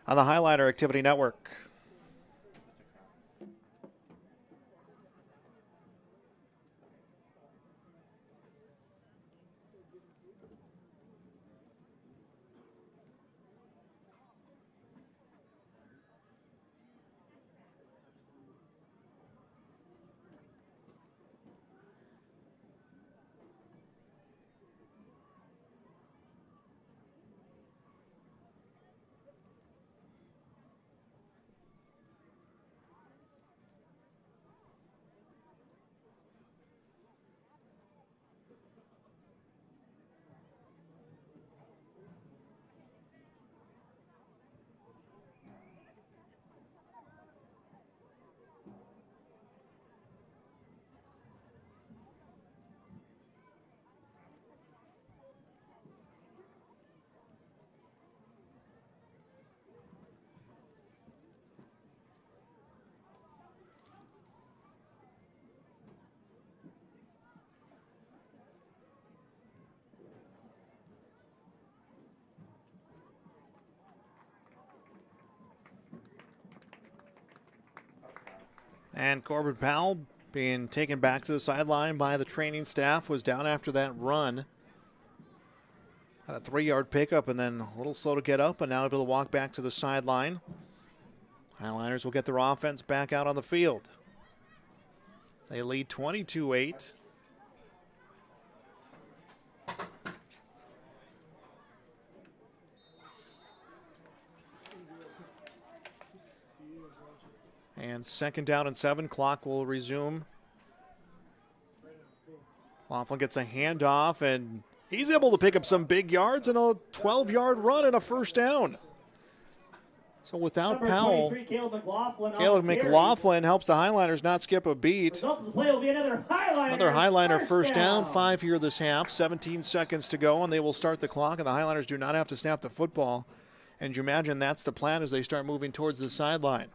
on the Highliner Activity Network. And Corbin Powell being taken back to the sideline by the training staff, was down after that run. Had a 3-yard pickup and then a little slow to get up, and now able to walk back to the sideline. Highliners will get their offense back out on the field. They lead 22-8. And second down and 7, clock will resume. Laughlin gets a handoff, and he's able to pick up some big yards and a 12-yard run and a first down. So without Powell, Caleb McLaughlin helps the Highliners not skip a beat. Result of the play will be another Highliner first down, 5 here this half, 17 seconds to go, and they will start the clock, and the Highliners do not have to snap the football. And you imagine that's the plan as they start moving towards the sideline.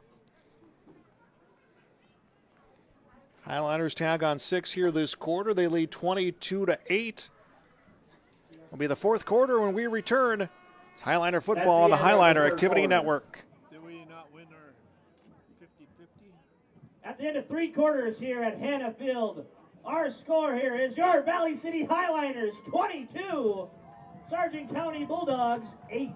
Highliners tag on 6 here this quarter. They lead 22-8. It'll be the fourth quarter when we return. It's Highliner football on the Highliner Activity Network. Did we not win our 50-50? At the end of 3 quarters here at Hannah Field, our score here is your Valley City Highliners 22, Sargent County Bulldogs 8.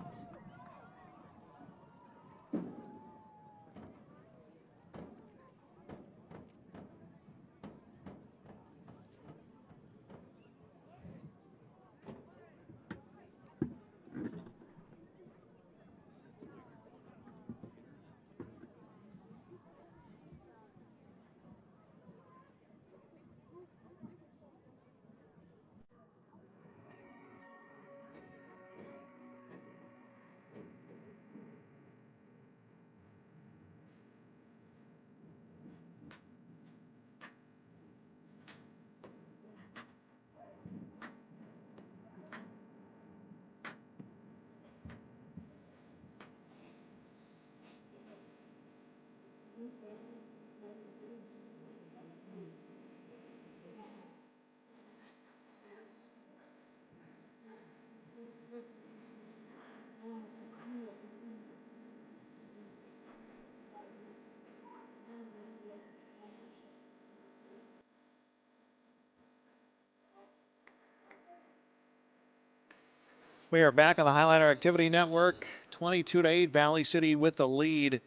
We are back on the Highliner Activity Network. 22-8, Valley City with the lead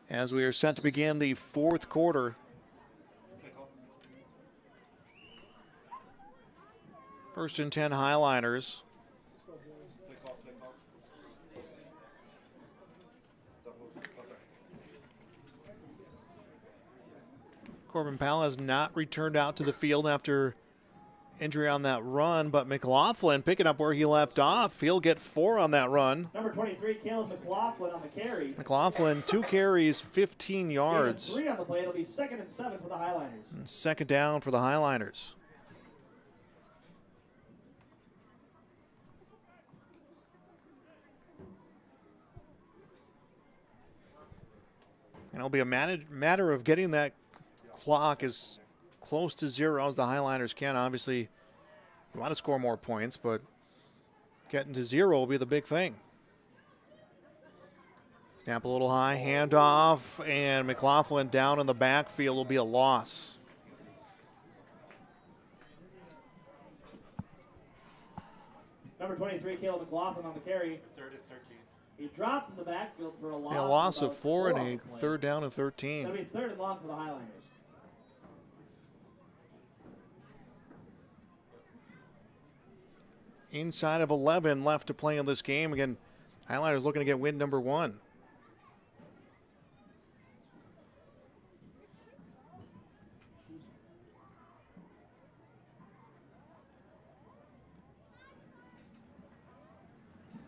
as we are set to begin the fourth quarter. First and 10 Highliners. Corbin Powell has not returned out to the field after injury on that run, but McLaughlin picking up where he left off. He'll get 4 on that run. Number 23, Caleb McLaughlin on the carry. McLaughlin, 2 carries, 15 yards. 3 on the play. It'll be 2nd and 7 for the Highliners. And 2nd down for the Highliners. And it'll be a matter of getting that clock as close to 0 as the Highliners can. Obviously, we want to score more points, but getting to 0 will be the big thing. Snap a little high, handoff, and McLaughlin down in the backfield will be a loss. Number 23, Caleb McLaughlin on the carry. 3rd and 13. He dropped in the backfield for a loss. A loss of 4 and a 3rd down and 13. It'll be 3rd and long for the Highliners. Inside of 11 left to play in this game. Again, Highliners looking to get win number 1.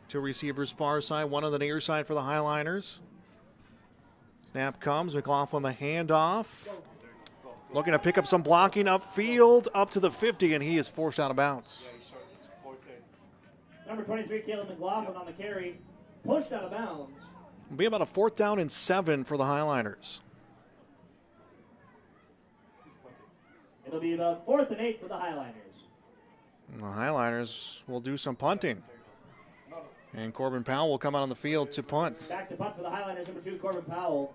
Two receivers far side, one on the near side for the Highliners. Snap comes, McLaughlin the handoff. Looking to pick up some blocking upfield, up to the 50, and he is forced out of bounds. Number 23, Caleb McLaughlin on the carry. Pushed out of bounds. It'll be about a 4th down and 7 for the Highliners. It'll be about 4th and 8 for the Highliners. And the Highliners will do some punting. And Corbin Powell will come out on the field to punt. Back to punt for the Highliners, number 2, Corbin Powell.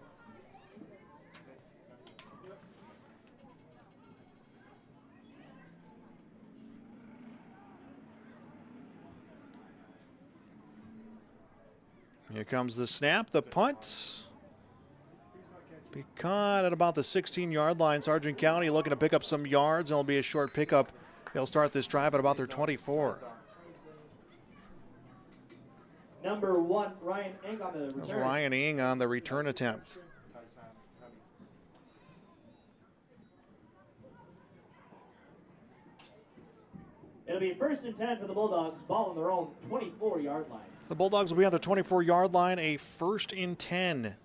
Here comes the snap, the punt. Be caught at about the 16-yard line. Sargent County looking to pick up some yards. It'll be a short pickup. They'll start this drive at about their 24. Number 1, Ryan Ing on the return. That's Ryan Ing on the return attempt. It'll be 1st and 10 for the Bulldogs. Ball on their own 24-yard line. The Bulldogs will be on the 24-yard line, a 1st and 10.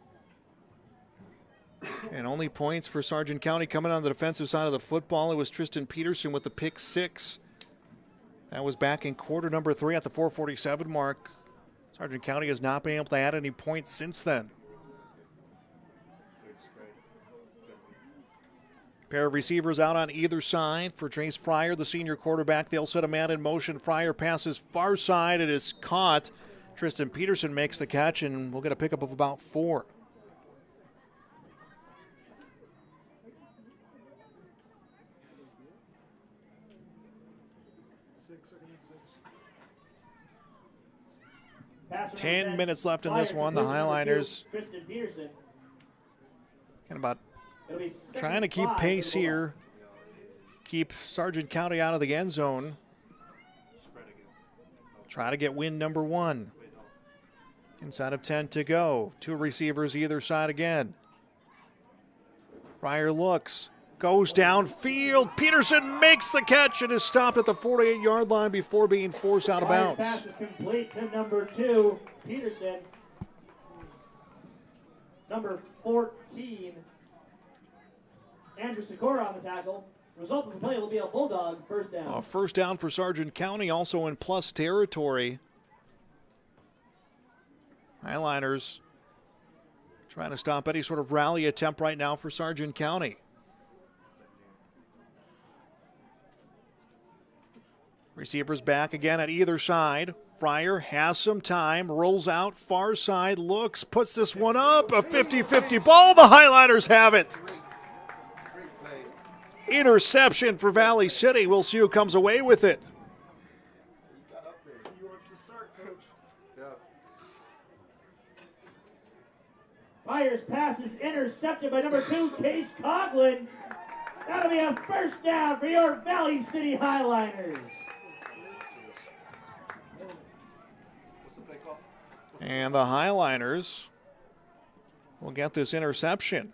And only points for Sargent County coming on the defensive side of the football. It was Tristan Peterson with the pick 6. That was back in quarter number 3 at the 4:47 mark. Sargent County has not been able to add any points since then. Pair of receivers out on either side for Trace Fryer, the senior quarterback. They'll set a man in motion. Fryer passes far side. It is caught. Tristan Peterson makes the catch, and we'll get a pickup of about 4. Passer 10 minutes left in this one. The Highliners Tristan Peterson. kind of about It'll be trying to keep 2nd and 5 pace for the here. Keep Sargent County out of the end zone. Try to get win number 1. Inside of 10 to go. 2 receivers either side again. Fryer looks, goes downfield. Peterson makes the catch and is stopped at the 48-yard line before being forced out of bounds. Pass is complete to number 2, Peterson. Number 14, Andrew Sikora on the tackle. Result of the play will be a Bulldog 1st down. A 1st down for Sargent County, also in plus territory. Highliners trying to stop any sort of rally attempt right now for Sargent County. Receivers back again at either side. Fryer has some time, rolls out, far side, looks, puts this one up, a 50-50 ball. The Highliners have it. Interception for Valley City. We'll see who comes away with it. He wants to start, Coach. Yeah. Myers' pass is intercepted by number 2, Case Coughlin. That'll be a first down for your Valley City Highliners. And the Highliners will get this interception.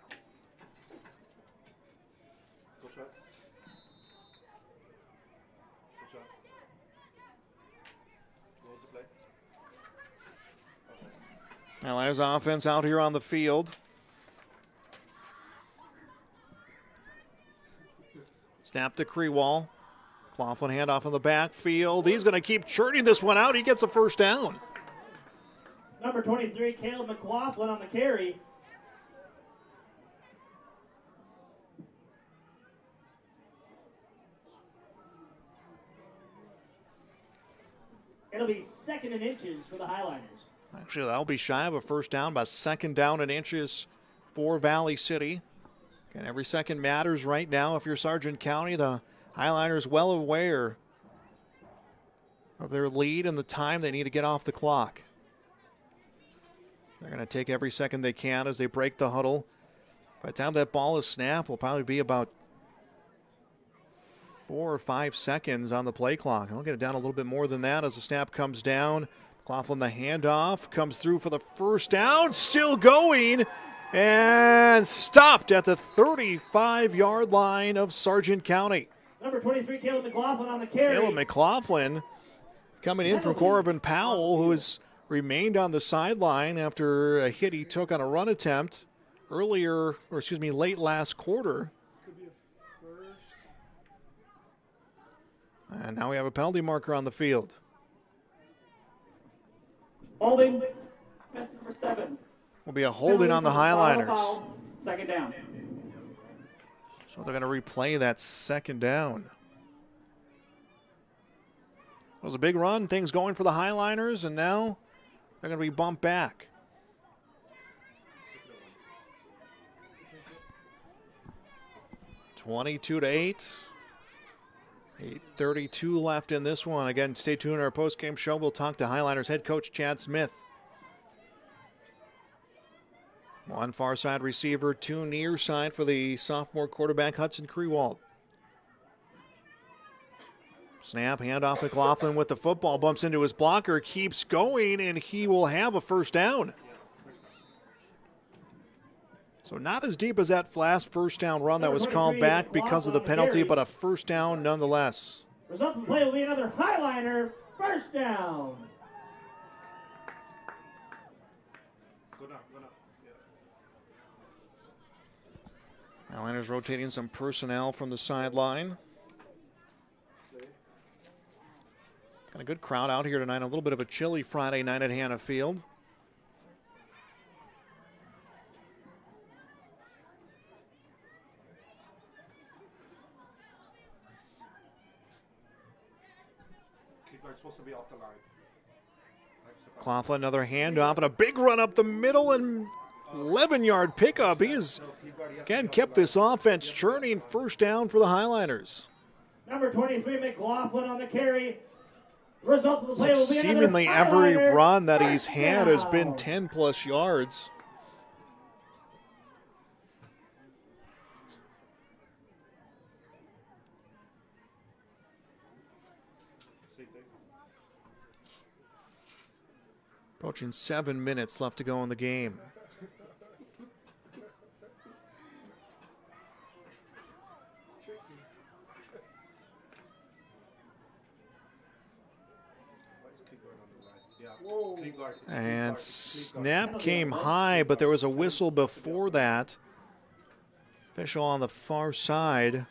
Highliners offense out here on the field. Snap to Crewall. Claflin handoff in the backfield. He's going to keep churning this one out. He gets a first down. Number 23, Caleb McLaughlin on the carry. It'll be 2nd and inches for the Highliners. Actually, that'll be shy of a first down, but 2nd down and inches for Valley City. And every second matters right now. If you're Sargent County, the Highliners well aware of their lead and the time they need to get off the clock. They're going to take every second they can as they break the huddle. By the time that ball is snapped, will probably be about 4 or 5 seconds on the play clock. They'll get it down a little bit more than that as the snap comes down. McLaughlin, the handoff, comes through for the first down, still going, and stopped at the 35-yard line of Sargent County. Number 23, Caleb McLaughlin on the carry. Caleb McLaughlin coming in from Corbin Powell, who has remained on the sideline after a hit he took on a run attempt late last quarter. And now we have a penalty marker on the field. Holding. That's number 7. Will be a holding on the Highliners. Foul. 2nd down. So they're going to replay that 2nd down. It was a big run, things going for the Highliners, and now they're going to be bumped back. (22-8). 8:32 left in this one. Again, stay tuned in our post-game show. We'll talk to Highliners head coach Chad Smith. One far side receiver, 2 near side for the sophomore quarterback Hudson Crewald. Snap, handoff McLaughlin with the football, bumps into his blocker, keeps going, and he will have a first down. So not as deep as that last first down run that was called back because of the penalty, but a first down nonetheless. Result of the play will be another Highliner first down. Highliners rotating some personnel from the sideline. Got a good crowd out here tonight. A little bit of a chilly Friday night at Hannah Field. Supposed to be off the line. Claflin, another handoff and a big run up the middle and 11-yard pickup. He has, again, kept this offense churning. First down for the Highliners. Number 23, McLaughlin on the carry. The result of the play will be seemingly every run that he's had has been 10-plus yards. Approaching 7 minutes left to go in the game. And snap came high, but there was a whistle before that. Official on the far side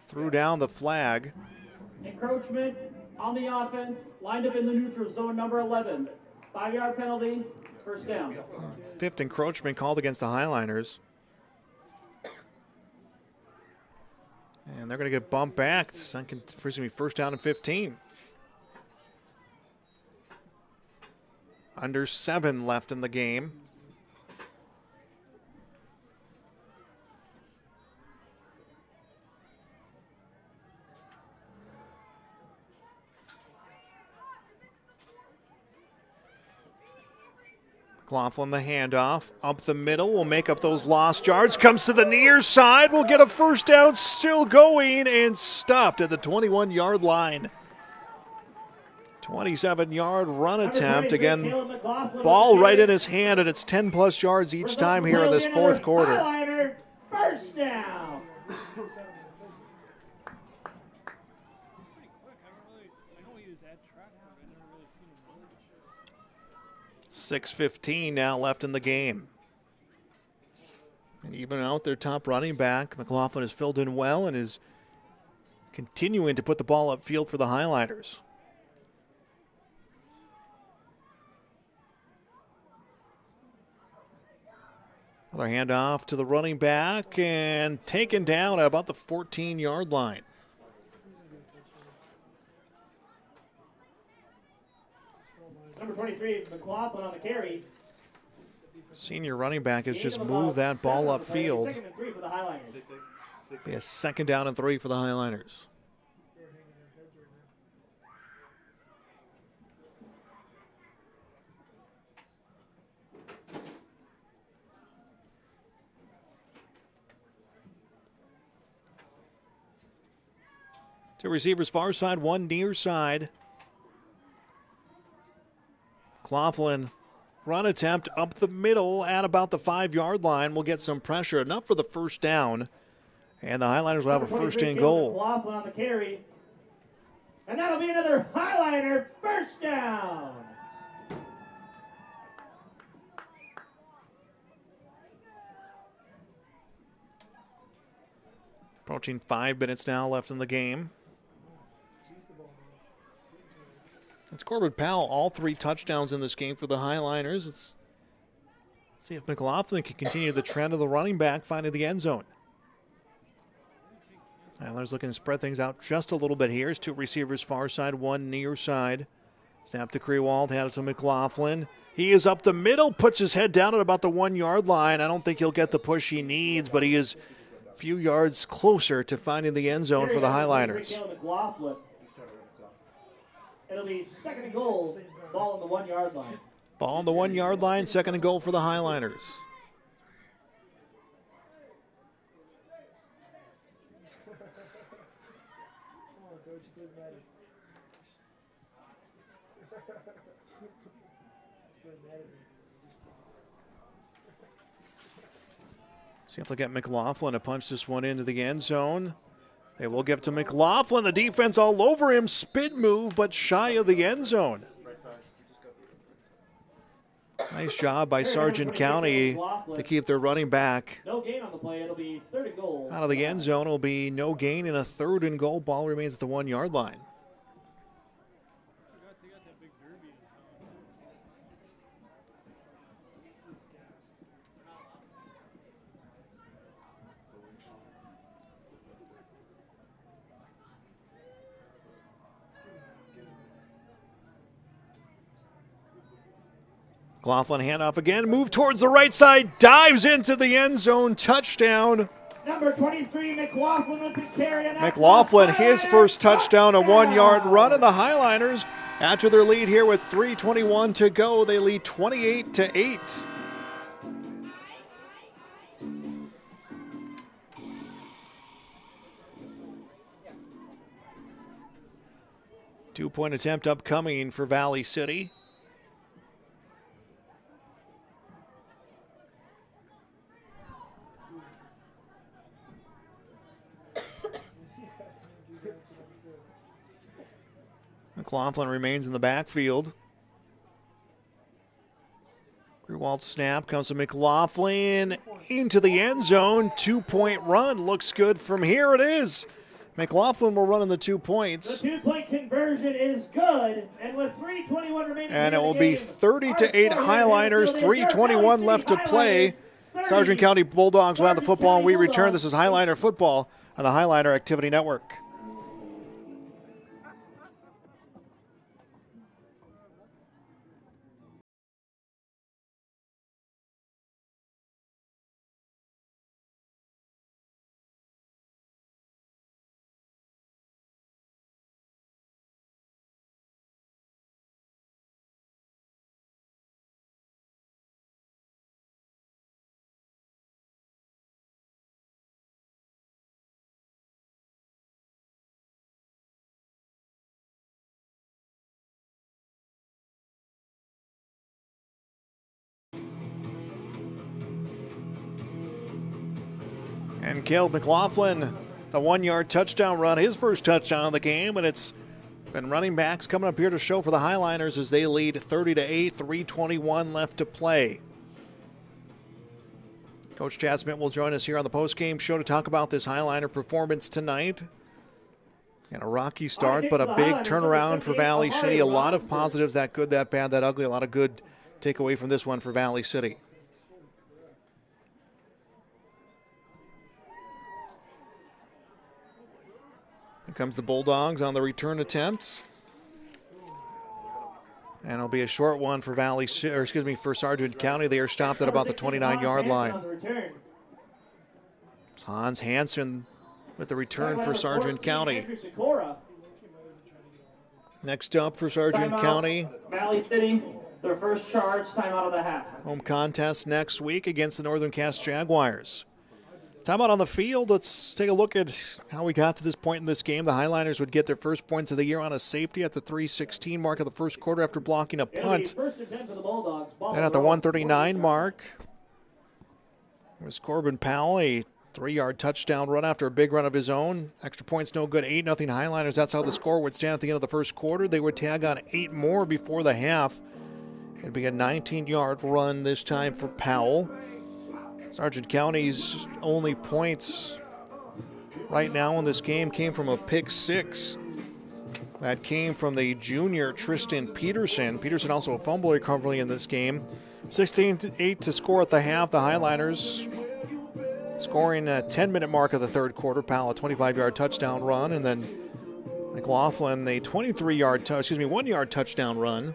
threw down the flag. Encroachment on the offense, lined up in the neutral zone, number 11. 5-yard penalty, first down. 5th encroachment called against the Highliners. And they're going to get bumped back. First down and 15. Under 7 left in the game. McLaughlin the handoff, up the middle, will make up those lost yards, comes to the near side, will get a first down, still going, and stopped at the 21-yard line. 27-yard run attempt, again, ball right in his hand, and it's 10-plus yards each time here in this fourth quarter. Highliner, first down. 6:15 now left in the game. And even out their top running back, McLaughlin has filled in well and is continuing to put the ball upfield for the Highliners. Another handoff to the running back and taken down at about the 14-yard line. Number 23, McLaughlin on the carry. Senior running back has just moved that ball upfield. Second and 3 for the Highliners. Be a 2nd down and 3 for the Highliners. Two receivers far side, one near side. McLaughlin, run attempt up the middle at about the 5-yard line. Will get some pressure, enough for the first down. And the Highliners will have a first and goal. McLaughlin on the carry. And that'll be another Highliner first down. Approaching 5 minutes now left in the game. It's Corbin Powell, all 3 touchdowns in this game for the Highliners. Let's see if McLaughlin can continue the trend of the running back finding the end zone. Highliners looking to spread things out just a little bit here. It's 2 receivers far side, 1 near side. Snap to Krewald, had it to McLaughlin. He is up the middle, puts his head down at about the 1-yard line. I don't think he'll get the push he needs, but he is a few yards closer to finding the end zone for the Highliners. It'll be 2nd and goal, ball on the 1-yard line. Ball on the 1-yard line, 2nd and goal for the Highliners. See if they'll get McLaughlin to punch this one into the end zone. They will give to McLaughlin. The defense all over him. Spin move, but shy of the end zone. Nice job by Sargent County to keep their running back No gain on the play. It'll be 3rd and goal. out of the end zone. It'll be no gain and a 3rd and goal. Ball remains at the 1-yard line. McLaughlin handoff again, move towards the right side, dives into the end zone, touchdown. Number 23, McLaughlin with the carry. McLaughlin, his first touchdown, a 1-yard run, and the Highliners, after their lead here with 3:21 to go, they lead 28-8. Two-point attempt upcoming for Valley City. McLaughlin remains in the backfield. Grewald snap comes to McLaughlin into the end zone. 2-point run looks good from here. It is. McLaughlin will run in the 2 points. The 2-point conversion is good, and with 3:21 remaining, and it will be 30-8 Highliners. 3:21 left to play. Sargent County Bulldogs will have the football, and we return. This is Highliner football on the Highliner Activity Network. And Caleb McLaughlin, the 1-yard touchdown run, his first touchdown of the game, and it's been running backs coming up here to show for the Highliners as they lead 30-8, 3:21 left to play. Coach Chad Smith will join us here on the postgame show to talk about this Highliner performance tonight. And a rocky start, but a big turnaround for Valley City. A lot of positives, that good, that bad, that ugly. A lot of good takeaway from this one for Valley City. Here comes the Bulldogs on the return attempt. And it'll be a short one for for Sargent County. They are stopped at about the 29-yard line. Hans Hansen with the return for Sargent County. Next up for Sargent County. Valley City, their first charge, timeout of the half. Home contest next week against the Northern Cass Jaguars. Timeout on the field. Let's take a look at how we got to this point in this game. The Highliners would get their first points of the year on a safety at the 3:16 mark of the first quarter after blocking a punt. Then at the 1:39 mark was Corbin Powell, a 3-yard touchdown run after a big run of his own. Extra points no good, 8-0 Highliners. That's how the score would stand at the end of the first quarter. They would tag on 8 more before the half. It'd be a 19-yard run this time for Powell. Sargent County's only points right now in this game came from a pick 6. That came from the junior Tristan Peterson. Peterson also a fumble recovery in this game. 16-8 to score at the half. The Highliners scoring a 10-minute mark of the third quarter. Powell a 25-yard touchdown run, and then McLaughlin a 1-yard touchdown run.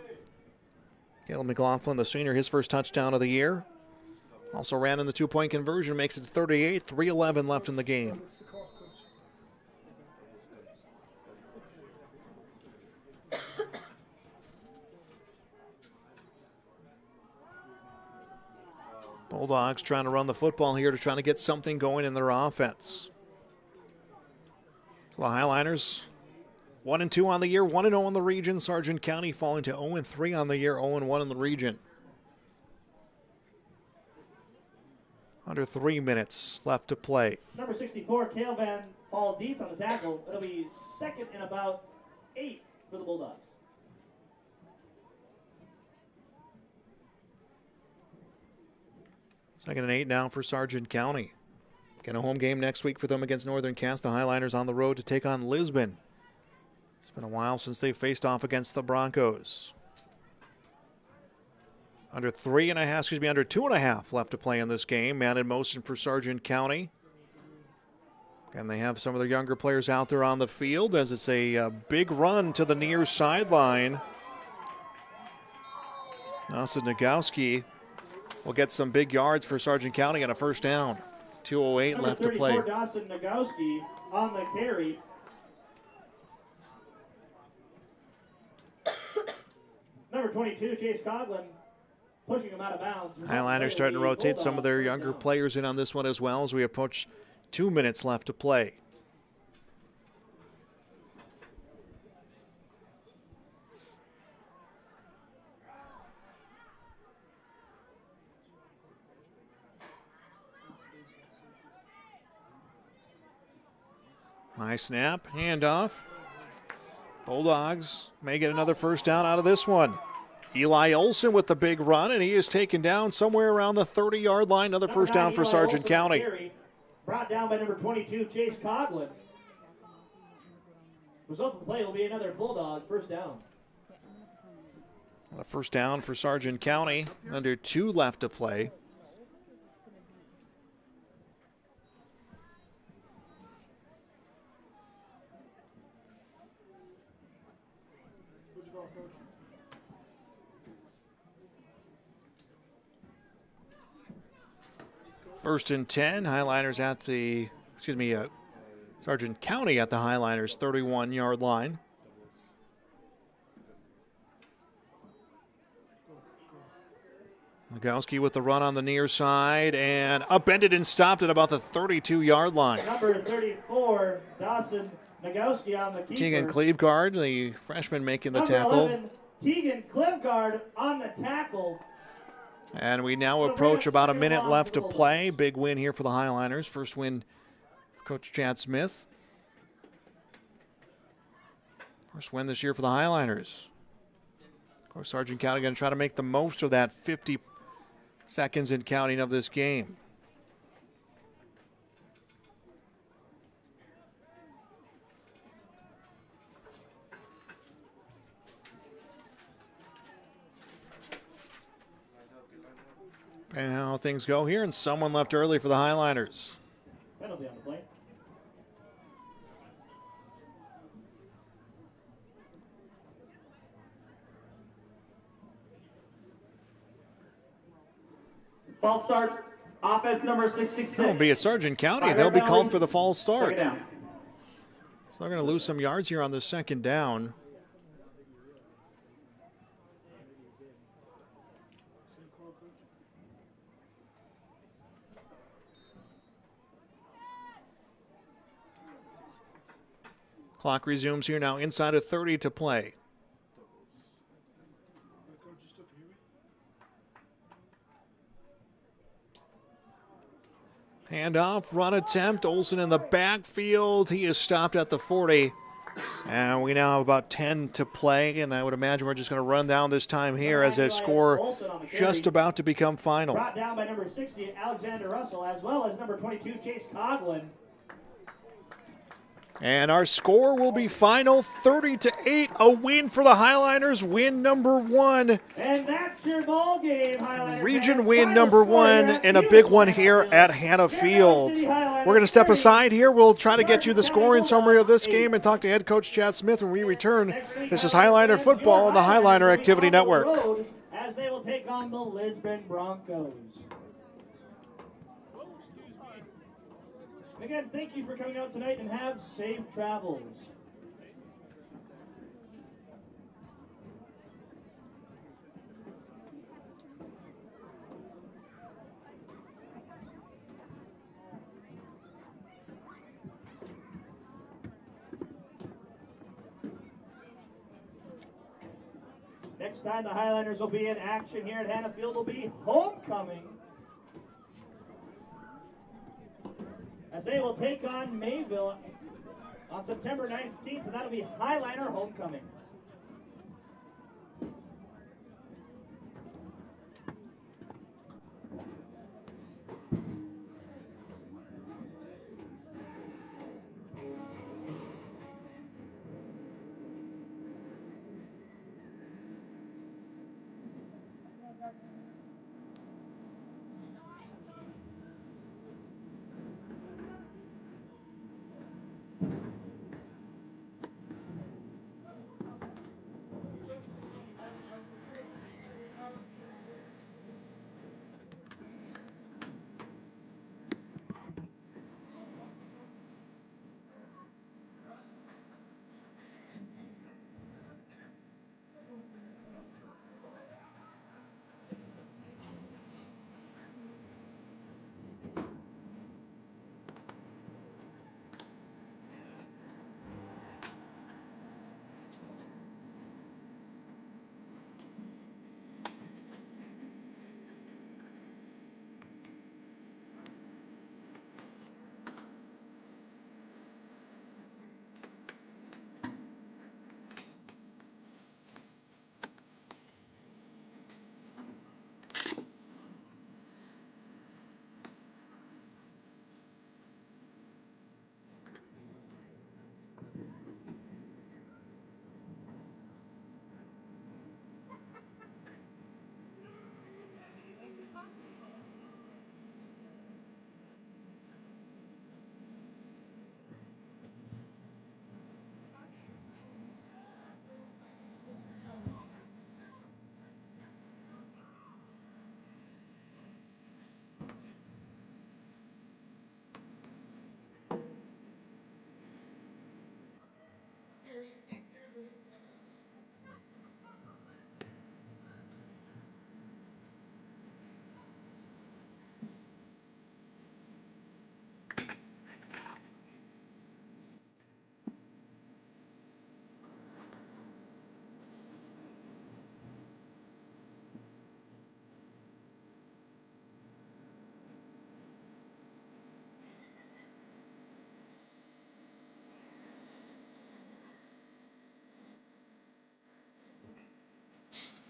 Caleb McLaughlin, the senior, his first touchdown of the year. Also ran in the 2-point conversion, makes it 38, 3:11 left in the game. Bulldogs trying to run the football here to try to get something going in their offense. So the Highliners 1-2 on the year, 1-0 in the region. Sargent County falling to 0-3 on the year, 0-1 in the region. Under 3 minutes left to play. Number 64, Cale Van Paul Dietz on the tackle. It'll be second and about 8 for the Bulldogs. Second and 8 now for Sargent County. Get a home game next week for them against Northern Cass. The Highliners on the road to take on Lisbon. It's been a while since they faced off against the Broncos. Under 2.5 left to play in this game. Man in motion for Sargent County. And they have some of their younger players out there on the field as it's a big run to the near sideline. Nasa Nagowski will get some big yards for Sargent County and a first down. 2:08 left to play. Dawson Nagowski on the carry. Number 22, Chase Coughlin, pushing him out of bounds. Highliners starting to rotate some of their younger players in on this one as well as we approach 2 minutes left to play. High snap, handoff. Bulldogs may get another first down out of this one. Eli Olson with the big run, and he is taken down somewhere around the 30-yard line. Another first down for Sargent County. Brought down by number 22, Chase Coughlin. Result of the play will be another Bulldog first down. The first down for Sargent County. Under 2 left to play. First and 10, Highliners at the, Sargent County at the Highliners 31-yard line. Nagowski with the run on the near side and upended and stopped at about the 32-yard line. Number 34, Dawson Nagowski on the keeper. Tegan Cleveguard, the freshman, making the tackle. 11, Tegan Cleveguard on the tackle. And we now approach about a minute left to play. Big win here for the Highliners. First win Coach Chad Smith. First win this year for the Highliners. Of course, Sargent County going to try to make the most of that 50 seconds and counting of this game. And how things go here, and someone left early for the Highliners. Penalty on the play. False start. Offense number 666. It'll be at Sargent County. They'll be called for the false start. So they're going to lose some yards here on the second down. Clock resumes here now, inside of 30 to play. Handoff, run attempt. Olsen in the backfield. He is stopped at the 40. And we now have about 10 to play. And I would imagine we're just going to run down this time here as a score just about to become final. Brought down by number 60, Alexander Russell, as well as number 22, Chase Coughlin. And our score will be final, 30-8, a win for the Highliners, win number 1. And that's your ball game, Highliners. Region win number 1, and a big one here at Hannah Field. We're going to step aside here. We'll try to get you the scoring summary of this game and talk to head coach Chad Smith when we return. This is Highliner football on the Highliner Activity Network. As they will take on the Lisbon Broncos. Again, thank you for coming out tonight and have safe travels. Next time the Highliners will be in action here at Hannah Field will be homecoming. As they will take on Mayville on September 19th, and that'll be Highliner homecoming.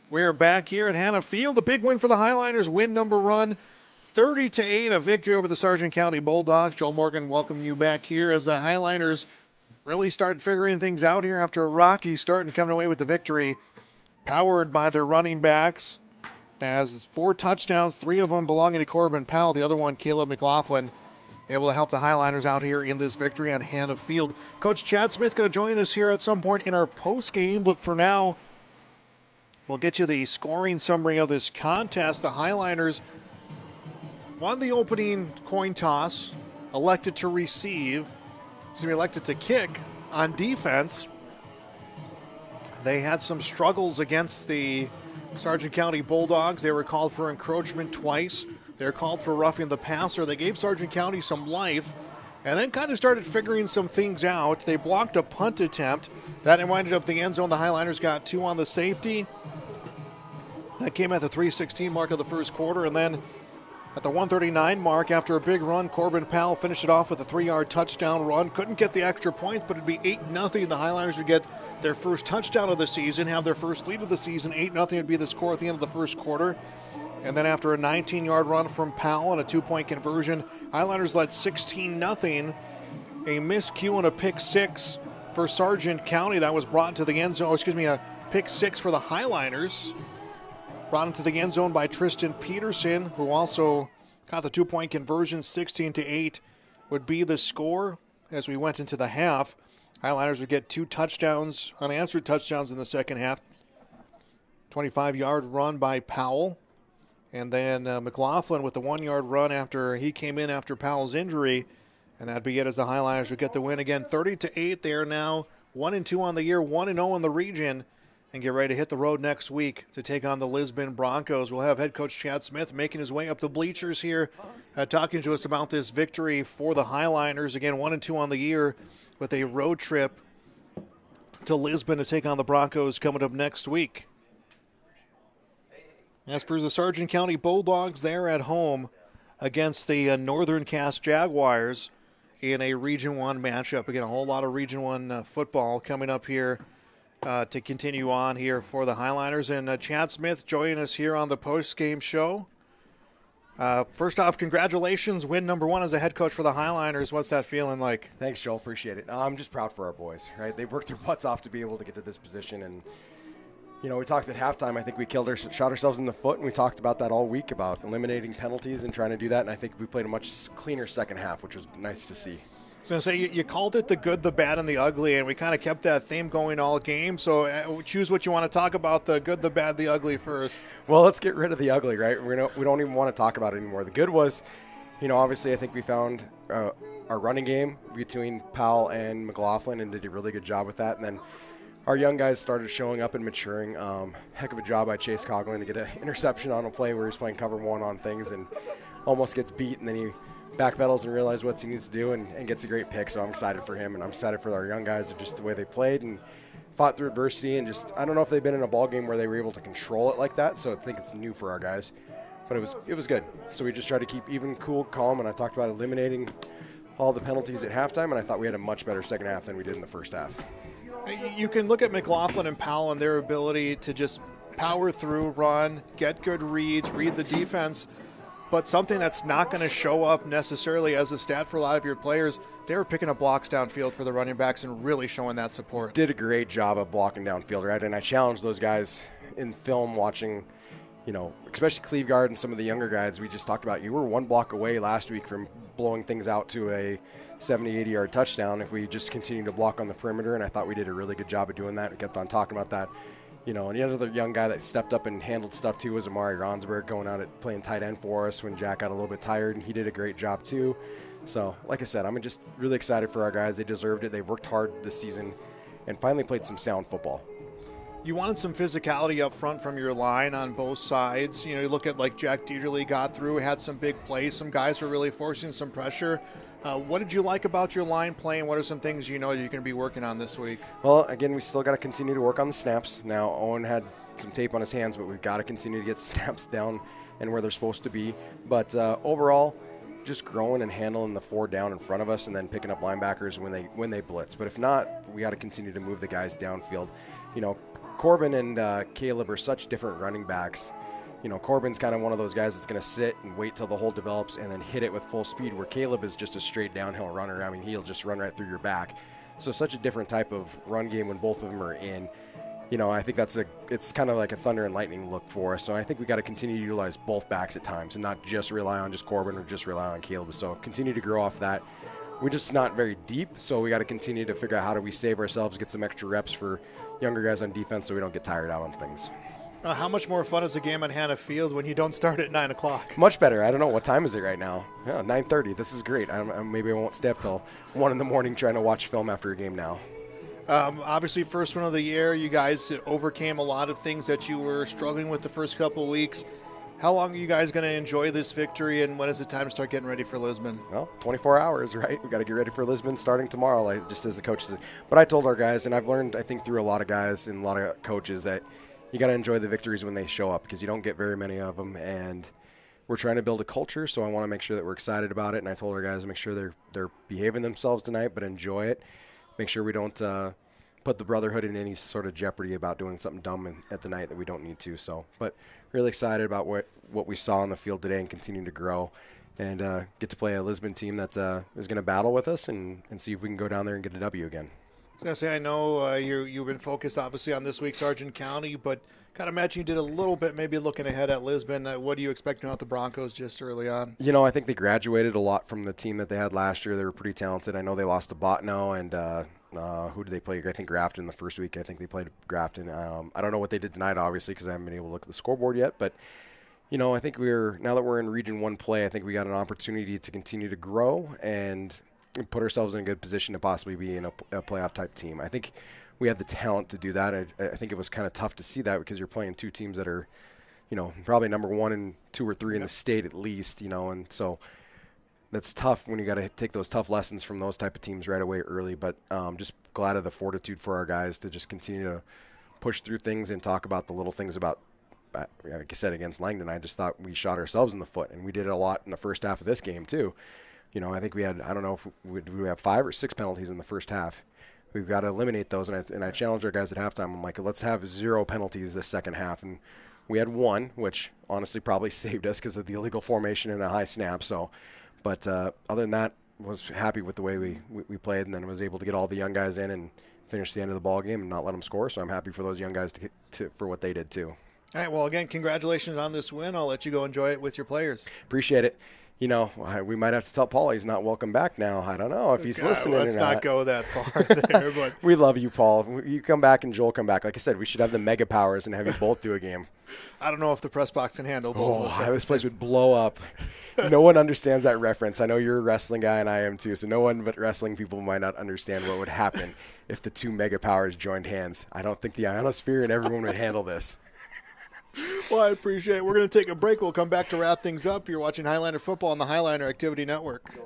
We're back here at Hannah Field. A big win for the Highliners. Win number one, 30-8, a victory over the Sargent County Bulldogs. Joel Morgan, welcome you back here as the Highliners really start figuring things out here after a rocky start and coming away with the victory, powered by their running backs. As 4 touchdowns, 3 of them belonging to Corbin Powell, the other one Caleb McLaughlin, able to help the Highliners out here in this victory on Hannah Field. Coach Chad Smith going to join us here at some point in our post game, but for now, we'll get you the scoring summary of this contest. The Highliners won the opening coin toss, elected to kick on defense. They had some struggles against the Sargent County Bulldogs. They were called for encroachment twice. They were called for roughing the passer. They gave Sargent County some life and then kind of started figuring some things out. They blocked a punt attempt. That ended up the end zone. The Highliners got 2 on the safety. That came at the 3:16 mark of the first quarter, and then at the 1:39 mark, after a big run, Corbin Powell finished it off with a 3-yard touchdown run. Couldn't get the extra point, but it'd be 8-0. The Highliners would get their first touchdown of the season, have their first lead of the season. 8-0 would be the score at the end of the first quarter. And then after a 19-yard run from Powell and a 2-point conversion, Highliners led 16-0. A miscue and a pick 6 for Sargent County. That was brought to the end zone. A pick 6 for the Highliners. Brought into the end zone by Tristan Peterson, who also got the 2-point conversion. 16-8 would be the score as we went into the half. Highliners would get 2 touchdowns, unanswered touchdowns in the second half. 25-yard run by Powell. And then McLaughlin with the 1-yard run after he came in after Powell's injury. And that'd be it as the Highliners would get the win again. 30-8. They are now 1-2 on the year, 1-0 in the region. And get ready to hit the road next week to take on the Lisbon Broncos. We'll have head coach Chad Smith making his way up the bleachers here, talking to us about this victory for the Highliners. Again, 1-2 on the year with a road trip to Lisbon to take on the Broncos coming up next week. As for the Sargent County Bulldogs, they're at home against the Northern Cass Jaguars in a Region 1 matchup. Again, a whole lot of Region 1 football coming up here to continue on here for the Highliners. And Chad Smith joining us here on the post-game show. First off, congratulations. Win number 1 as a head coach for the Highliners. What's that feeling like? Thanks, Joel. Appreciate it. I'm just proud for our boys, right? They've worked their butts off to be able to get to this position. And, you know, we talked at halftime. I think we shot ourselves in the foot, and we talked about that all week, about eliminating penalties and trying to do that. And I think we played a much cleaner second half, which was nice to see. I was going to say, you called it the good, the bad, and the ugly, and we kind of kept that theme going all game. So choose what you want to talk about, the good, the bad, the ugly first. Well, let's get rid of the ugly, right? We don't even want to talk about it anymore. The good was, you know, obviously I think we found our running game between Powell and McLaughlin and did a really good job with that. And then our young guys started showing up and maturing. Heck of a job by Chase Coughlin to get an interception on a play where he's playing cover 1 on things and almost gets beat, and then he backpedals and realizes what he needs to do and gets a great pick. So I'm excited for him, and I'm excited for our young guys, just the way they played and fought through adversity. And just, I don't know if they've been in a ball game where they were able to control it like that, so I think it's new for our guys. But it was good. So we just tried to keep even, cool, calm, and I talked about eliminating all the penalties at halftime, and I thought we had a much better second half than we did in the first half. You can look at McLaughlin and Powell and their ability to just power through, run, get good reads, read the defense. But something that's not going to show up necessarily as a stat for a lot of your players, they were picking up blocks downfield for the running backs and really showing that support. Did a great job of blocking downfield, right? And I challenged those guys in film watching, you know, especially Cleve Guard and some of the younger guys. We just talked about, you were 1 block away last week from blowing things out to a 70, 80-yard touchdown if we just continue to block on the perimeter, and I thought we did a really good job of doing that. We kept on talking about that. You know, and the other young guy that stepped up and handled stuff too was Amari Ronsberg, going out at playing tight end for us when Jack got a little bit tired, and he did a great job too. So, like I said, I'm just really excited for our guys. They deserved it. They've worked hard this season and finally played some sound football. You wanted some physicality up front from your line on both sides. You know, you look at like Jack Dieterle got through, had some big plays. Some guys were really forcing some pressure. What did you like about your line play, and what are some things you know you're going to be working on this week? Well, again, we still got to continue to work on the snaps. Now, Owen had some tape on his hands, but we've got to continue to get snaps down and where they're supposed to be. But overall, just growing and handling the 4 down in front of us and then picking up linebackers when they blitz. But if not, we got to continue to move the guys downfield. You know, Corbin and Caleb are such different running backs. You know, Corbin's kind of one of those guys that's going to sit and wait till the hole develops and then hit it with full speed, where Caleb is just a straight downhill runner. I mean, he'll just run right through your back. So such a different type of run game when both of them are in. You know, I think it's kind of like a thunder and lightning look for us. So I think we got to continue to utilize both backs at times and not just rely on just Corbin or just rely on Caleb. So continue to grow off that. We're just not very deep, so we got to continue to figure out how do we save ourselves, get some extra reps for younger guys on defense so we don't get tired out on things. How much more fun is a game on Hannah Field when you don't start at 9 o'clock? Much better. I don't know. What time is it right now? Yeah, 9:30. This is great. Maybe I won't stay up till 1 in the morning trying to watch film after a game now. Obviously, first one of the year, you guys overcame a lot of things that you were struggling with the first couple of weeks. How long are you guys going to enjoy this victory, and when is it time to start getting ready for Lisbon? Well, 24 hours, right? We got to get ready for Lisbon starting tomorrow, like just as the coach said. But I told our guys, and I've learned, I think, through a lot of guys and a lot of coaches, that you got to enjoy the victories when they show up, because you don't get very many of them. And we're trying to build a culture, so I want to make sure that we're excited about it. And I told our guys to make sure they're behaving themselves tonight, but enjoy it. Make sure we don't put the brotherhood in any sort of jeopardy about doing something dumb at the night that we don't need to. So, but really excited about what we saw on the field today and continue to grow and get to play a Lisbon team that is going to battle with us and see if we can go down there and get a W again. I was going to say, I know you've been focused obviously on this week's Sargent County, but kind of imagine you did a little bit maybe looking ahead at Lisbon. What do you expect about the Broncos just early on? You know, I think they graduated a lot from the team that they had last year. They were pretty talented. I know they lost to Botno and who did they play? I think Grafton the first week. I think they played Grafton. I don't know what they did tonight, obviously, because I haven't been able to look at the scoreboard yet. But, you know, I think now that we're in Region 1 play, I think we got an opportunity to continue to grow and put ourselves in a good position to possibly be in a playoff type team. I think we have the talent to do that. I think it was kind of tough to see that because you're playing two teams that are, you know, probably number 1 and 2 or 3 in the state at least, you know, and so that's tough when you got to take those tough lessons from those type of teams right away early. But just glad of the fortitude for our guys to just continue to push through things and talk about the little things about, like I said, against Langdon. I just thought we shot ourselves in the foot, and we did it a lot in the first half of this game too. You know, I think we had, I don't know if we have 5 or 6 penalties in the first half. We've got to eliminate those, and I challenged our guys at halftime. I'm like, let's have 0 penalties this second half, and we had 1, which honestly probably saved us because of the illegal formation and a high snap. So, but other than that, was happy with the way we played, and then was able to get all the young guys in and finish the end of the ball game and not let them score. So I'm happy for those young guys for what they did too. All right. Well, again, congratulations on this win. I'll let you go enjoy it with your players. Appreciate it. You know, we might have to tell Paul he's not welcome back now. I don't know if he's listening. Let's not go that far there. But we love you, Paul. You come back and Joel come back. Like I said, we should have the mega powers and have you both do a game. I don't know if the press box can handle both of us. This place would blow up. No one understands that reference. I know you're a wrestling guy and I am too, so no one but wrestling people might not understand what would happen if the 2 mega powers joined hands. I don't think the ionosphere and everyone would handle this. Well, I appreciate it. We're going to take a break. We'll come back to wrap things up. You're watching Highliner Football on the Highliner Activity Network.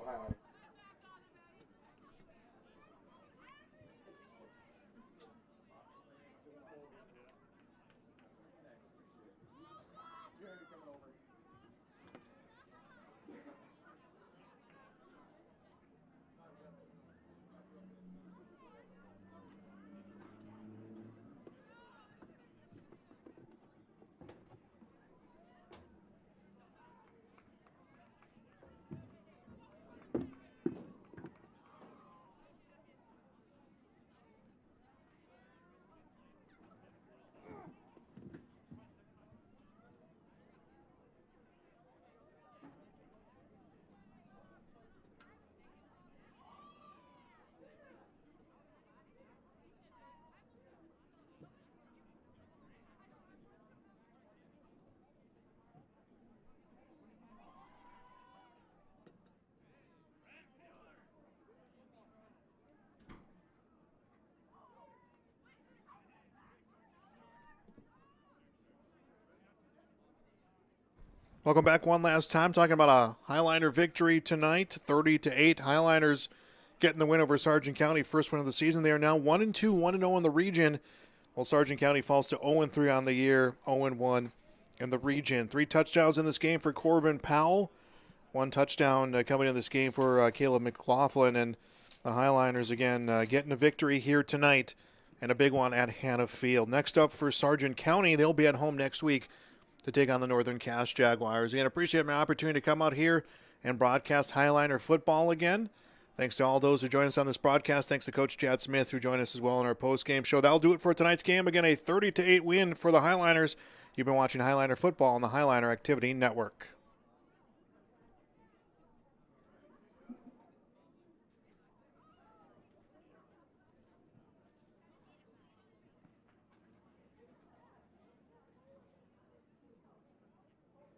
Welcome back one last time. Talking about a Highliner victory tonight, 30-8. Highliners getting the win over Sargent County, first win of the season. They are now 1-2, 1-0 in the region, while Sargent County falls to 0-3 on the year, 0-1 in the region. 3 touchdowns in this game for Corbin Powell. One touchdown coming in this game for Caleb McLaughlin, and the Highliners again getting a victory here tonight, and a big one at Hannah Field. Next up for Sargent County, they'll be at home next week to take on the Northern Cass Jaguars. Again, appreciate my opportunity to come out here and broadcast Highliner football again. Thanks to all those who joined us on this broadcast. Thanks to Coach Chad Smith, who joined us as well in our post-game show. That'll do it for tonight's game. Again, a 30-8 win for the Highliners. You've been watching Highliner football on the Highliner Activity Network.